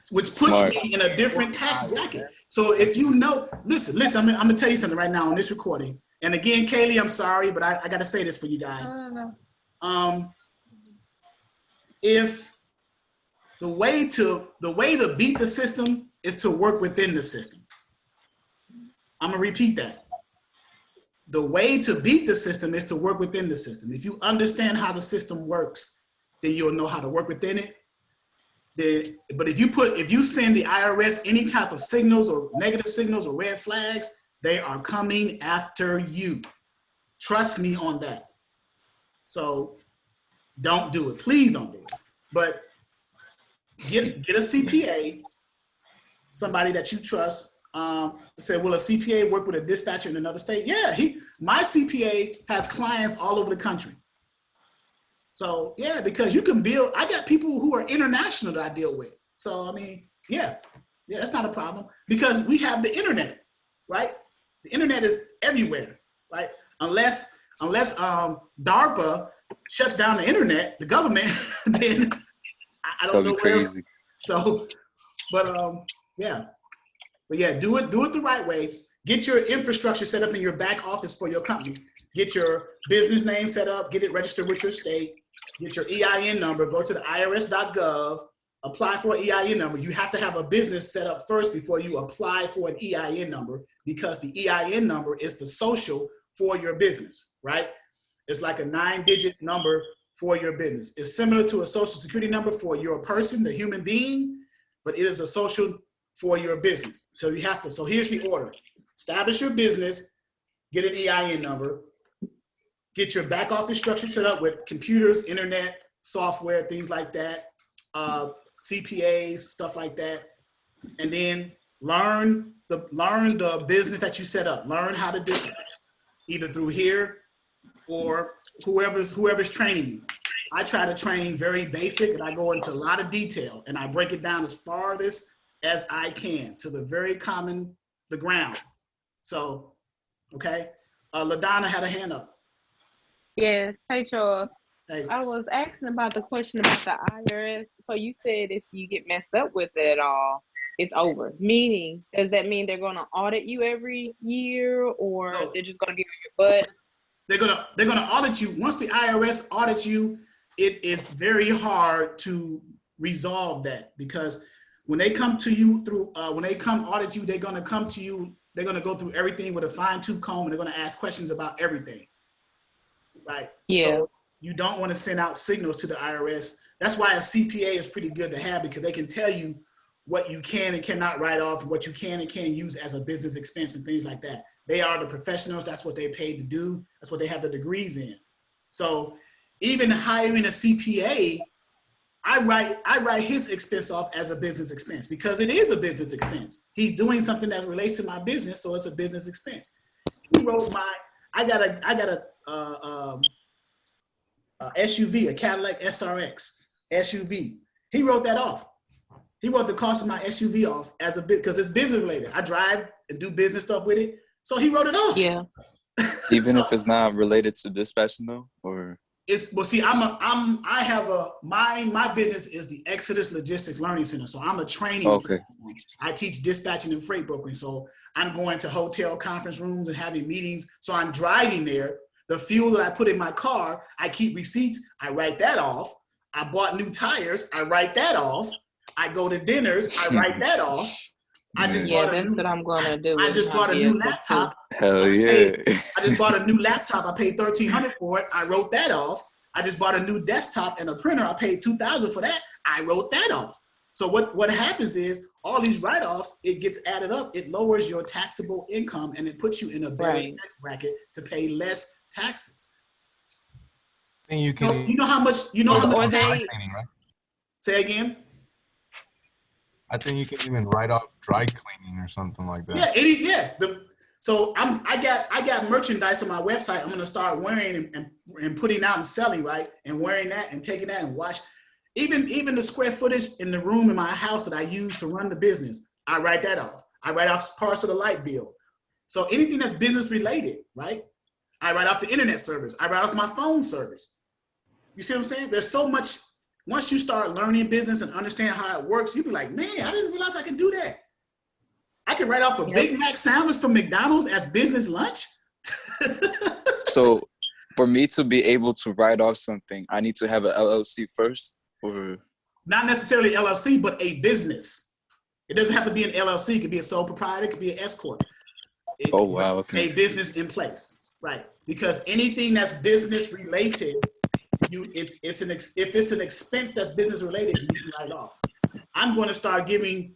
Speaker 2: Which puts me in a different tax bracket. So if you know, listen, I'm gonna tell you something right now on this recording. And again, Kaylee, I'm sorry, but I gotta say this for you guys. If the way to beat the system is to work within the system. I'm gonna repeat that. The way to beat the system is to work within the system. If you understand how the system works, then you'll know how to work within it. But if you send the IRS any type of signals or negative signals or red flags, they are coming after you. Trust me on that. So don't do it. Please don't do it. But get a CPA, somebody that you trust. Say, will a CPA work with a dispatcher in another state? Yeah, my CPA has clients all over the country. So yeah, because you can build, I got people who are international that I deal with. So I mean, yeah, that's not a problem because we have the internet, right? The internet is everywhere, right? Unless DARPA shuts down the internet, the government, then I don't know where else. So, yeah. But yeah, do it the right way. Get your infrastructure set up in your back office for your company. Get your business name set up, get it registered with your state, get your EIN number, go to the irs.gov, apply for an EIN number. You have to have a business set up first before you apply for an EIN number because the EIN number is the social for your business, right? It's like a 9-digit number for your business. It's similar to a social security number for your person, the human being, but it is a social for your business. So you have to, so here's the order. Establish your business, get an EIN number, get your back office structure set up with computers, internet, software, things like that, CPAs, stuff like that. And then learn the business that you set up. Learn how to dispatch either through here or whoever's training you. I try to train very basic and I go into a lot of detail and I break it down as farthest as I can to the very common, the ground. So, okay. LaDonna had a hand up.
Speaker 21: Yes. Hey, Charles.
Speaker 2: Hey.
Speaker 21: I was asking about the question about the IRS. So you said if you get messed up with it at all, it's over. Meaning, does that mean they're going to audit you every year, or they're just going to give you your butt?
Speaker 2: They're gonna audit you. Once the IRS audits you, it is very hard to resolve that because when they come to you through, when they come audit you, they're gonna come to you. They're gonna go through everything with a fine-tooth comb, and they're gonna ask questions about everything. Right.
Speaker 21: Yeah.
Speaker 2: So you don't want to send out signals to the IRS. That's why a CPA is pretty good to have because they can tell you what you can and cannot write off, what you can and can't use as a business expense and things like that. They are the professionals. That's what they're paid to do. That's what they have the degrees in. So even hiring a CPA I write his expense off as a business expense because it is a business expense. He's doing something that relates to my business, so it's a business expense. He wrote I got a SUV, a Cadillac SRX SUV. He wrote that off. He wrote the cost of my SUV off as a bit because it's business related. I drive and do business stuff with it, so he wrote it off.
Speaker 21: Yeah.
Speaker 3: Even if it's not related to dispatching though, or
Speaker 2: Well, see, my business is the Exodus Logistics Learning Center. So I'm a training platform. I teach dispatching and freight brokering. So I'm going to hotel conference rooms and having meetings. So I'm driving there. The fuel that I put in my car, I keep receipts. I write that off. I bought new tires. I write that off. I go to dinners. I write that off. I just bought a new,
Speaker 21: what I'm gonna do.
Speaker 2: I just bought a new laptop.
Speaker 3: Hell yeah.
Speaker 2: I just bought a new laptop. I paid $1,300 for it. I wrote that off. I just bought a new desktop and a printer. I paid $2,000 for that. I wrote that off. So what happens is all these write-offs, it gets added up. It lowers your taxable income and it puts you in a better tax bracket to pay less taxes.
Speaker 5: And you can.
Speaker 2: You know how much? You know how much?
Speaker 5: Dry cleaning, right?
Speaker 2: Say again.
Speaker 5: I think you can even write off dry cleaning or something like that.
Speaker 2: Yeah, so I got merchandise on my website. I'm gonna start wearing and putting out and selling, right? And wearing that and taking that and wash. Even the square footage in the room in my house that I use to run the business, I write that off. I write off parts of the light bill. So anything that's business related, right? I write off the internet service. I write off my phone service. You see what I'm saying? There's so much. Once you start learning business and understand how it works, you'll be like, man, I didn't realize I can do that. I can write off a Big Mac sandwich from McDonald's as business lunch.
Speaker 3: So for me to be able to write off something, I need to have an LLC first, or
Speaker 2: not necessarily LLC, but a business. It doesn't have to be an LLC. It could be a sole proprietor. It could be an S corp.
Speaker 3: Oh wow, okay.
Speaker 2: A business in place, right? Because anything that's business related, if it's an expense that's business related, you can write off. I'm going to start giving.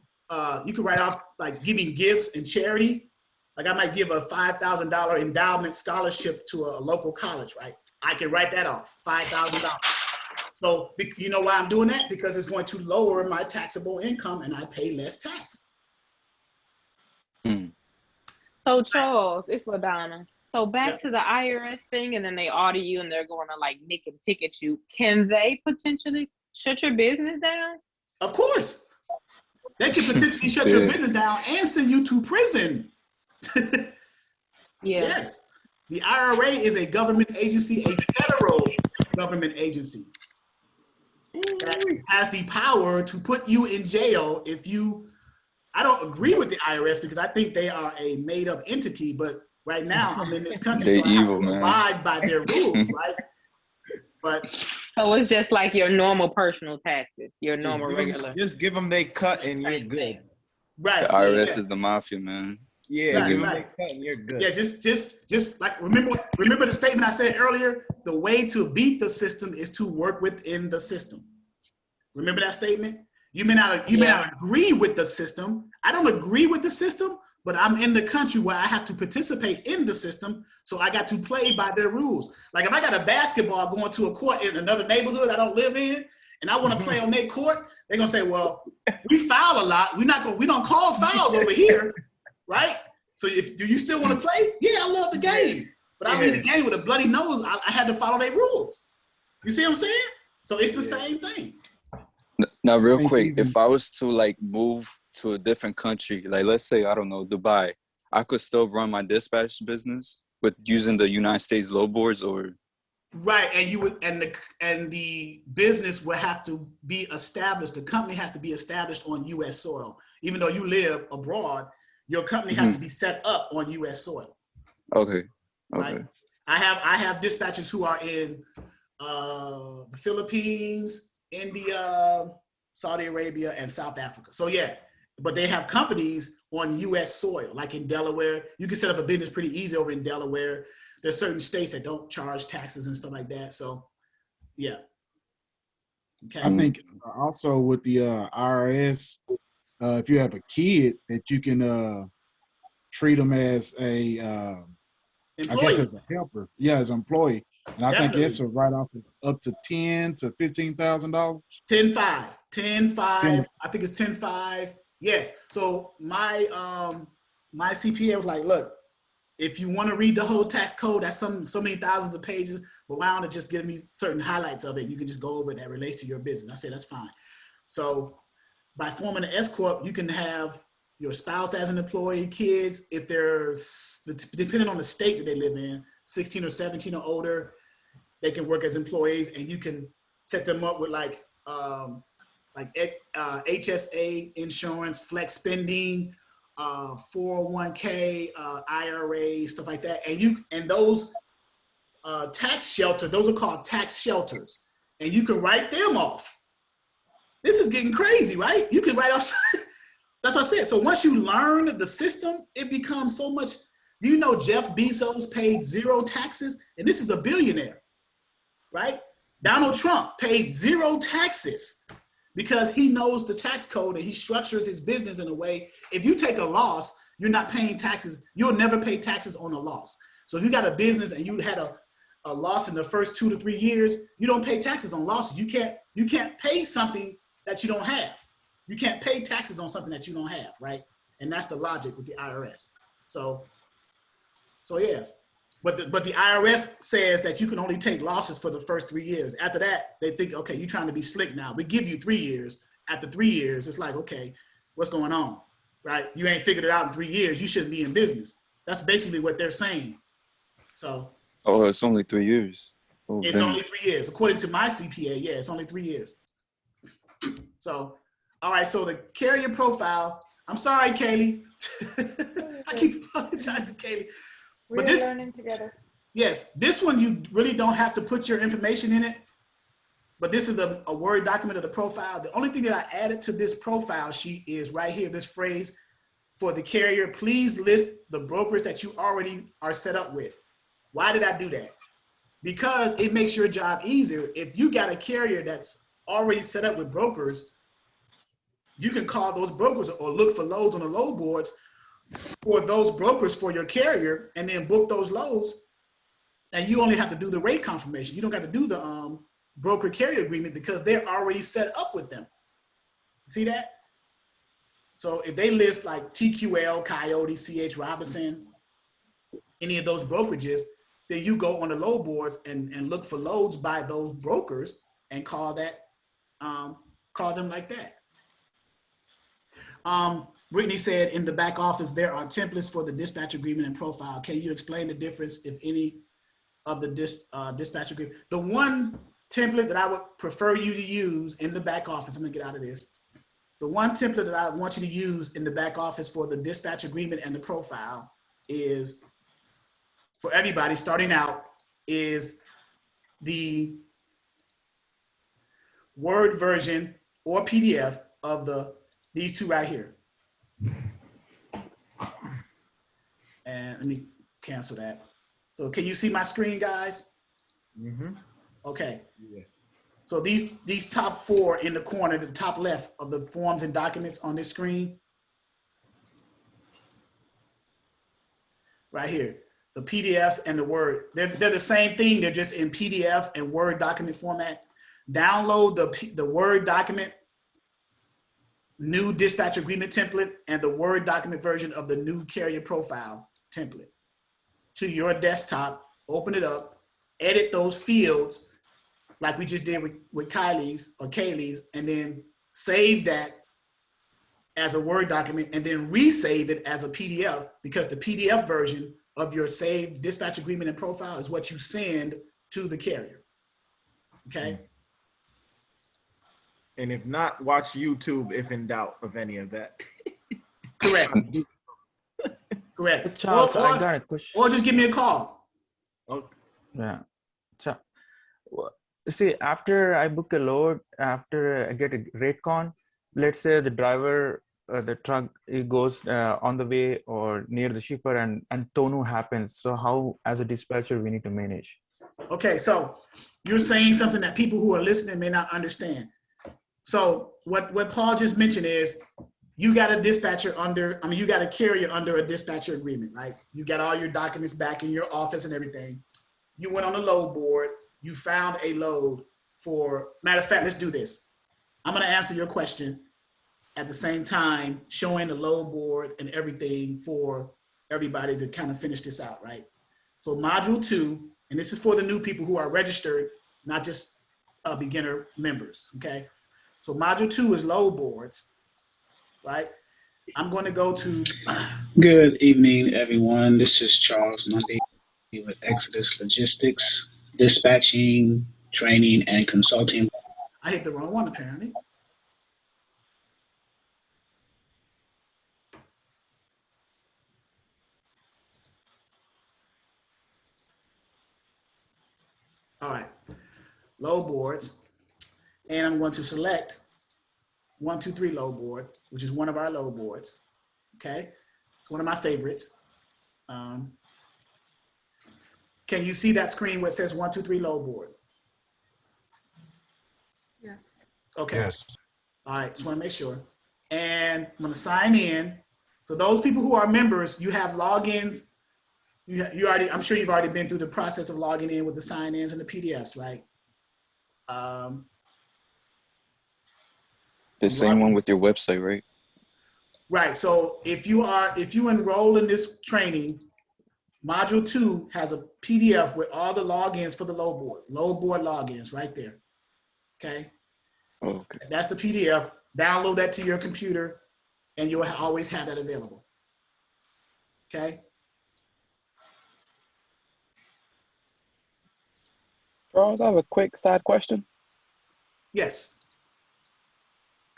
Speaker 2: You can write off like giving gifts and charity. Like I might give a $5,000 endowment scholarship to a local college, right? I can write that off, $5,000. So you know why I'm doing that? Because it's going to lower my taxable income and I pay less tax.
Speaker 21: So Charles, it's LaDonna. So back to the IRS thing, and then they audit you and they're going to like nick and pick at you. Can they potentially shut your business down?
Speaker 2: Of course. They can potentially shut your business down and send you to prison. Yes. The IRA is a government agency, a federal government agency that has the power to put you in jail if you, I don't agree with the IRS because I think they are a made up entity, but right now I'm in this country,
Speaker 3: They're
Speaker 2: so I
Speaker 3: evil,
Speaker 2: have to
Speaker 3: man.
Speaker 2: abide by their rules, right? But
Speaker 21: so it's just like your normal personal taxes, your normal regular.
Speaker 15: Just give them they cut and you're good.
Speaker 2: Right.
Speaker 3: The IRS is the mafia, man.
Speaker 15: Yeah,
Speaker 2: right.
Speaker 15: And you're good.
Speaker 2: Yeah, just like remember the statement I said earlier. The way to beat the system is to work within the system. Remember that statement? You may not agree with the system. I don't agree with the system, but I'm in the country where I have to participate in the system, so I got to play by their rules. Like if I got a basketball going to a court in another neighborhood I don't live in, and I want to play on their court, they're gonna say, "Well, we foul a lot. We don't call fouls over here." Right? So do you still want to play? Yeah, I love the game. But I'm in the game with a bloody nose. I had to follow their rules. You see what I'm saying? So it's the same thing.
Speaker 3: Now, real quick, if I was to like move to a different country, like let's say, I don't know, Dubai, I could still run my dispatch business with using the United States load boards, or
Speaker 2: right, and you would, and the business would have to be established. The company has to be established on U.S. soil, even though you live abroad. Your company has to be set up on U.S. soil.
Speaker 3: Okay.
Speaker 2: Right? I have dispatchers who are in the Philippines, India, Saudi Arabia, and South Africa. So yeah, but they have companies on U.S. soil, like in Delaware. You can set up a business pretty easy over in Delaware. There's certain states that don't charge taxes and stuff like that. So yeah. Okay.
Speaker 12: I think also with the IRS, if you have a kid, that you can treat them as a I guess as a helper, yeah, as an employee, and I think it's a write off up to $10,000 to $15,000.
Speaker 2: 10.5. I think it's 10.5. Yes. So my my CPA was like, look, if you want to read the whole tax code, that's so many thousands of pages, but why don't it just give me certain highlights of it? You can just go over it that relates to your business. I said, that's fine. So by forming an S Corp, you can have your spouse as an employee, kids, if they're, depending on the state that they live in, 16 or 17 or older, they can work as employees, and you can set them up with like HSA insurance, flex spending, 401k, IRA, stuff like that. And those tax shelters, those are called tax shelters, and you can write them off. This is getting crazy, right? You can write off. That's what I said. So once you learn the system, it becomes so much. You know, Jeff Bezos paid 0 taxes, and this is a billionaire, right? Donald Trump paid 0 taxes because he knows the tax code and he structures his business in a way. If you take a loss, you're not paying taxes. You'll never pay taxes on a loss. So if you got a business and you had a loss in the first 2 to 3 years, you don't pay taxes on losses. You can't pay something that you don't have. You can't pay taxes on something that you don't have, right? And that's the logic with the IRS. So yeah. But the IRS says that you can only take losses for the first 3 years. After that, they think, okay, you're trying to be slick now. We give you 3 years. After 3 years, it's like, okay, what's going on, right? You ain't figured it out in 3 years. You shouldn't be in business. That's basically what they're saying. So.
Speaker 3: Oh, it's only 3 years. Oh,
Speaker 2: it's only 3 years. According to my CPA, yeah, it's only 3 years. So, all right, so the carrier profile, I'm sorry, Kaylee. I keep apologizing, Kaylee.
Speaker 10: We're learning together.
Speaker 2: Yes, this one you really don't have to put your information in it, but this is a Word document of the profile. The only thing that I added to this profile sheet is right here, this phrase, for the carrier, please list the brokers that you already are set up with. Why did I do that? Because it makes your job easier. If you got a carrier that's already set up with brokers, you can call those brokers or look for loads on the load boards for those brokers for your carrier and then book those loads. And you only have to do the rate confirmation. You don't have to do the broker carrier agreement because they're already set up with them. See that? So if they list like TQL, Coyote, CH Robinson, any of those brokerages, then you go on the load boards and look for loads by those brokers and call them like that. Brittany said in the back office, there are templates for the dispatch agreement and profile. Can you explain the difference, if any, of the dispatch agreement? The one template that I would prefer you to use in the back office, I'm gonna get out of this. The one template that I want you to use in the back office for the dispatch agreement and the profile is, for everybody starting out, is the Word version or PDF of these two right here. And let me cancel that. So can you see my screen, guys?
Speaker 15: Mm-hmm.
Speaker 2: Okay.
Speaker 15: Yeah.
Speaker 2: So these top 4 in the corner, the top left of the forms and documents on this screen, right here, the PDFs and the Word, they're the same thing. They're just in PDF and Word document format. Download the Word document, new dispatch agreement template, and the Word document version of the new carrier profile template to your desktop. Open it up, edit those fields like we just did with Kaylee's, and then save that as a Word document and then resave it as a PDF, because the PDF version of your saved dispatch agreement and profile is what you send to the carrier. Okay.
Speaker 15: And if not, watch YouTube if in doubt of any of that.
Speaker 2: Correct. Correct.
Speaker 11: Charles, I got a question.
Speaker 2: Or just give me a call.
Speaker 15: Okay.
Speaker 11: Yeah. See, after I book a load, after I get a rate con, let's say the driver, the truck, it goes on the way or near the shipper, and Tonu happens. So how, as a dispatcher, we need to manage?
Speaker 2: Okay, so you're saying something that people who are listening may not understand. So what Paul just mentioned is, you got a dispatcher under, I mean, you got a carrier under a dispatcher agreement, right? You got all your documents back in your office and everything. You went on the load board, you found a load for, matter of fact, let's do this. I'm gonna answer your question at the same time, showing the load board and everything for everybody to kind of finish this out, right? So module 2, and this is for the new people who are registered, not just beginner members, okay? So module 2 is load boards, right? I'm going to go to.
Speaker 20: Good evening, everyone. This is Charles Mundy with Exodus Logistics, dispatching, training, and consulting.
Speaker 2: I hit the wrong one, apparently. All right, load boards. And I'm going to select 123 load board, which is one of our load boards. Okay, it's one of my favorites. Can you see that screen where it says 123 load board?
Speaker 10: Yes.
Speaker 2: Okay.
Speaker 5: Yes.
Speaker 2: All right, just want to make sure. And I'm going to sign in. So those people who are members, you have logins. You already, I'm sure you've already been through the process of logging in with the sign-ins and the PDFs, right?
Speaker 3: The same one with your website, right?
Speaker 2: Right. So if you enroll in this training, module 2 has a PDF with all the logins for the load board logins right there. Okay.
Speaker 3: Oh, okay.
Speaker 2: That's the PDF. Download that to your computer and you'll always have that available. Okay.
Speaker 1: Charles, I have a quick side question.
Speaker 2: Yes.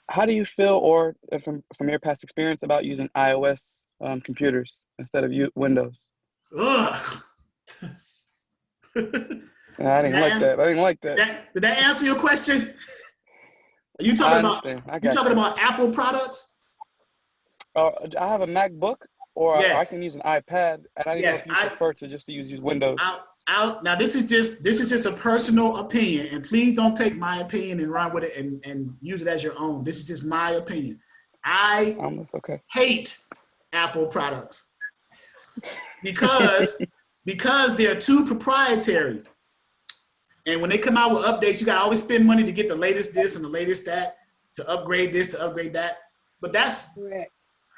Speaker 1: How do you feel, or from your past experience, about using iOS computers instead of Windows?
Speaker 2: Ugh.
Speaker 1: I didn't like that. I didn't like that.
Speaker 2: Did that answer your question? Are you talking about Apple products?
Speaker 1: I have a MacBook, or I can use an iPad, and I didn't know if you prefer to use Windows.
Speaker 2: Now this is just a personal opinion, and please don't take my opinion and run with it and use it as your own. This is just my opinion. I hate Apple products because they're too proprietary. And when they come out with updates, you gotta always spend money to get the latest this and the latest that, to upgrade this, to upgrade that. But that's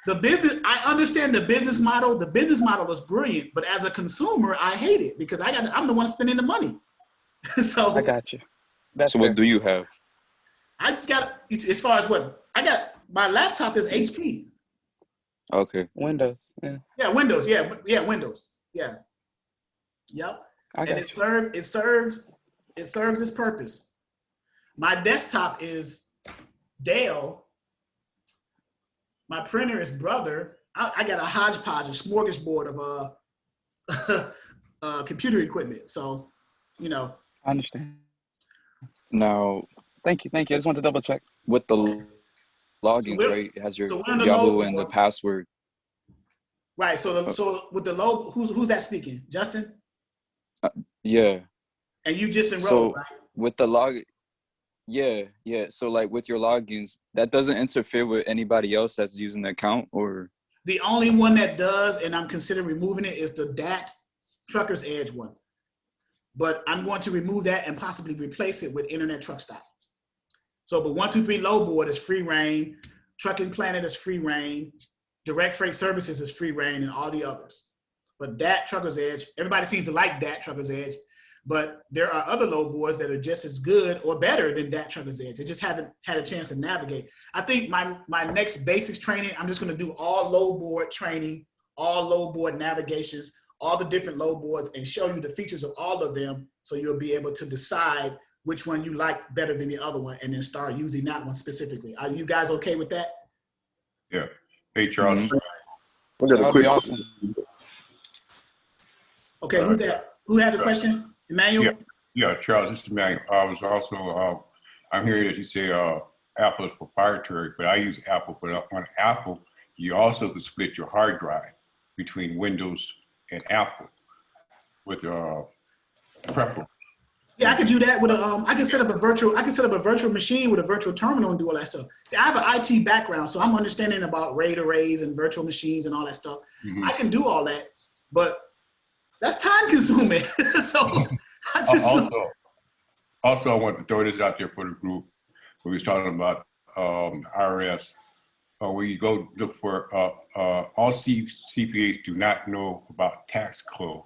Speaker 2: the business. I understand the business model. The business model is brilliant, but as a consumer, I hate it because I'm the one spending the money. So
Speaker 1: I got you.
Speaker 3: So what do you have?
Speaker 2: I just got, as far as what I got, my laptop is HP.
Speaker 3: Okay.
Speaker 1: Windows. Yeah.
Speaker 2: Yeah, Windows. Yeah, Windows. Yeah. Yep. And it serves its purpose. My desktop is Dell. My printer is Brother. I got a hodgepodge, a smorgasbord of computer equipment. So, I
Speaker 1: understand.
Speaker 3: Now,
Speaker 1: thank you. I just wanted to double check.
Speaker 3: With the logins, right? It has your Yahoo and the password.
Speaker 2: Right. So with the logo, who's that speaking? Justin?
Speaker 3: Yeah.
Speaker 2: And you just enrolled, right?
Speaker 3: With the yeah. So like with your logins, that doesn't interfere with anybody else that's using the account, or?
Speaker 2: The only one that does, and I'm considering removing it, is the DAT Trucker's Edge one. But I'm going to remove that and possibly replace it with Internet Truck Stop. So, but 123 Load Board is free reign, Trucking Planet is free reign, Direct Freight Services is free reign, and all the others. But DAT Trucker's Edge, everybody seems to like DAT Trucker's Edge, but there are other load boards that are just as good or better than DAT Trucker's Edge. They just haven't had a chance to navigate. I think my next basics training, I'm just going to do all load board training, all load board navigations, all the different load boards, and show you the features of all of them, so you'll be able to decide which one you like better than the other one, and then start using that one specifically. Are you guys okay with that?
Speaker 7: Yeah. Hey, Charles.
Speaker 8: I got a quick question.
Speaker 2: Okay, who had the question? Emmanuel?
Speaker 7: Yeah, Charles, this is Emmanuel. I was also, I'm hearing that you say Apple is proprietary, but I use Apple. But on Apple, you also could split your hard drive between Windows and Apple with preference.
Speaker 2: Yeah, I could do that with a. I can set up a virtual. I can set up a virtual machine with a virtual terminal and do all that stuff. See, I have an IT background, so I'm understanding about RAID arrays and virtual machines and all that stuff. I can do all that, but that's time consuming. So I just
Speaker 7: also, I want to throw this out there for the group. We was talking about IRS. Where you go look for all CPAs do not know about tax code.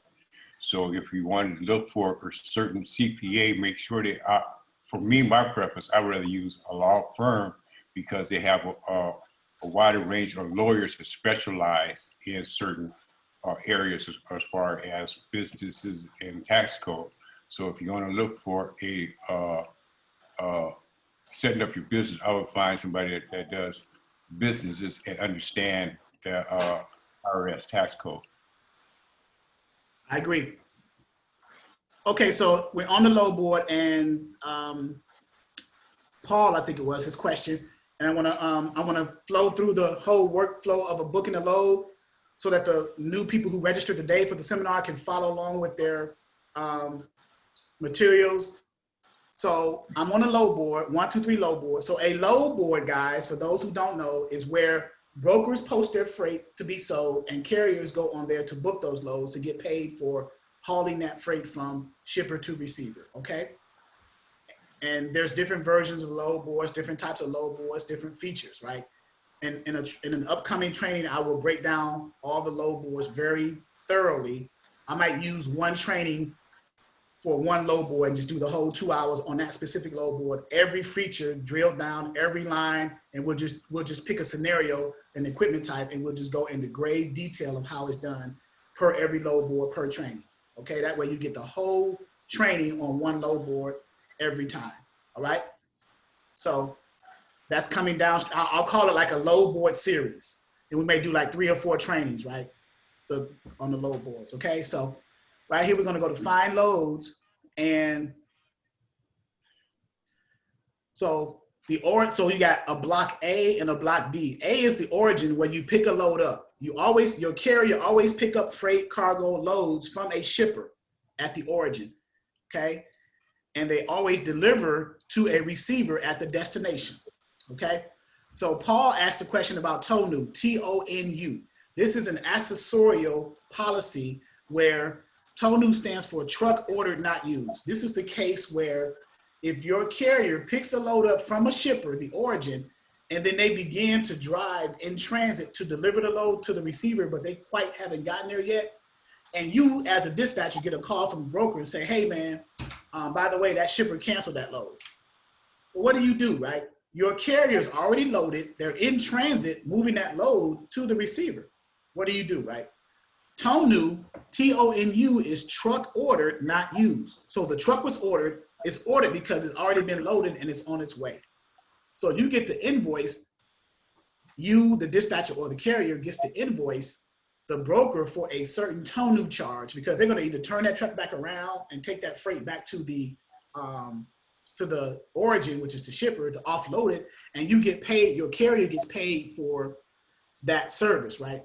Speaker 7: So if you want to look for a certain CPA, make sure they are, for me, my preference, I'd rather use a law firm because they have a wider range of lawyers that specialize in certain areas as far as businesses and tax code. So if you want to look for setting up your business, I would find somebody that does businesses and understand the IRS tax code.
Speaker 2: I agree. Okay, so we're on the load board, and Paul, I think it was his question, and I want to flow through the whole workflow of a booking a load, so that the new people who register today for the seminar can follow along with their materials. So I'm on a load board, 1, 2, 3 load board. So a load board, guys, for those who don't know, is where brokers post their freight to be sold and carriers go on there to book those loads to get paid for hauling that freight from shipper to receiver, okay? And there's different versions of load boards, different types of load boards, different features, right? And in an upcoming training, I will break down all the load boards very thoroughly. I might use one training for one load board and just do the whole 2 hours on that specific load board. Every feature, drill down every line, and we'll just pick a scenario, an equipment type, and we'll just go into grave detail of how it's done per every load board per training. Okay, that way you get the whole training on one load board every time. All right. So that's coming down. I'll call it like a load board series, and we may do like 3 or 4 trainings, right? On the load boards. Okay, so. Right here, we're going to go to find loads, and so so you got a block A and a block B. A is the origin where you pick a load up. Your carrier always pick up freight cargo loads from a shipper at the origin, okay? And they always deliver to a receiver at the destination, okay? So Paul asked a question about TONU, T-O-N-U. This is an accessorial policy where TONU stands for truck ordered not used. This is the case where if your carrier picks a load up from a shipper, the origin, and then they begin to drive in transit to deliver the load to the receiver, but they quite haven't gotten there yet, and you as a dispatcher get a call from a broker and say, hey man, by the way, that shipper canceled that load. Well, what do, right? Your carrier's already loaded, they're in transit moving that load to the receiver. What do, right? TONU, T-O-N-U, is truck ordered, not used. So the truck was ordered, it's ordered because it's already been loaded and it's on its way. So you get the invoice, you, the dispatcher or the carrier, gets to invoice the broker for a certain TONU charge, because they're going to either turn that truck back around and take that freight back to the origin, which is the shipper, to offload it, and you get paid, your carrier gets paid for that service, right?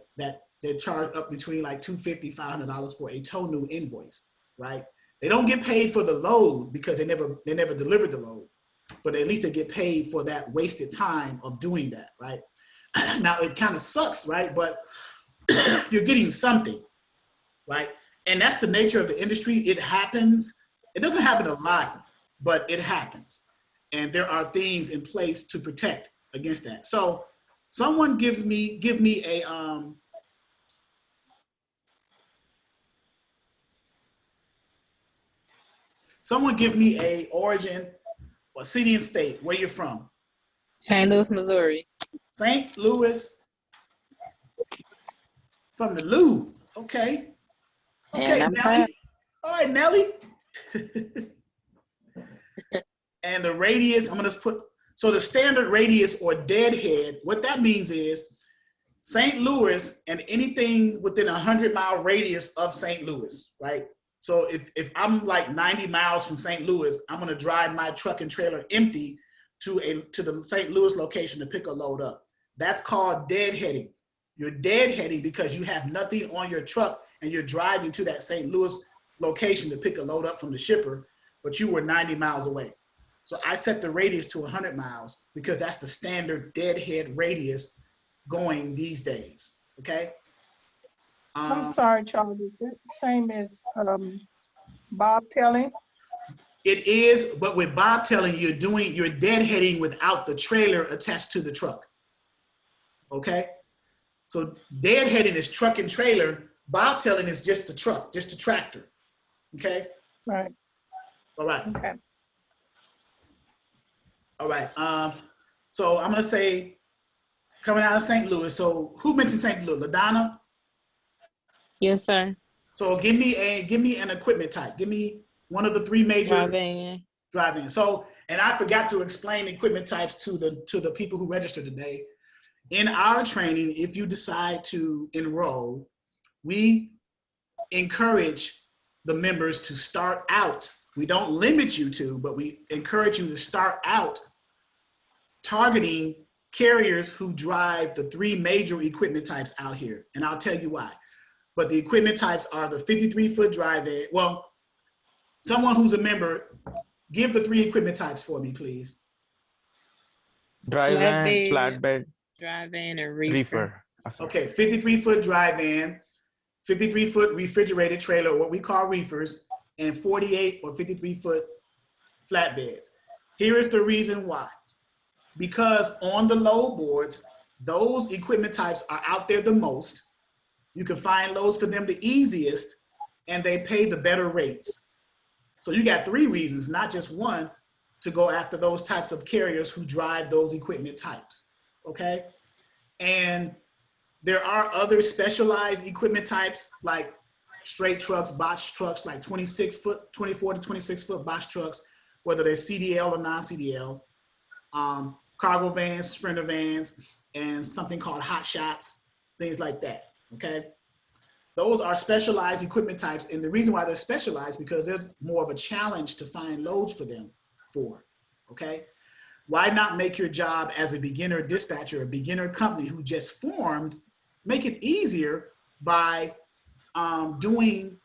Speaker 2: They charge up between like $250, $500 for a TONU invoice, right? They don't get paid for the load because they never delivered the load, but at least they get paid for that wasted time of doing that, right? Now it kind of sucks, right? But you're getting something, right? And that's the nature of the industry. It happens. It doesn't happen a lot, but it happens. And there are things in place to protect against that. So someone give me a someone give me a origin or city and state where you're from.
Speaker 21: St. Louis, Missouri.
Speaker 2: St. Louis. From the Lou. Okay. Okay, Nelly. All right, Nelly. And the radius, I'm gonna put, so the standard radius or deadhead, what that means is St. Louis and anything within 100-mile radius of St. Louis, right? So if I'm like 90 miles from St. Louis, I'm gonna drive my truck and trailer empty to the St. Louis location to pick a load up. That's called deadheading. You're deadheading because you have nothing on your truck and you're driving to that St. Louis location to pick a load up from the shipper. but you were 90 miles away. So I set the radius to 100 miles because that's the standard deadhead radius going these days, okay?
Speaker 4: I'm sorry, Charles, is it the same as bobtailing?
Speaker 2: It is, but with bobtailing, you're deadheading without the trailer attached to the truck, okay? So deadheading is truck and trailer, bobtailing is just the truck, just the tractor, okay?
Speaker 4: Right.
Speaker 2: All right.
Speaker 4: Okay.
Speaker 2: All right. So I'm gonna say coming out of St. Louis. So who mentioned St. Louis? LaDonna?
Speaker 21: Yes, sir.
Speaker 2: So give me an equipment type. Give me one of the three major drive-in. So, and I forgot to explain equipment types to the people who registered today. In our training, if you decide to enroll, we encourage the members to start out. We don't limit you to, but we encourage you to start out targeting carriers who drive the three major equipment types out here. And I'll tell you why. But the equipment types are the 53-foot drive-in. Well, someone who's a member, give the three equipment types for me, please.
Speaker 11: Drive-in, flatbed,
Speaker 21: drive-in, and reefer.
Speaker 2: Okay, 53-foot drive-in, 53-foot refrigerated trailer, what we call reefers, and 48 or 53-foot flatbeds. Here is the reason why. Because on the load boards, those equipment types are out there the most. You can find loads for them the easiest, and they pay the better rates. So you got three reasons, not just one, to go after those types of carriers who drive those equipment types, okay? And there are other specialized equipment types like straight trucks, box trucks, like 24 to 26 foot box trucks, whether they're CDL or non-CDL, cargo vans, sprinter vans, and something called hot shots, things like that, okay? Those are specialized equipment types, and the reason why they're specialized because there's more of a challenge to find loads for them okay? Why not make your job as a beginner dispatcher, a beginner company who just formed, make it easier by doing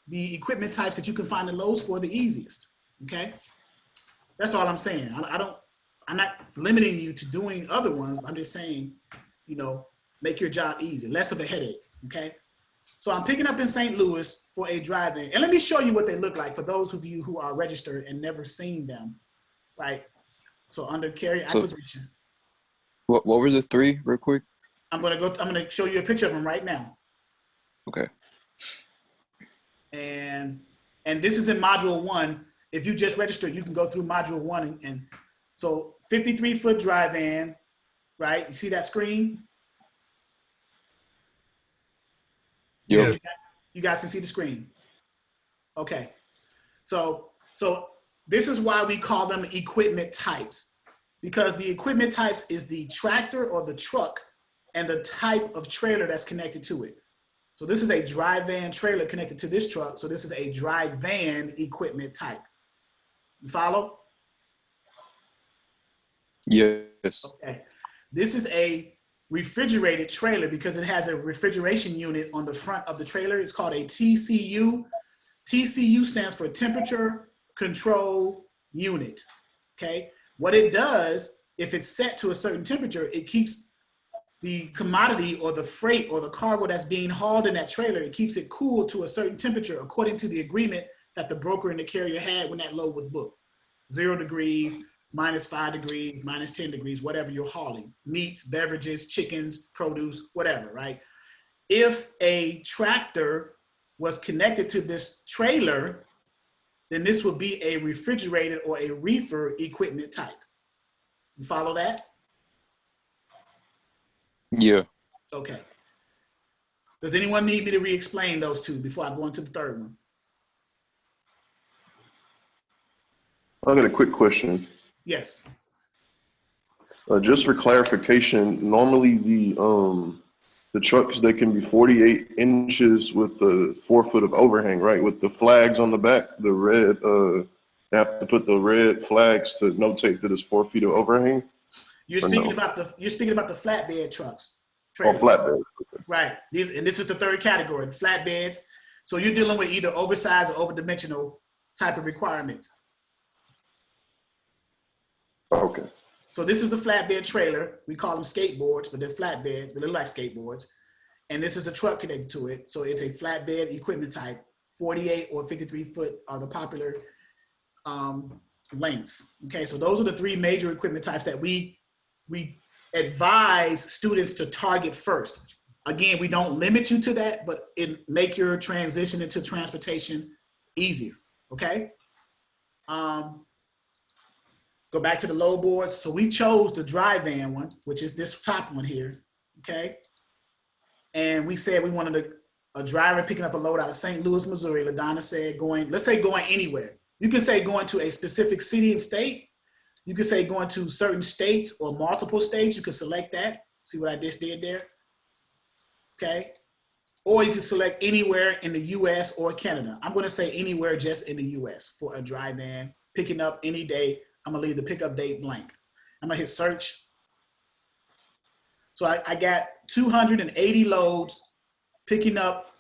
Speaker 2: the equipment types that you can find the loads for the easiest, okay? That's all I'm saying. I'm not limiting you to doing other ones. I'm just saying, you know, make your job easy, less of a headache, okay? So I'm picking up in St. Louis for a drive-in. And let me show you what they look like for those of you who are registered and never seen them, right? So under carrier acquisition.
Speaker 3: What were the three real quick?
Speaker 2: I'm gonna show you a picture of them right now.
Speaker 3: Okay.
Speaker 2: And this is in module 1. If you just registered, you can go through module 1 and so 53-foot drive-in, right? You see that screen?
Speaker 3: Yes.
Speaker 2: You guys can see the screen. Okay. So this is why we call them equipment types, because the equipment types is the tractor or the truck and the type of trailer that's connected to it. So this is a drive van trailer connected to this truck. So this is a drive van equipment type. You follow?
Speaker 3: Yes.
Speaker 2: Okay. This is a refrigerated trailer because it has a refrigeration unit on the front of the trailer. It's called a TCU. TCU stands for temperature control unit, okay? What it does, if it's set to a certain temperature, it keeps the commodity or the freight or the cargo that's being hauled in that trailer, it keeps it cool to a certain temperature according to the agreement that the broker and the carrier had when that load was booked. 0 degrees, -5 degrees, -10 degrees, whatever you're hauling. Meats, beverages, chickens, produce, whatever, right? If a tractor was connected to this trailer, then this would be a refrigerated or a reefer equipment type. You follow that?
Speaker 3: Yeah.
Speaker 2: Okay. Does anyone need me to re-explain those two before I go into the third one?
Speaker 8: I got a quick question.
Speaker 2: Yes.
Speaker 8: Just for clarification, normally the trucks, they can be 48 inches with the 4 foot of overhang, right? With the flags on the back, the red, they have to put the red flags to notate that it's 4 feet of overhang.
Speaker 2: You're speaking about the flatbed trucks.
Speaker 8: Oh, flatbed. Okay.
Speaker 2: Right. This is the third category, flatbeds. So you're dealing with either oversized or overdimensional type of requirements.
Speaker 8: Okay.
Speaker 2: So this is the flatbed trailer. We call them skateboards, but they're flatbeds, but they look like skateboards. And this is a truck connected to it. So it's a flatbed equipment type. 48 or 53 foot are the popular lengths. Okay, so those are the three major equipment types that we advise students to target first. Again, we don't limit you to that, but it make your transition into transportation easier. Okay. Go back to the load boards. So we chose the dry van one, which is this top one here. Okay. And we said we wanted a driver picking up a load out of St. Louis, Missouri. LaDonna said let's say going anywhere. You can say going to a specific city and state. You can say going to certain states or multiple states. You can select that. See what I just did there? Okay. Or you can select anywhere in the US or Canada. I'm going to say anywhere just in the US for a dry van, picking up any day. I'm going to leave the pickup date blank. I'm going to hit search. So I got 280 loads picking up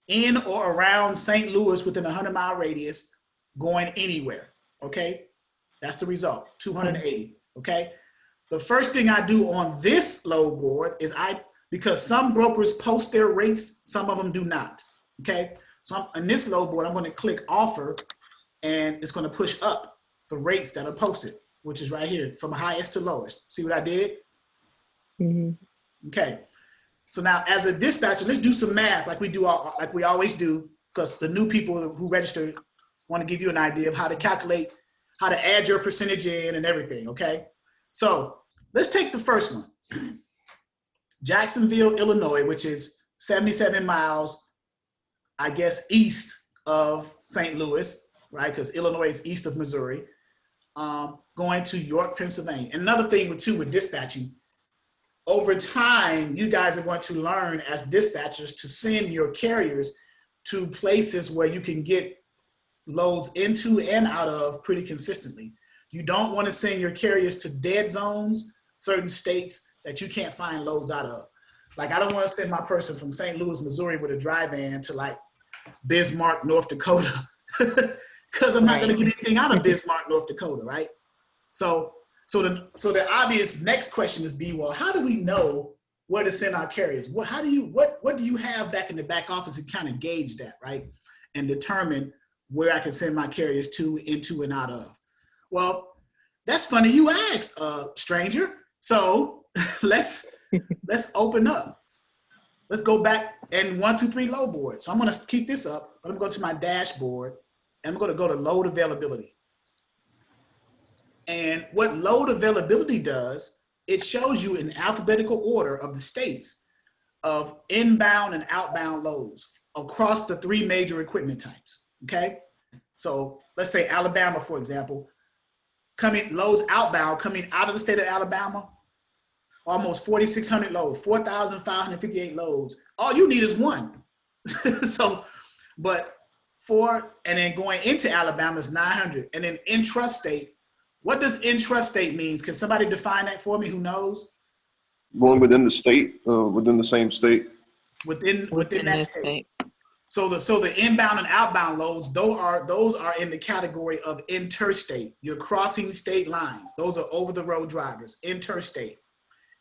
Speaker 2: in or around St. Louis within a 100-mile radius, going anywhere. Okay. That's the result, 280. Okay. The first thing I do on this load board is because some brokers post their rates, some of them do not. Okay. So on this load board, I'm going to click offer, and it's going to push up the rates that are posted, which is right here from highest to lowest. See what I did?
Speaker 21: Mm-hmm.
Speaker 2: Okay. So now as a dispatcher, let's do some math like we always do, because the new people who register want to give you an idea of how to calculate, how to add your percentage in and everything. Okay. So let's take the first one. Jacksonville, Illinois, which is 77 miles, I guess, east of St. Louis, right? Because Illinois is east of Missouri, going to York, Pennsylvania. And another thing with dispatching, over time, you guys are going to learn as dispatchers to send your carriers to places where you can get loads into and out of pretty consistently. You don't want to send your carriers to dead zones, certain states that you can't find loads out of. Like, I don't want to send my person from St. Louis, Missouri with a dry van to like Bismarck, North Dakota, because I'm not going to get anything out of Bismarck, North Dakota, right? So the obvious next question is well, how do we know where to send our carriers? What do you have back in the back office to kind of gauge that, right? And determine where I can send my carriers to, into, and out of. Well, that's funny you asked, stranger. So let's open up. Let's go back and 1, 2, 3 load board. So I'm going to keep this up, but I'm going to go to my dashboard, and I'm going to go to load availability. And what load availability does, it shows you in alphabetical order of the states of inbound and outbound loads across the 3 major equipment types. Okay. So let's say Alabama, for example, loads outbound coming out of the state of Alabama, almost 4,600 loads, 4,558 loads. All you need is one. And then going into Alabama is 900. And then intrastate, what does intrastate mean? Can somebody define that for me? Who knows?
Speaker 8: Going within the state, within the same state.
Speaker 2: Within that state. So the inbound and outbound loads, those are in the category of interstate. You're crossing state lines. Those are over the road drivers. Interstate.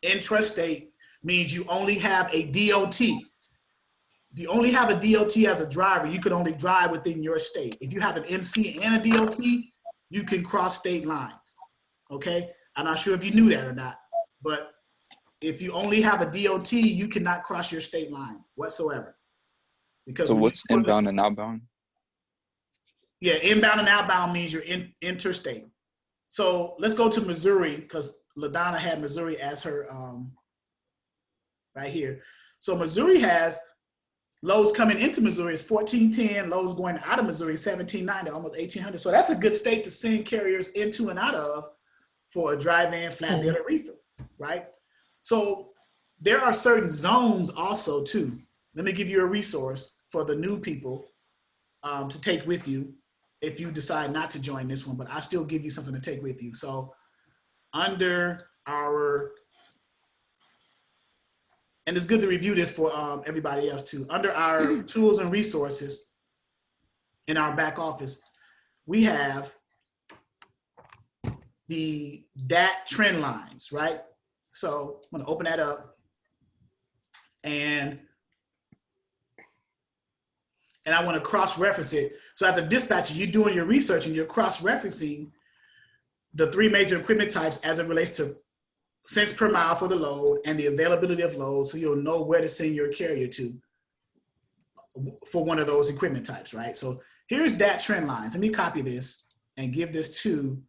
Speaker 2: Intrastate means you only have a DOT. If you only have a DOT as a driver, you can only drive within your state. If you have an MC and a DOT, you can cross state lines. Okay? I'm not sure if you knew that or not, but if you only have a DOT, you cannot cross your state line whatsoever. Because
Speaker 3: so what's inbound and outbound?
Speaker 2: Yeah, inbound and outbound means you're interstate. So let's go to Missouri, because LaDonna had Missouri as her right here. So Missouri has loads coming into Missouri is 1,410, loads going out of Missouri 1,790, almost 1,800. So that's a good state to send carriers into and out of for a dry van, flatbed, or reefer, right? So there are certain zones also too. Let me give you a resource for the new people to take with you if you decide not to join this one, but I still give you something to take with you. So under our, and it's good to review this for everybody else too, under our tools and resources in our back office, we have the DAT trend lines, right? So I'm gonna open that up, and I want to cross-reference it. So as a dispatcher, you're doing your research and you're cross-referencing the three major equipment types as it relates to cents per mile for the load and the availability of loads, so you'll know where to send your carrier to for one of those equipment types, right? So here's DAT trend lines. Let me copy this and give this to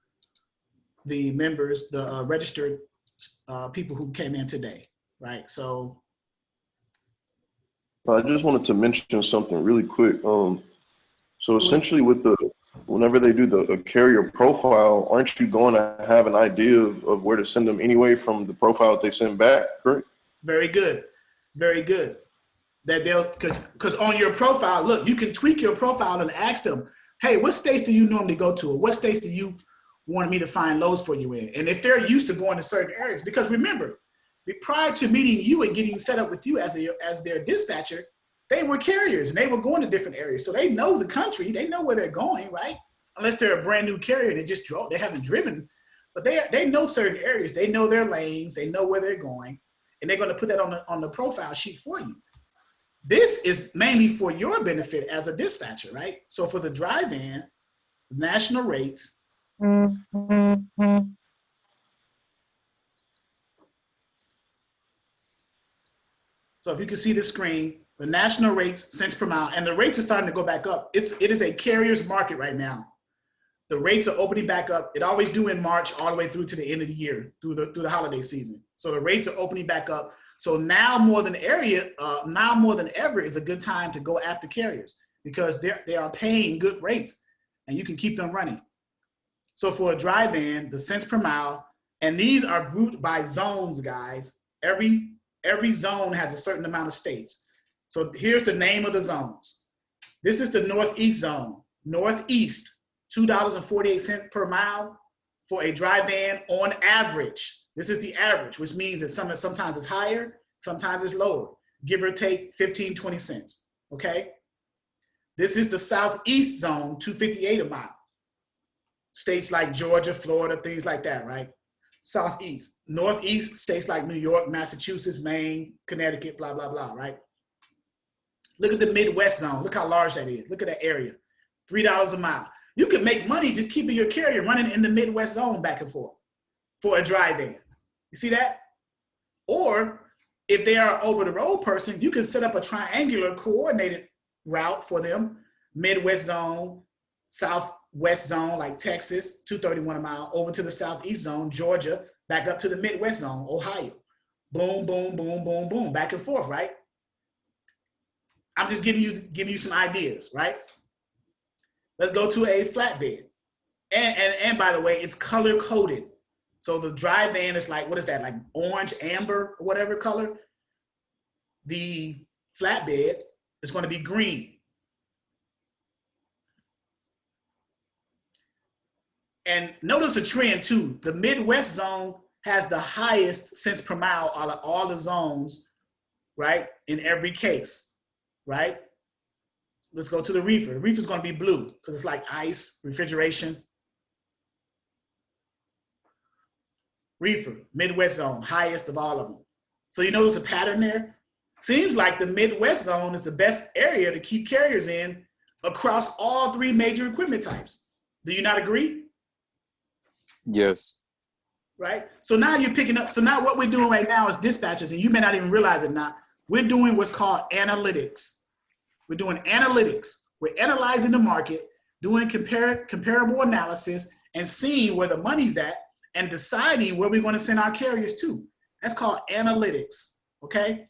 Speaker 2: the members, the registered people who came in today, right? So
Speaker 8: I just wanted to mention something really quick. So essentially with whenever they do the carrier profile, aren't you going to have an idea of where to send them anyway from the profile that they send back, correct?
Speaker 2: very good, very good. That because on your profile, look, you can tweak your profile and ask them, hey, what states do you normally go to? Or what states do you want me to find loads for you in? And if they're used to going to certain areas, because remember, prior to meeting you and getting set up with you as their dispatcher, they were carriers and they were going to different areas. So they know the country, they know where they're going, right? Unless they're a brand new carrier, they just drove, they haven't driven, but they know certain areas, they know their lanes, they know where they're going, and they're going to put that on the profile sheet for you. This is mainly for your benefit as a dispatcher, right? So for the dry van, national rates, so if you can see the screen, the national rates, cents per mile, and the rates are starting to go back up. It is a carrier's market right now. The rates are opening back up. It always do in March all the way through to the end of the year, through the holiday season. So the rates are opening back up. So now more than ever is a good time to go after carriers because they are paying good rates and you can keep them running. So for a dry van, the cents per mile, and these are grouped by zones, guys. Every zone has a certain amount of states. So here's the name of the zones. This is the Northeast zone. Northeast, $2.48 per mile for a dry van on average. This is the average, which means that sometimes it's higher, sometimes it's lower, give or take 15, 20 cents, okay? This is the Southeast zone, $2.58 a mile. States like Georgia, Florida, things like that, right? Southeast. Northeast, states like New York, Massachusetts, Maine, Connecticut, blah, blah, blah, right? Look at the Midwest zone. Look how large that is. Look at that area. $3 a mile. You can make money just keeping your carrier running in the Midwest zone back and forth for a dry van. You see that? Or if they are over the road person, you can set up a triangular coordinated route for them. Midwest zone, Southwest zone, like Texas, $2.31 a mile, over to the Southeast zone, Georgia, back up to the Midwest zone, Ohio. Boom, boom, boom, boom, boom, back and forth, right? I'm just giving you some ideas, right? Let's go to a flatbed. And by the way, it's color coded. So the dry van is like, what is that? Like orange, amber, or whatever color. The flatbed is going to be green. And notice a trend too. The Midwest zone has the highest cents per mile out of all the zones, right? In every case, right? Let's go to the reefer. The reefer is going to be blue because it's like ice, refrigeration. Reefer, Midwest zone, highest of all of them. So you notice a pattern there? Seems like the Midwest zone is the best area to keep carriers in across all three major equipment types. Do you not agree?
Speaker 3: Yes.
Speaker 2: Right? So now you're picking up, so now what we're doing right now is dispatchers, and you may not even realize it now, we're doing what's called analytics. We're doing analytics. We're analyzing the market, doing comparable analysis, and seeing where the money's at, and deciding where we're going to send our carriers to. That's called analytics, okay?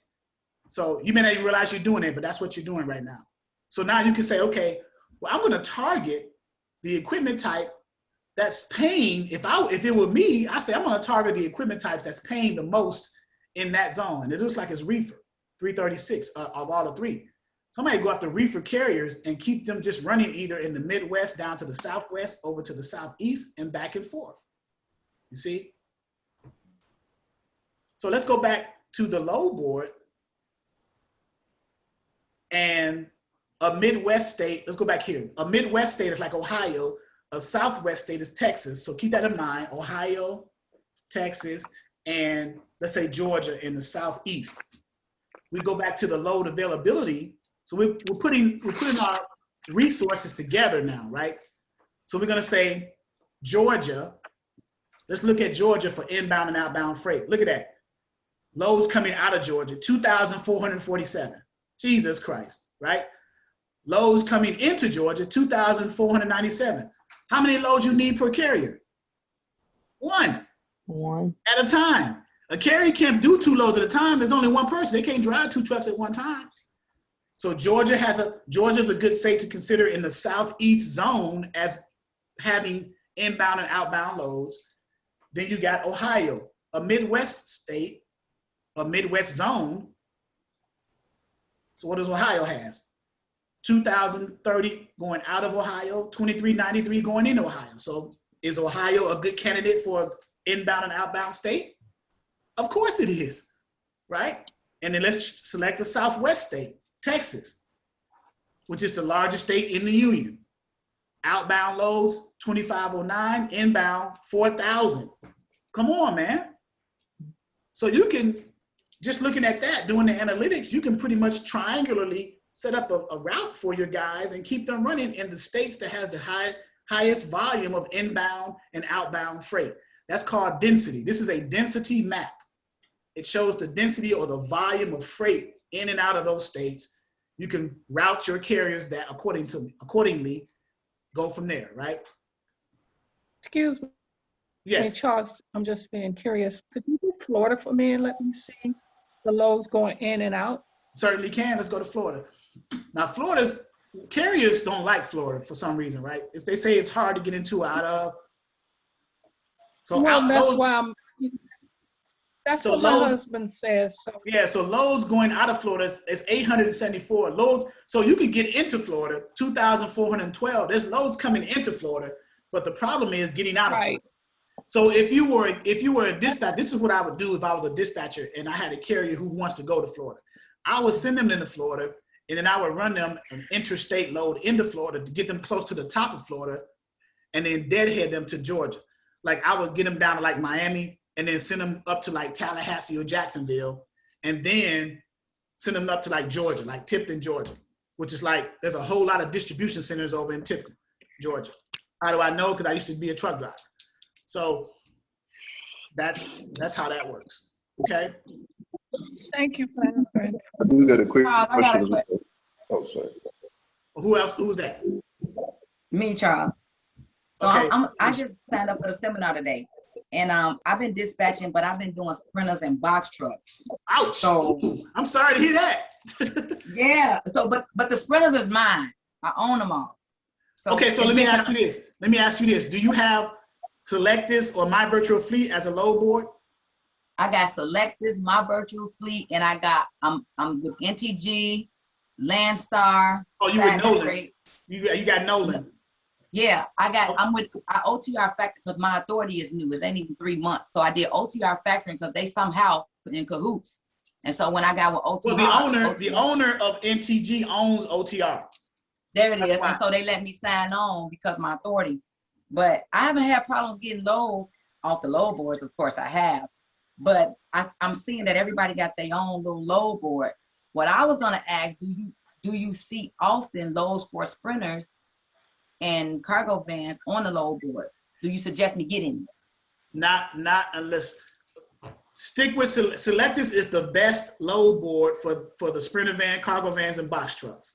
Speaker 2: So you may not even realize you're doing it, but that's what you're doing right now. So now you can say, okay, well, I'm going to target the equipment type that's paying. If it were me, I say I'm going to target the equipment types that's paying the most in that zone. And it looks like it's reefer, 336 of all the three. Somebody go after reefer carriers and keep them just running either in the Midwest down to the Southwest, over to the Southeast, and back and forth. You see? So let's go back to the load board. And a Midwest state, let's go back here. A Midwest state is like Ohio. a Southwest state is Texas. So keep that in mind. Ohio, Texas, and let's say Georgia in the Southeast. We go back to the load availability. So we're putting our resources together now, right? So we're gonna say Georgia. Let's look at Georgia for inbound and outbound freight. Look at that. Loads coming out of Georgia, 2,447. Jesus Christ, right? Loads coming into Georgia, 2,497. How many loads you need per carrier? One at a time. A carrier can't do 2 loads at a time. There's only one person. They can't drive 2 trucks at one time. So Georgia's a good state to consider in the Southeast zone as having inbound and outbound loads. Then you got Ohio, a Midwest state, a Midwest zone. So what does Ohio has? 2,030 going out of Ohio, 2,393 going into Ohio. So is Ohio a good candidate for inbound and outbound state? Of course it is, right? And then let's select the Southwest state, Texas, which is the largest state in the union. Outbound loads, 2,509, inbound, 4,000. Come on, man. So you can, just looking at that, doing the analytics, you can pretty much triangularly set up a route for your guys and keep them running in the states that has the highest volume of inbound and outbound freight. That's called density. This is a density map. It shows the density or the volume of freight in and out of those states. You can route your carriers that accordingly go from there, right?
Speaker 4: Excuse me.
Speaker 2: Yes.
Speaker 4: Hey, Charles, I'm just being curious. Could you do Florida for me and let me see the loads going in and out?
Speaker 2: Certainly can. Let's go to Florida. Now, Florida's carriers don't like Florida for some reason, right? They say it's hard to get into or out of. So
Speaker 4: well, that's what my husband says. So.
Speaker 2: Yeah, so loads going out of Florida is 874 loads. So you can get into Florida, 2,412. There's loads coming into Florida, but the problem is getting out of Florida. So if you were a dispatcher, this is what I would do if I was a dispatcher and I had a carrier who wants to go to Florida. I would send them into Florida, and then I would run them an interstate load into Florida to get them close to the top of Florida, and then deadhead them to Georgia. Like I would get them down to like Miami, and then send them up to like Tallahassee or Jacksonville, and then send them up to like Georgia, like Tipton, Georgia, which is like, there's a whole lot of distribution centers over in Tipton, Georgia. How do I know? Because I used to be a truck driver. So that's how that works, okay?
Speaker 4: Thank you for answering.
Speaker 8: We got a quick question. Oh, sorry.
Speaker 2: Who else? Who's that?
Speaker 16: Me, Charles. So
Speaker 2: okay.
Speaker 16: I just signed up for the seminar today. And I've been dispatching, but I've been doing sprinters and box trucks.
Speaker 2: Ouch!
Speaker 16: So
Speaker 2: I'm sorry to hear that.
Speaker 16: Yeah. So, but the sprinters is mine. I own them all. So
Speaker 2: okay. So let me ask you this. Do you have Select This or My Virtual Fleet as a load board?
Speaker 16: I got Select This, My Virtual Fleet, and I got I'm with NTG, Landstar.
Speaker 2: Oh, you with Nolan? You got Nolan.
Speaker 16: Yeah, I'm with OTR Factory because my authority is new. It ain't even 3 months. So I did OTR Factory because they somehow in cahoots. And so when I got with OTR,
Speaker 2: well, the owner of NTG owns OTR.
Speaker 16: There it is. And so they let me sign on because my authority. But I haven't had problems getting loads off the load boards. Of course I have. But I'm seeing that everybody got their own little load board. What I was gonna ask, do you see often loads for sprinters and cargo vans on the load boards? Do you suggest me getting it?
Speaker 2: Not unless, stick with Select This is the best load board for the sprinter van, cargo vans, and box trucks.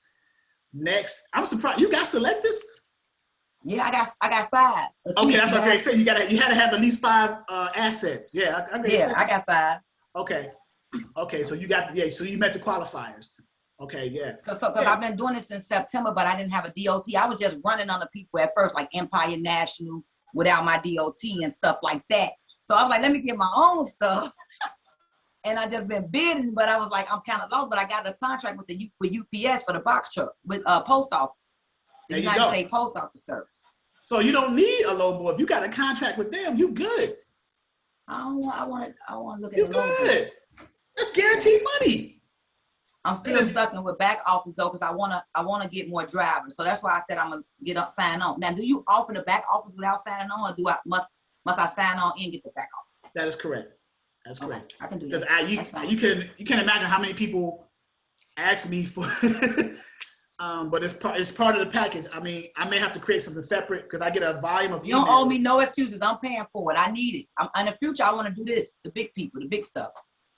Speaker 2: Next, I'm surprised you got Select This.
Speaker 16: Yeah, I got 5.
Speaker 2: Okay, that's what I said. You had to have at least 5 assets. Yeah,
Speaker 16: I got 5.
Speaker 2: Okay, so you got so you met the qualifiers. Okay, yeah.
Speaker 16: Because I've been doing this since September, but I didn't have a DOT. I was just running on the people at first, like Empire National, without my DOT and stuff like that. So I was like, let me get my own stuff. And I just been bidding, but I was like, I'm kind of lost. But I got a contract with UPS for the box truck with post office, the United States Post Office Service.
Speaker 2: So you don't need a load board. If you got a contract with them, you good.
Speaker 16: I want to look at
Speaker 2: you good. That's guaranteed money.
Speaker 16: I'm still sucking with back office though, because I wanna get more drivers. So that's why I said I'm gonna sign on. Now, do you offer the back office without signing on, or must I sign on and get the back office?
Speaker 2: That is correct. That's correct.
Speaker 16: I can do
Speaker 2: because
Speaker 16: that.
Speaker 2: you can imagine how many people ask me for. But it's part of the package. I mean, I may have to create something separate because I get a volume of.
Speaker 16: You don't owe me no excuses. I'm paying for it. I need it. In the future, I want to do this. The big people, the big stuff.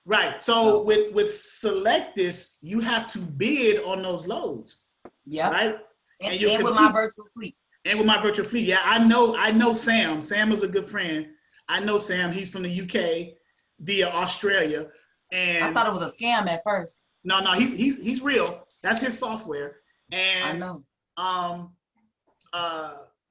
Speaker 2: Right. So with Select This, you have to bid on those loads.
Speaker 16: Yeah.
Speaker 2: Right.
Speaker 16: And with my virtual fleet.
Speaker 2: And with my virtual fleet. Yeah, I know Sam. Sam is a good friend. I know Sam. He's from the UK via Australia. And
Speaker 16: I thought it was a scam at first.
Speaker 2: No, he's real. That's his software. And
Speaker 16: I know.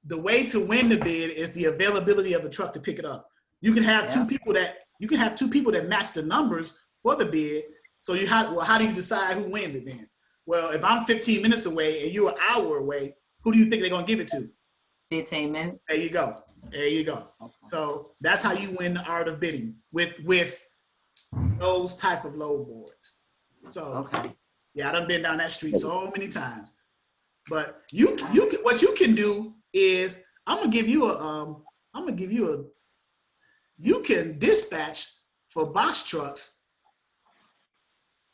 Speaker 2: The way to win the bid is the availability of the truck to pick it up. You can have two people that match the numbers for the bid. So how do you decide who wins it then? Well, if I'm 15 minutes away and you're an hour away, who do you think they're gonna give it to?
Speaker 16: 15 minutes.
Speaker 2: There you go. There you go. Okay. So that's how you win the art of bidding with those type of load boards. So yeah, I done been down that street so many times. But what you can do is you can dispatch for box trucks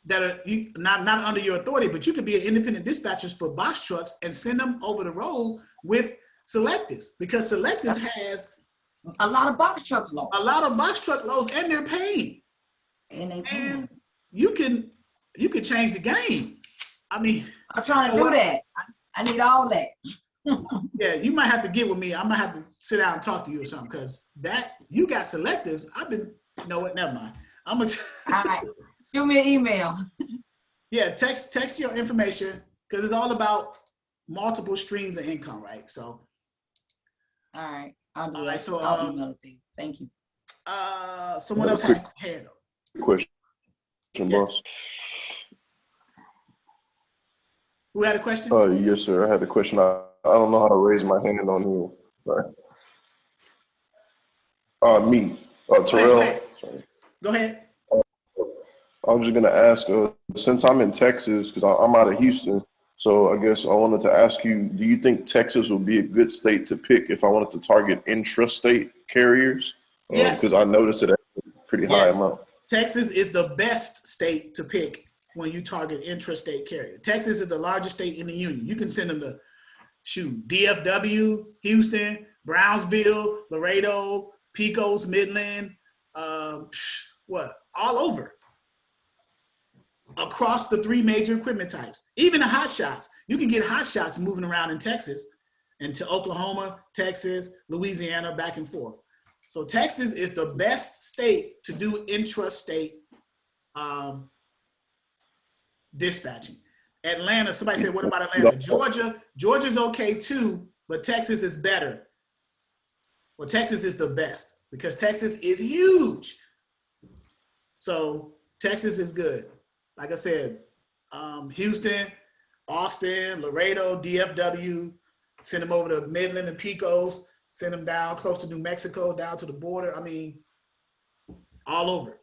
Speaker 2: that are not under your authority, but you could be an independent dispatchers for box trucks and send them over the road with Select This, because Select This has
Speaker 16: a lot of box trucks loads.
Speaker 2: A lot of box truck loads, and they're paying. And you can change the game. I mean,
Speaker 16: I'm trying to do that. I need all that.
Speaker 2: Yeah, you might have to get with me. I might have to sit down and talk to you or something, because you got Select This. You know what? Never mind.
Speaker 16: All right. Shoot me an email.
Speaker 2: Yeah, text your information, because it's all about multiple streams of income, right? So.
Speaker 16: All right, I'll do that.
Speaker 2: Right, so
Speaker 16: I'll email it to you. Thank you.
Speaker 2: Someone else had a hand up.
Speaker 8: Question, boss.
Speaker 2: Who had a question?
Speaker 8: Yes, sir. I had a question. I don't know how to raise my hand on here. Sorry. Me. Terrell.
Speaker 2: Go ahead.
Speaker 8: I was just gonna ask. Since I'm in Texas, because I'm out of Houston, so I guess I wanted to ask you: do you think Texas would be a good state to pick if I wanted to target intrastate carriers?
Speaker 2: Yes.
Speaker 8: Because I noticed it at a pretty high amount.
Speaker 2: Texas is the best state to pick when you target intrastate carrier. Texas is the largest state in the union. You can send them to DFW, Houston, Brownsville, Laredo, Pecos, Midland, all over. Across the 3 major equipment types. Even the hot shots. You can get hot shots moving around in Texas into Oklahoma, Texas, Louisiana, back and forth. So Texas is the best state to do intrastate dispatching. Atlanta, somebody said, what about Atlanta? Georgia's okay too, but Texas is better. Well, Texas is the best because Texas is huge. So Texas is good. Like I said, Houston, Austin, Laredo, DFW, send them over to Midland and Pecos, send them down close to New Mexico, down to the border. I mean, all over.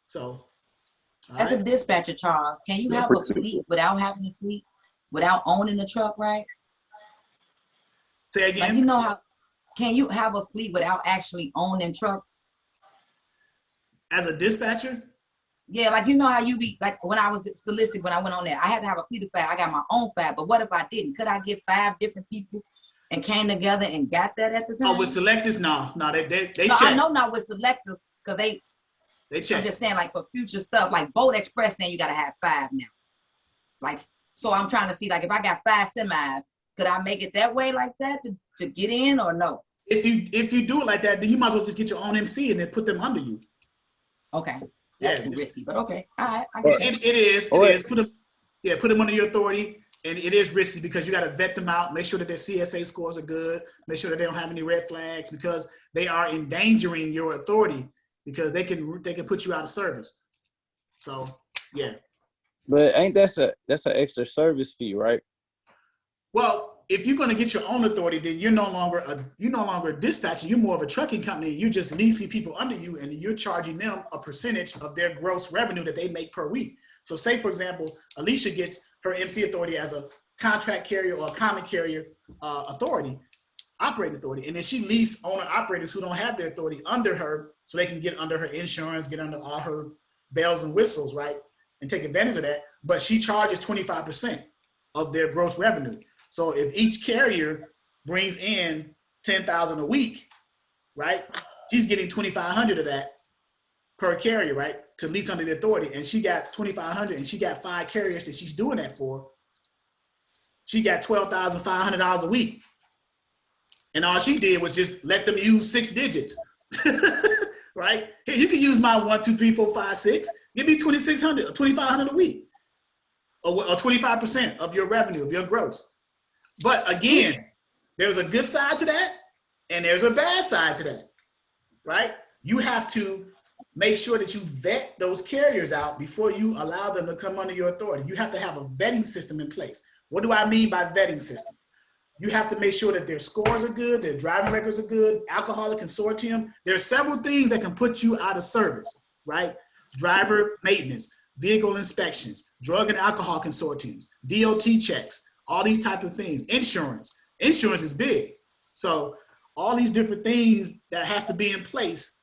Speaker 2: So.
Speaker 16: As a dispatcher, Charles, can you have a fleet without having a fleet, without owning the truck, right?
Speaker 2: Say again?
Speaker 16: Like, can you have a fleet without actually owning trucks?
Speaker 2: As a dispatcher?
Speaker 16: Yeah, like how you be, like when I was solicited, when I went on there, I had to have a fleet of 5. I got my own 5, but what if I didn't? Could I get 5 different people and came together and got that at the time?
Speaker 2: Oh, with selectors? No, they check.
Speaker 16: I know not with selectors, because they
Speaker 2: check.
Speaker 16: I'm just saying, like, for future stuff, like Boat Express saying you got to have 5 now. Like, so I'm trying to see, like, if I got 5 semis, could I make it that way like that to get in or no?
Speaker 2: If you do it like that, then you might as well just get your own MC and then put them under you.
Speaker 16: Okay. That's too risky, but okay. All right.
Speaker 2: It is. Put them under your authority, and it is risky because you got to vet them out, make sure that their CSA scores are good, make sure that they don't have any red flags, because they are endangering your authority, because they can put you out of service. So yeah.
Speaker 18: But ain't that's an extra service fee, right?
Speaker 2: Well, if you're going to get your own authority, then you're no longer a dispatcher. You're more of a trucking company. You're just leasing people under you, and you're charging them a percentage of their gross revenue that they make per week. So say, for example, Alicia gets her MC authority as a contract carrier or a common carrier authority, operating authority, and then she leases owner operators who don't have their authority under her so they can get under her insurance, get under all her bells and whistles, right? And take advantage of that. But she charges 25% of their gross revenue. So if each carrier brings in 10,000 a week, right? She's getting 2,500 of that per carrier, right? To lease under the authority. And she got 2,500 and she got 5 carriers that she's doing that for. She got $12,500 a week. And all she did was just let them use 6 digits, right? Hey, you can use my 1, 2, 3, 4, 5, 6. Give me 2,600 or 2,500 a week, or 25% of your revenue, of your gross. But again, there's a good side to that, and there's a bad side to that, right? You have to make sure that you vet those carriers out before you allow them to come under your authority. You have to have a vetting system in place. What do I mean by vetting system? You have to make sure that their scores are good, their driving records are good, alcoholic consortium. There are several things that can put you out of service, right? Driver maintenance, vehicle inspections, drug and alcohol consortiums, DOT checks, all these type of things. Insurance is big. So all these different things that have to be in place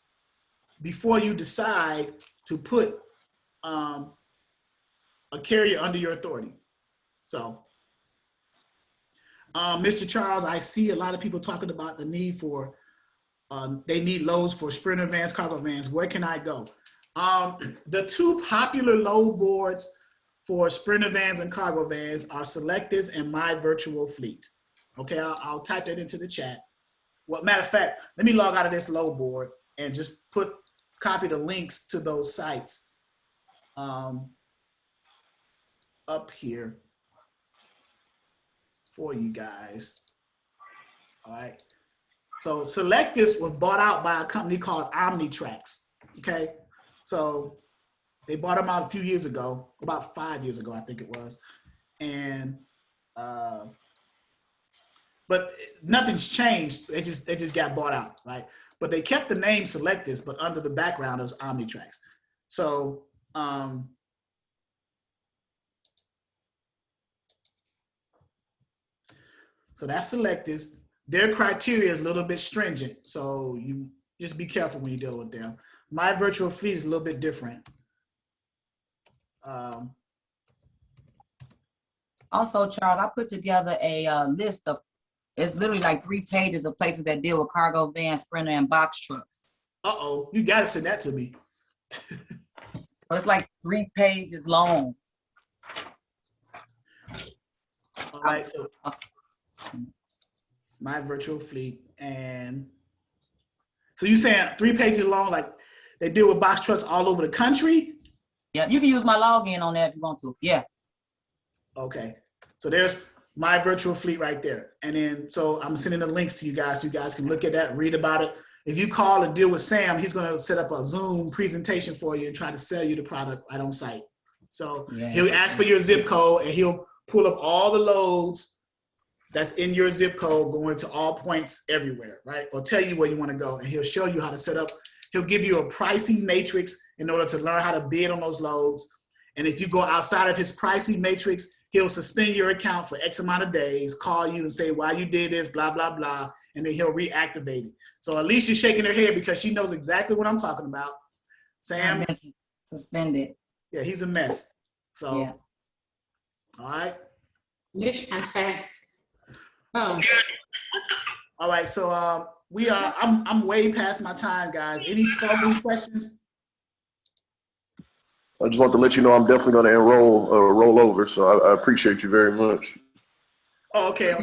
Speaker 2: before you decide to put a carrier under your authority. So Mr. Charles, I see a lot of people talking about the need for, they need loads for Sprinter vans, cargo vans. Where can I go? The 2 popular load boards for Sprinter vans and cargo vans are Selectus and My Virtual Fleet. Okay, I'll type that into the chat. Well, matter of fact, let me log out of this load board and just copy the links to those sites up here for you guys. All right. So Selectus was bought out by a company called Omnitrax. Okay. So they bought them out a few years ago, about 5 years ago, I think it was. And but nothing's changed. They just got bought out, right? But they kept the name Selectus, but under the background of Omnitrax. So so that's Selectus. Their criteria is a little bit stringent, so you just be careful when you deal with them. My Virtual Fleet is a little bit different.
Speaker 16: Also, Charles, I put together a list of, it's literally like 3 pages of places that deal with cargo vans, Sprinter, and box trucks.
Speaker 2: Uh-oh, you gotta send that to me.
Speaker 16: So it's like 3 pages long.
Speaker 2: All right, so My Virtual Fleet. And so you saying 3 pages long, like they deal with box trucks all over the country?
Speaker 16: Yeah, you can use my login on there if you want to. Yeah.
Speaker 2: Okay, so there's My Virtual Fleet right there. And then, so I'm sending the links to you guys so you guys can look at that, read about it. If you call and deal with Sam, he's gonna set up a Zoom presentation for you and try to sell you the product right on site. So he'll ask for your zip code and he'll pull up all the loads that's in your zip code going to all points everywhere, right? Or tell you where you wanna go, and he'll show you how to set up. He'll give you a pricing matrix in order to learn how to bid on those loads. And if you go outside of his pricing matrix, he'll suspend your account for X amount of days, call you and say why you did this, blah, blah, blah, and then he'll reactivate it. So Alicia's shaking her head because she knows exactly what I'm talking about. Sam?
Speaker 16: Suspended.
Speaker 2: Yeah, he's a mess. So, yeah. All right.
Speaker 14: Okay. Oh.
Speaker 2: All right, so I'm way past my time, guys. Any closing questions?
Speaker 8: I just want to let you know I'm definitely going to roll over, so I appreciate you very much.
Speaker 2: Oh, okay.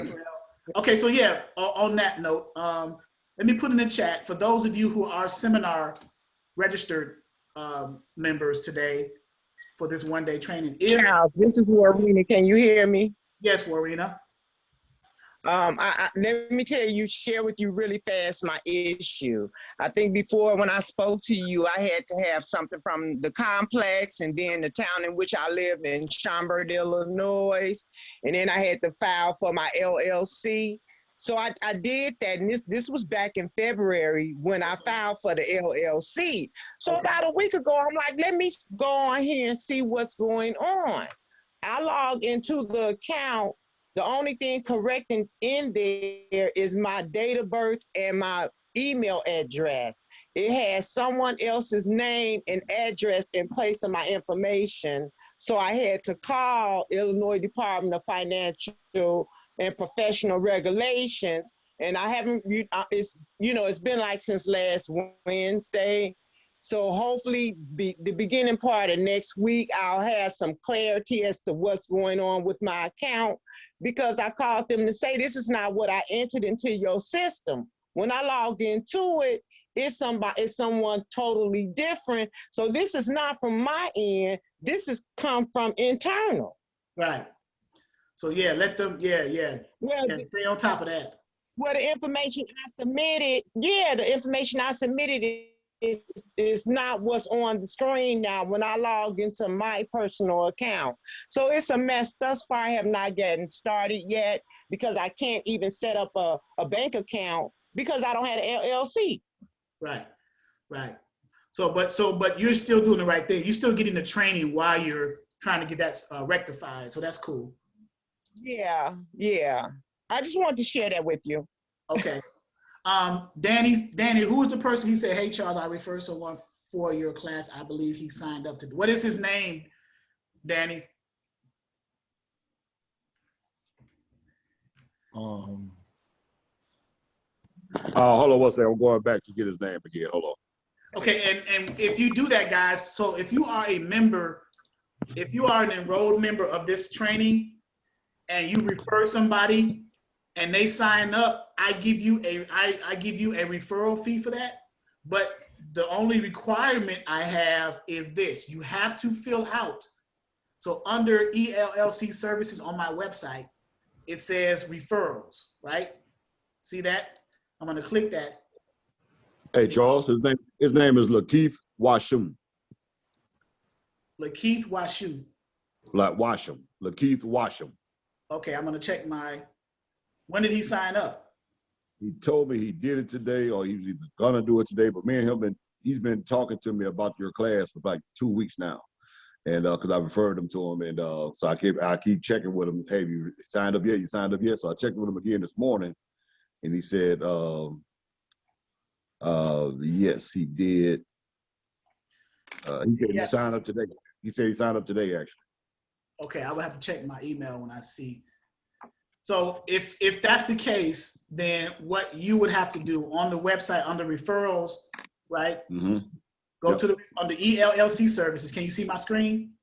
Speaker 2: Okay, so yeah, on that note, let me put in the chat, for those of you who are seminar registered members today for this one-day training.
Speaker 6: Charles, this is Warrena. Can you hear me?
Speaker 2: Yes, Warrena.
Speaker 6: Let me share with you really fast my issue. I think before when I spoke to you, I had to have something from the complex and then the town in which I live in Schaumburg, Illinois. And then I had to file for my LLC. So I did that, and this was back in February when I filed for the LLC. So about a week ago, I'm like, let me go on here and see what's going on. I log into the account. The only thing correcting in there is my date of birth and my email address. It has someone else's name and address in place of my information. So I had to call Illinois Department of Financial and Professional Regulations. And I haven't, it's been like since last Wednesday. So hopefully the beginning part of next week, I'll have some clarity as to what's going on with my account, because I called them to say, this is not what I entered into your system. When I logged into it, it's someone totally different. So this is not from my end. This has come from internal.
Speaker 2: Right. So yeah, let them,
Speaker 6: Well,
Speaker 2: stay on top of that.
Speaker 6: Well, the information I submitted, the information I submitted is not what's on the screen now when I log into my personal account. So it's a mess. Thus far, I have not gotten started yet because I can't even set up a bank account because I don't have an LLC.
Speaker 2: Right, right. But you're still doing the right thing. You're still getting the training while you're trying to get that rectified. So that's cool.
Speaker 6: Yeah. I just wanted to share that with you.
Speaker 2: Okay. Danny, who was the person? He said, hey, Charles, I refer someone for your class. I believe he signed up to. What is his name, Danny?
Speaker 9: Hold on one second. I'm going back to get his name again. Hold on.
Speaker 2: Okay, and if you do that, guys, so if you are a member, if you are an enrolled member of this training and you refer somebody and they sign up, I give you a referral fee for that. But the only requirement I have is this: you have to fill out. So under ELLC services on my website, it says referrals, right? See that? I'm gonna click that.
Speaker 9: Hey, Charles, his name is Lakeith Washum.
Speaker 2: Lakeith Washu.
Speaker 9: Like Washum. Lakeith Washum.
Speaker 2: Okay, I'm gonna check when did he sign up?
Speaker 9: He told me he did it today, or he was either gonna do it today, but me and him, he's been talking to me about your class for like 2 weeks now. And because I referred him to him, and so I keep checking with him. Hey, you signed up yet? You signed up yet? So I checked with him again this morning, and he said, yes, he did. He said he signed up today. He said he signed up today, actually.
Speaker 2: Okay, I will have to check my email when I see. So if that's the case, then what you would have to do on the website under referrals, right?
Speaker 9: Mm-hmm.
Speaker 2: Go to under ELLC services. Can you see my screen?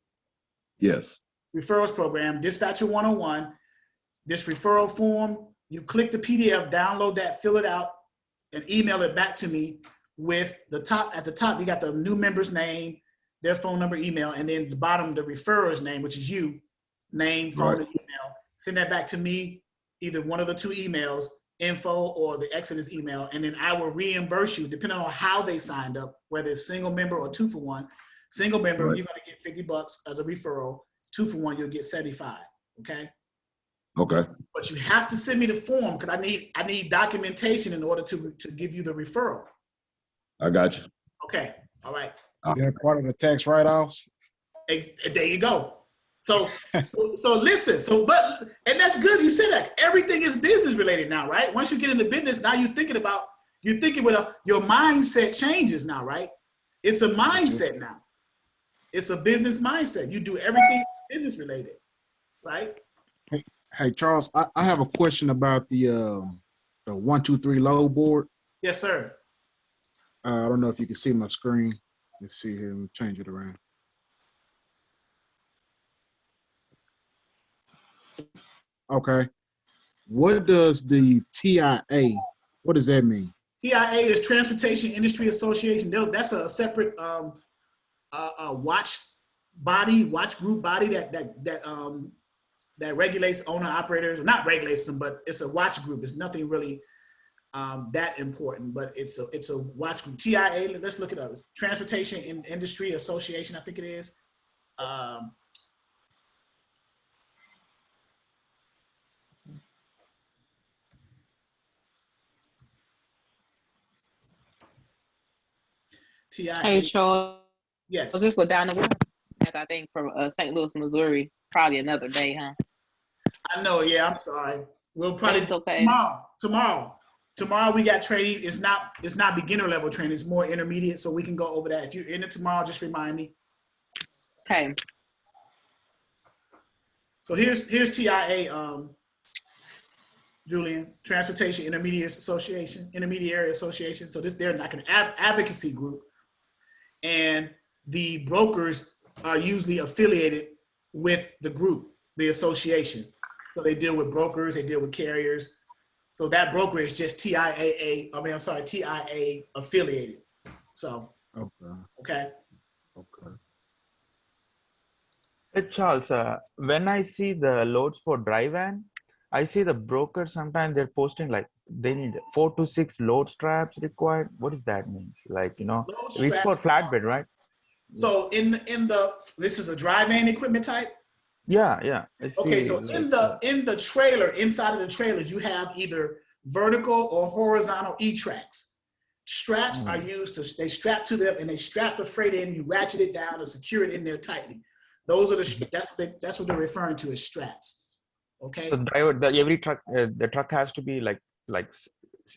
Speaker 9: Yes.
Speaker 2: Referrals program, Dispatcher 101. This referral form, you click the PDF, download that, fill it out, and email it back to me with at the top, you got the new member's name, their phone number, email, and then the bottom, the referrer's name, which is you, name, phone, and email. Send that back to me, either one of the two emails, info or the Exodus email, and then I will reimburse you depending on how they signed up, whether it's single member or 2-for-1. Single member, you're gonna get $50 as a referral. 2-for-1, you'll get 75. Okay.
Speaker 9: Okay.
Speaker 2: But you have to send me the form because I need documentation in order to give you the referral.
Speaker 9: I got you.
Speaker 2: Okay. All right.
Speaker 12: Is that part of the tax write-offs?
Speaker 2: There you go. So listen. And that's good. You said that everything is business related now, right? Once you get into business, now you're thinking with your mindset changes now, right? It's a mindset now. It's a business mindset. You do everything business related, right?
Speaker 12: Hey Charles, I have a question about the 1, 2, 3 load board.
Speaker 2: Yes, sir.
Speaker 12: I don't know if you can see my screen. Let's see here. Let me change it around. Okay. What does the TIA, what does that mean?
Speaker 2: TIA is Transportation Industry Association. That's a separate watch group body that regulates owner operators. Not regulates them, but it's a watch group. It's nothing really that important, but it's a watch group. TIA, let's look it up. It's Transportation Industry Association, I think it is.
Speaker 21: Hey,
Speaker 2: TIA.
Speaker 21: Charles.
Speaker 2: Yes.
Speaker 21: I'll just go down the way. I think from St. Louis, Missouri. Probably another day, huh?
Speaker 2: I know. Yeah, I'm sorry. We'll probably
Speaker 21: That's okay.
Speaker 2: Tomorrow we got training. It's not beginner level training. It's more intermediate, so we can go over that. If you're in it tomorrow, just remind me.
Speaker 21: Okay.
Speaker 2: So here's TIA, Julian, Transportation Intermediary Association. So they're like an advocacy group, and the brokers are usually affiliated with the group, the association. So they deal with brokers, they deal with carriers. So that broker is just TIA affiliated. So okay.
Speaker 11: Hey, Charles, when I see the loads for dry van, I see the broker sometimes they're posting like they need 4 to 6 load straps required. What does that mean? Like, it's for flatbed, right?
Speaker 2: So this is a dry van equipment type?
Speaker 11: Yeah.
Speaker 2: Okay, so in the trailer, inside of the trailer, you have either vertical or horizontal E-tracks. Straps are used they strap to them and they strap the freight in, you ratchet it down and secure it in there tightly. Those are that's what they're referring to as straps. Okay.
Speaker 11: So every truck, the truck has to be like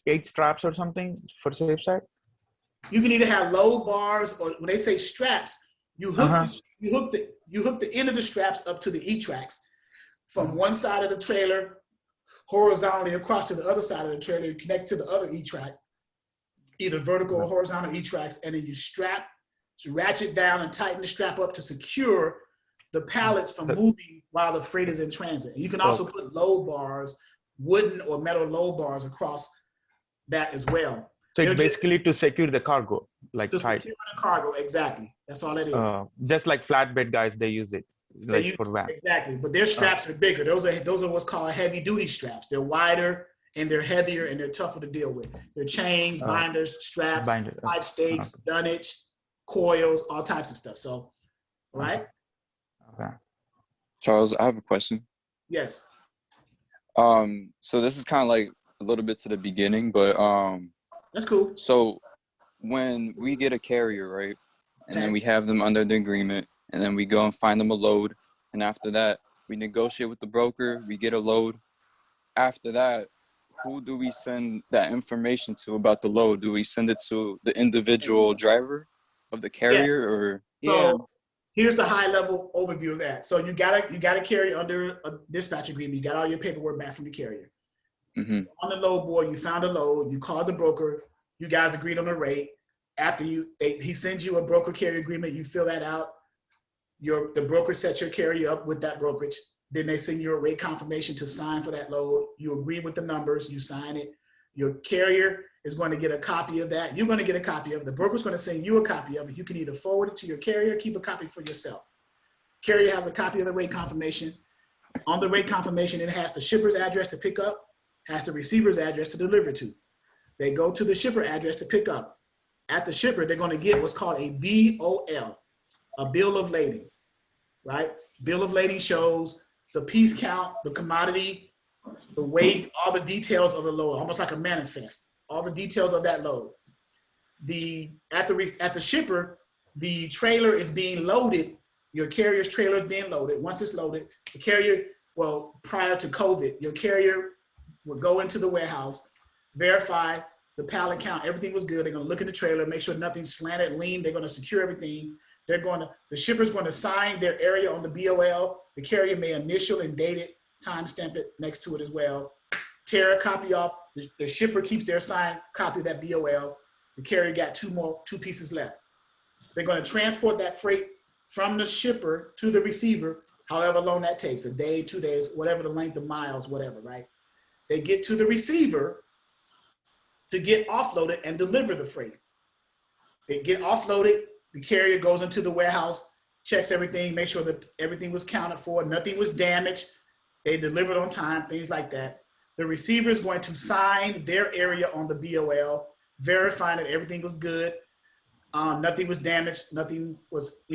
Speaker 11: 8 straps or something for safe side.
Speaker 2: You can either have load bars, or when they say straps, you hook the end of the straps up to the E-tracks from one side of the trailer horizontally across to the other side of the trailer. You connect to the other E-track, either vertical or horizontal E-tracks, and then you ratchet down and tighten the strap up to secure the pallets from moving while the freight is in transit. And you can also put load bars, wooden or metal load bars across that as well.
Speaker 11: So it's basically to secure the cargo, like
Speaker 2: to
Speaker 11: tight.
Speaker 2: secure the cargo, exactly. That's all it is.
Speaker 11: Just like flatbed guys, they use it for van.
Speaker 2: Exactly, but their straps are bigger. Those are what's called heavy duty straps. They're wider and they're heavier and they're tougher to deal with. They're chains, binders, straps, pipe stakes, dunnage, coils, all types of stuff. So, all right.
Speaker 11: Okay.
Speaker 3: Charles, I have a question.
Speaker 2: Yes.
Speaker 3: So this is kind of like a little bit to the beginning, but
Speaker 2: that's cool.
Speaker 3: So when we get a carrier, right, and then we have them under the agreement, and then we go and find them a load, and after that we negotiate with the broker, we get a load. After that, who do we send that information to about the load? Do we send it to the individual driver of the carrier, or?
Speaker 2: So here's the high level overview of that. So you got a carrier under a dispatch agreement. You got all your paperwork back from the carrier.
Speaker 3: Mm-hmm.
Speaker 2: On the load board, you found a load. You called the broker. You guys agreed on the rate. After he sends you a broker carrier agreement. You fill that out. The broker sets your carrier up with that brokerage. Then they send you a rate confirmation to sign for that load. You agree with the numbers. You sign it. Your carrier is going to get a copy of that. You're going to get a copy of it. The broker's going to send you a copy of it. You can either forward it to your carrier, keep a copy for yourself. Carrier has a copy of the rate confirmation. On the rate confirmation, it has the shipper's address to pick up, has the receiver's address to deliver to. They go to the shipper address to pick up. At the shipper, they're going to get what's called a BOL, a bill of lading, right? Bill of lading shows the piece count, the commodity, the weight, all the details of the load, almost like a manifest, all the details of that load. At the shipper, the trailer is being loaded. Your carrier's trailer is being loaded. Once it's loaded, the carrier, prior to COVID, your carrier would go into the warehouse, verify the pallet count, everything was good. They're going to look at the trailer, make sure nothing's slanted, lean. They're going to secure everything. The shipper's going to sign their area on the BOL. The carrier may initial and date it, timestamp it next to it as well. Tear a copy off. The shipper keeps their signed copy of that BOL. The carrier got two pieces left. They're going to transport that freight from the shipper to the receiver, however long that takes, a day, 2 days, whatever the length of miles, whatever, right? They get to the receiver to get offloaded and deliver the freight. They get offloaded, the carrier goes into the warehouse, checks everything, make sure that everything was counted for, nothing was damaged, they delivered on time, things like that. The receiver is going to sign their area on the BOL, verifying that everything was good, nothing was damaged, nothing was,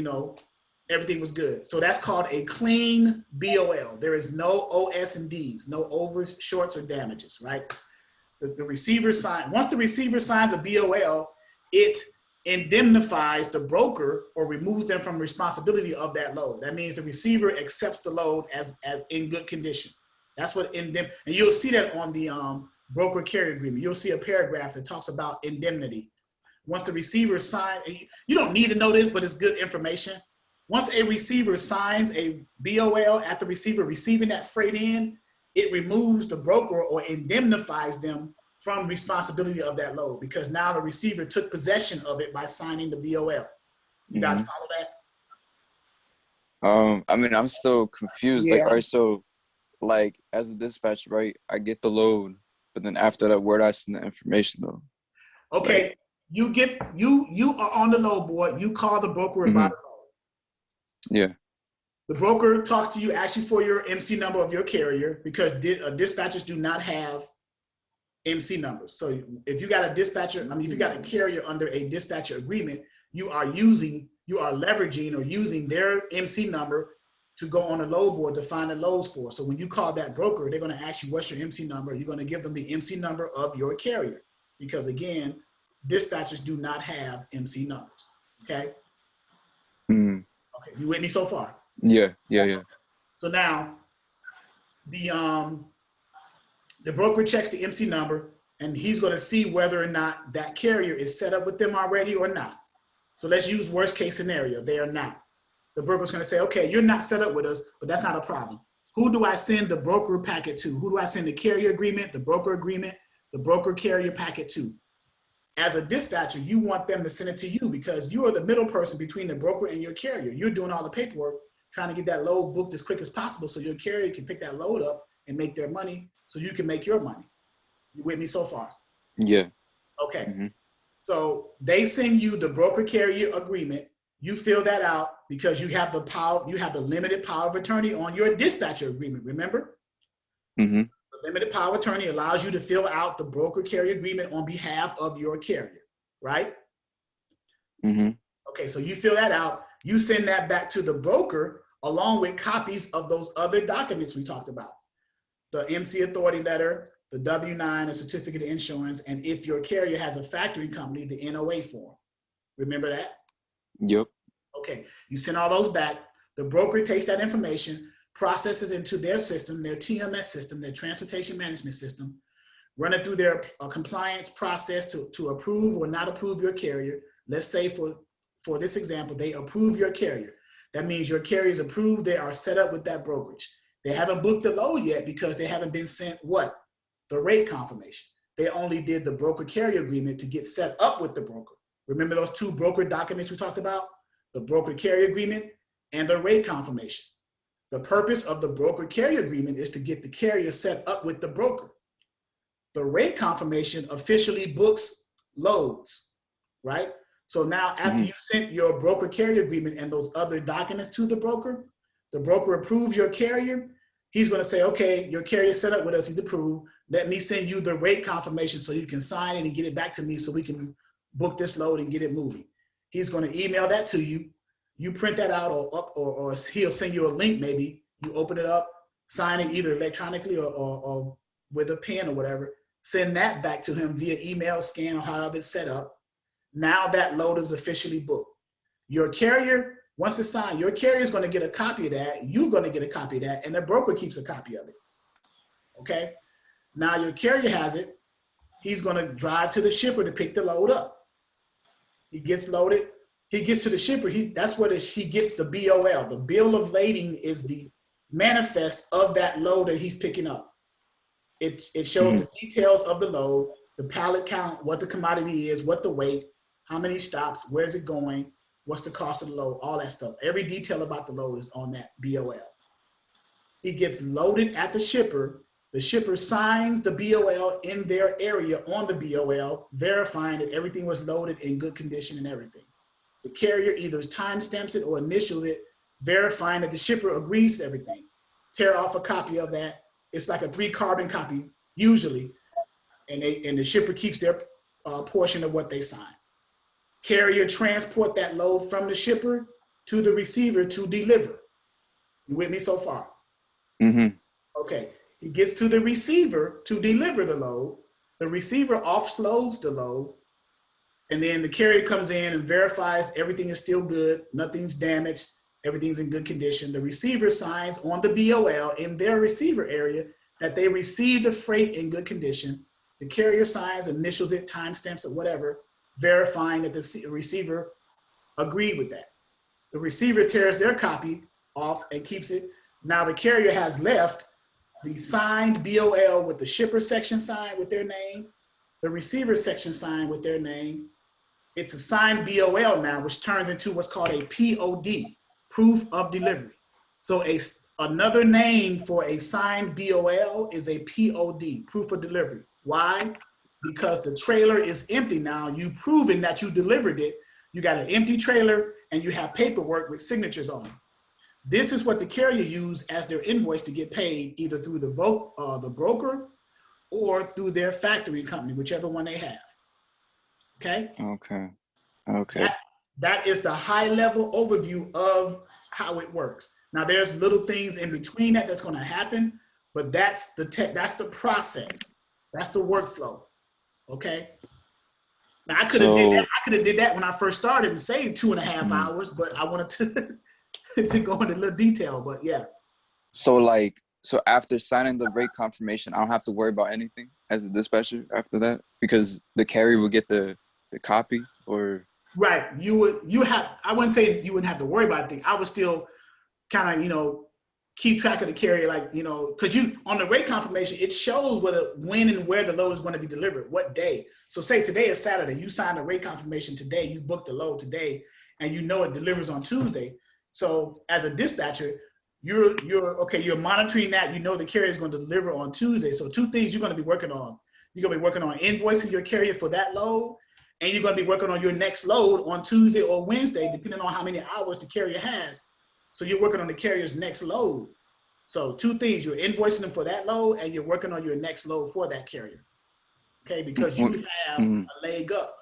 Speaker 2: everything was good. So that's called a clean BOL. There is no OS and Ds, no overs, shorts, or damages, right? The receiver sign. Once the receiver signs a BOL, it indemnifies the broker or removes them from responsibility of that load. That means the receiver accepts the load as in good condition. That's what and you'll see that on the broker carrier agreement. You'll see a paragraph that talks about indemnity. Once the receiver signs, you don't need to know this, but it's good information. Once a receiver signs a BOL at the receiver receiving that freight in, it removes the broker or indemnifies them from responsibility of that load, because now the receiver took possession of it by signing the BOL. You guys follow that?
Speaker 3: I mean, I'm still confused. Like, all right, so like as a dispatch, right, I get the load, but then after that, where do I send the information though?
Speaker 2: Okay,
Speaker 3: like,
Speaker 2: you are on the load board. You call the broker about the load.
Speaker 3: Yeah.
Speaker 2: The broker talks to you, asks you for your MC number of your carrier, because dispatchers do not have MC numbers. So if you got a dispatcher, I mean, if you got a carrier under a dispatcher agreement, you are leveraging or using their MC number to go on a load board to find the loads for. So when you call that broker, they're going to ask you, what's your MC number? You're going to give them the MC number of your carrier, because again, dispatchers do not have MC numbers. Okay. Okay. You with me so far?
Speaker 3: Yeah.
Speaker 2: So now the broker checks the MC number, and he's going to see whether or not that carrier is set up with them already or not. So let's use worst case scenario. They are not. The broker's going to say, okay, you're not set up with us, but that's not a problem. Who do I send the broker packet to? Who do I send the carrier agreement, the broker carrier packet to? As a dispatcher, you want them to send it to you, because you are the middle person between the broker and your carrier. You're doing all the paperwork, trying to get that load booked as quick as possible so your carrier can pick that load up and make their money so you can make your money. You with me so far?
Speaker 3: Yeah.
Speaker 2: Okay. So they send you the broker carrier agreement. You fill that out because you have the power, you have the limited power of attorney on your dispatcher agreement, remember? The limited power of attorney allows you to fill out the broker carrier agreement on behalf of your carrier, right? Okay, so you fill that out, you send that back to the broker along with copies of those other documents we talked about. The MC authority letter, the W-9, a certificate of insurance, and if your carrier has a factoring company, the NOA form. Remember that?
Speaker 3: Yep.
Speaker 2: Okay, you send all those back. The broker takes that information, processes it into their system, their TMS system, their transportation management system, run it through their compliance process to approve or not approve your carrier. Let's say for this example, they approve your carrier. That means your carrier is approved, they are set up with that brokerage. They haven't booked the load yet because they haven't been sent what? The rate confirmation. They only did the broker carrier agreement to get set up with the broker. Remember those two broker documents we talked about? The broker carrier agreement and the rate confirmation. The purpose of the broker carrier agreement is to get the carrier set up with the broker. The rate confirmation officially books loads, right? So now after you sent your broker carrier agreement and those other documents to the broker approves your carrier. He's going to say, okay, your carrier set up with us, he's approved. Let me send you the rate confirmation so you can sign it and get it back to me so we can book this load and get it moving. He's going to email that to you. You print that out or he'll send you a link maybe. You open it up, sign it either electronically or with a pen or whatever. Send that back to him via email, scan, or however it's set up. Now that load is officially booked. Your carrier, once it's signed, your carrier is going to get a copy of that. You're going to get a copy of that, and the broker keeps a copy of it. Okay? Now your carrier has it. He's going to drive to the shipper to pick the load up. He gets loaded. He gets to the shipper. That's where he gets the BOL. The bill of lading is the manifest of that load that he's picking up. It shows the details of the load, the pallet count, what the commodity is, what the weight, how many stops, where's it going, what's the cost of the load, all that stuff. Every detail about the load is on that BOL. It gets loaded at the shipper. The shipper signs the BOL in their area on the BOL, verifying that everything was loaded in good condition and everything. The carrier either timestamps it or initials it, verifying that the shipper agrees to everything. Tear off a copy of that. It's like a 3-carbon copy, usually, and the shipper keeps their portion of what they sign. Carrier transport that load from the shipper to the receiver to deliver. You with me so far? Okay. He gets to the receiver to deliver the load. The receiver offloads the load. And then the carrier comes in and verifies everything is still good, nothing's damaged, everything's in good condition. The receiver signs on the BOL in their receiver area that they received the freight in good condition. The carrier signs, initials it, timestamps it, whatever, verifying that the receiver agreed with that. The receiver tears their copy off and keeps it. Now the carrier has left the signed BOL with the shipper section signed with their name, the receiver section signed with their name. It's a signed BOL now, which turns into what's called a POD, proof of delivery. So another name for a signed BOL is a POD, proof of delivery. Why? Because the trailer is empty now. You've proven that you delivered it. You got an empty trailer and you have paperwork with signatures on it. This is what the carrier use as their invoice to get paid, either through the broker or through their factory company, whichever one they have. Okay?
Speaker 3: Okay. Okay.
Speaker 2: That is the high level overview of how it works. Now there's little things in between that's going to happen, but that's the process. That's the workflow. Okay? Now I could have did that when I first started and saved 2.5 hours, but I wanted to go into a little detail, but yeah.
Speaker 3: So after signing the rate confirmation, I don't have to worry about anything as a dispatcher after that, because the carrier will get the copy, or
Speaker 2: right. I wouldn't say you wouldn't have to worry about anything. I would still kind of, keep track of the carrier, because on the rate confirmation, it shows when and where the load is going to be delivered, what day. So say today is Saturday, you signed a rate confirmation today, you booked the load today, and it delivers on Tuesday. So as a dispatcher, you're monitoring that. The carrier is going to deliver on Tuesday. So 2 things you're going to be working on. You're going to be working on invoicing your carrier for that load, and you're going to be working on your next load on Tuesday or Wednesday, depending on how many hours the carrier has. So you're working on the carrier's next load. So 2 things, you're invoicing them for that load, and you're working on your next load for that carrier. Okay, because you have a leg up.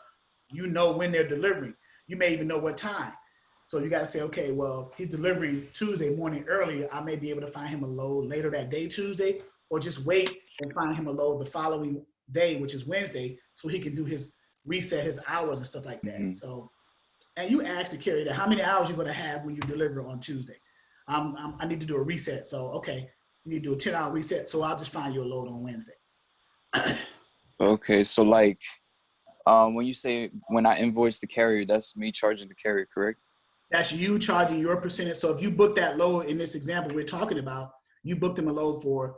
Speaker 2: You know when they're delivering. You may even know what time. So you got to say, okay, well, he's delivering Tuesday morning early. I may be able to find him a load later that day, Tuesday, or just wait and find him a load the following day, which is Wednesday, so he can do reset his hours and stuff like that. So, and you ask the carrier how many hours you're going to have when you deliver on Tuesday. I need to do a reset. So, okay, you need to do a 10-hour reset. So I'll just find you a load on Wednesday.
Speaker 3: Okay, so when you say when I invoice the carrier, that's me charging the carrier, correct?
Speaker 2: That's you charging your percentage. So if you book that load in this example we're talking about, you booked him a load for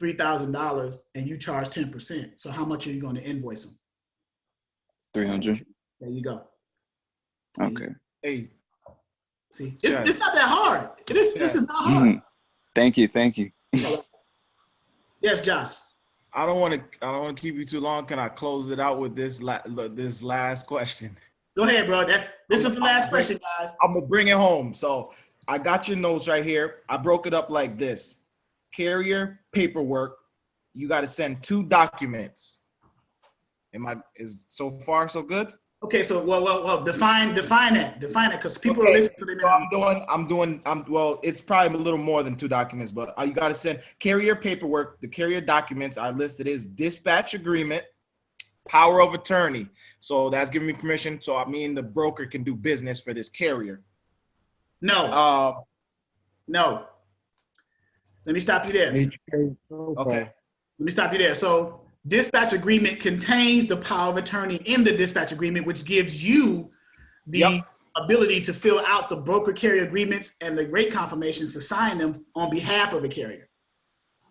Speaker 2: $3,000 and you charge 10%. So how much are you going to invoice him?
Speaker 3: 300.
Speaker 2: There you go.
Speaker 3: Okay.
Speaker 15: Hey.
Speaker 2: See, it's not that hard. This is not hard.
Speaker 3: Thank you.
Speaker 2: Yes, Josh.
Speaker 15: I don't want to keep you too long. Can I close it out with this last question?
Speaker 2: Go ahead, bro. This is the last question, guys.
Speaker 15: I'm gonna bring it home. So I got your notes right here. I broke it up like this: carrier paperwork. You got to send 2 documents. Is so far so good?
Speaker 2: Okay, so well, define that, because people are listening to them.
Speaker 15: Well, it's probably a little more than 2 documents, but you got to send carrier paperwork. The carrier documents are listed as dispatch agreement, power of attorney. So that's giving me permission. So I mean, the broker can do business for this carrier.
Speaker 2: No. No. Let me stop you there.
Speaker 15: Okay.
Speaker 2: Let me stop you there. So dispatch agreement contains the power of attorney in the dispatch agreement, which gives you the ability to fill out the broker carrier agreements and the rate confirmations to sign them on behalf of the carrier.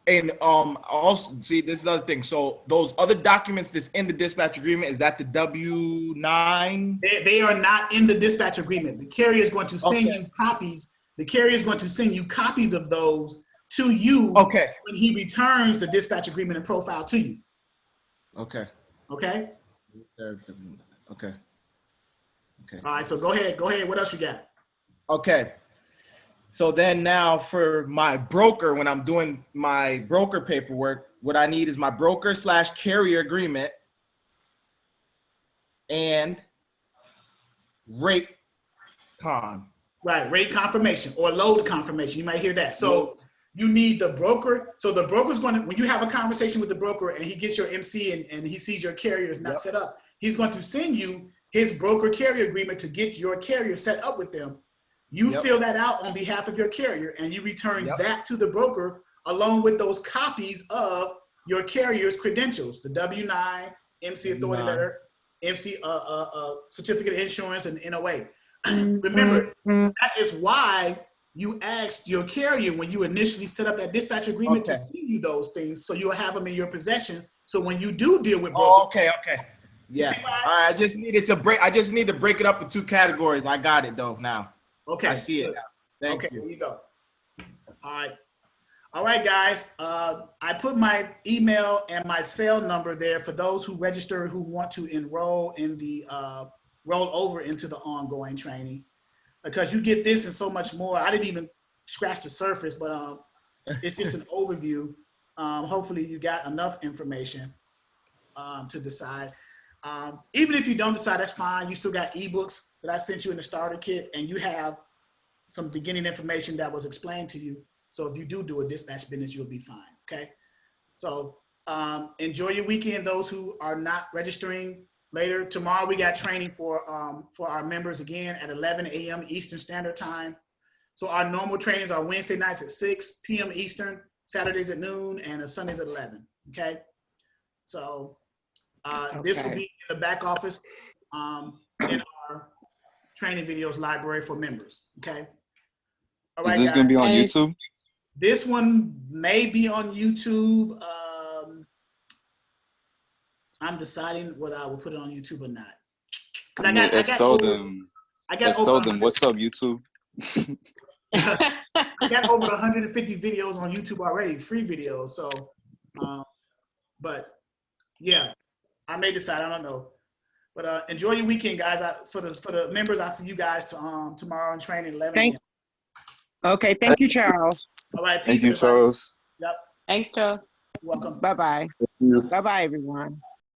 Speaker 15: And also, see, this is the other thing. So those other documents that's in the dispatch agreement, is that the W-9?
Speaker 2: They are not in the dispatch agreement. The carrier is going to send you copies. The carrier is going to send you copies of those to you when he returns the dispatch agreement and profile to you.
Speaker 15: Okay.
Speaker 2: Okay?
Speaker 15: Okay.
Speaker 2: All right, so go ahead. What else you got?
Speaker 15: Okay. So then now for my broker, when I'm doing my broker paperwork, what I need is my broker/carrier agreement and rate con.
Speaker 2: Right, rate confirmation or load confirmation. You might hear that. So you need the broker. So the broker's going to, when you have a conversation with the broker and he gets your MC and he sees your carrier is not set up, he's going to send you his broker carrier agreement to get your carrier set up with them. You fill that out on behalf of your carrier, and you return that to the broker along with those copies of your carrier's credentials, the W-9, MC authority letter, MC certificate of insurance, and NOA. Remember, that is why you asked your carrier when you initially set up that dispatch agreement to send you those things, so you'll have them in your possession. So when you do deal with broker,
Speaker 15: okay. Yeah. All right. I just need to break it up in 2 categories. I got it though now.
Speaker 2: Okay.
Speaker 15: I see it now. Thank you.
Speaker 2: There you go. All right, guys. I put my email and my cell number there for those who register who want to enroll in the roll over into the ongoing training, because you get this and so much more. I didn't even scratch the surface, but it's just an overview. Hopefully you got enough information to decide. Even if you don't decide, that's fine. You still got ebooks that I sent you in the starter kit, and you have some beginning information that was explained to you. So if you do a dispatch business, you'll be fine, okay? So enjoy your weekend, those who are not registering later. Tomorrow we got training for our members again at 11 a.m. Eastern Standard Time. So our normal trainings are Wednesday nights at 6 p.m. Eastern, Saturdays at noon, and Sundays at 11, okay? So this will be in the back office in our training videos library for members, okay? All right,
Speaker 3: is this going to be on YouTube?
Speaker 2: This one may be on YouTube. I'm deciding whether I will put it on YouTube or not.
Speaker 3: If so, then what's up, YouTube?
Speaker 2: I got over 150 videos on YouTube already, free videos. So, but yeah, I may decide. I don't know. But enjoy your weekend, guys. For the members, I'll see you guys tomorrow in training 11 a.m.
Speaker 6: Okay, thank you, Charles.
Speaker 2: All right,
Speaker 3: thank you, Charles.
Speaker 2: Yep.
Speaker 21: Thanks, Charles.
Speaker 2: Welcome.
Speaker 6: Bye-bye. Bye-bye, everyone.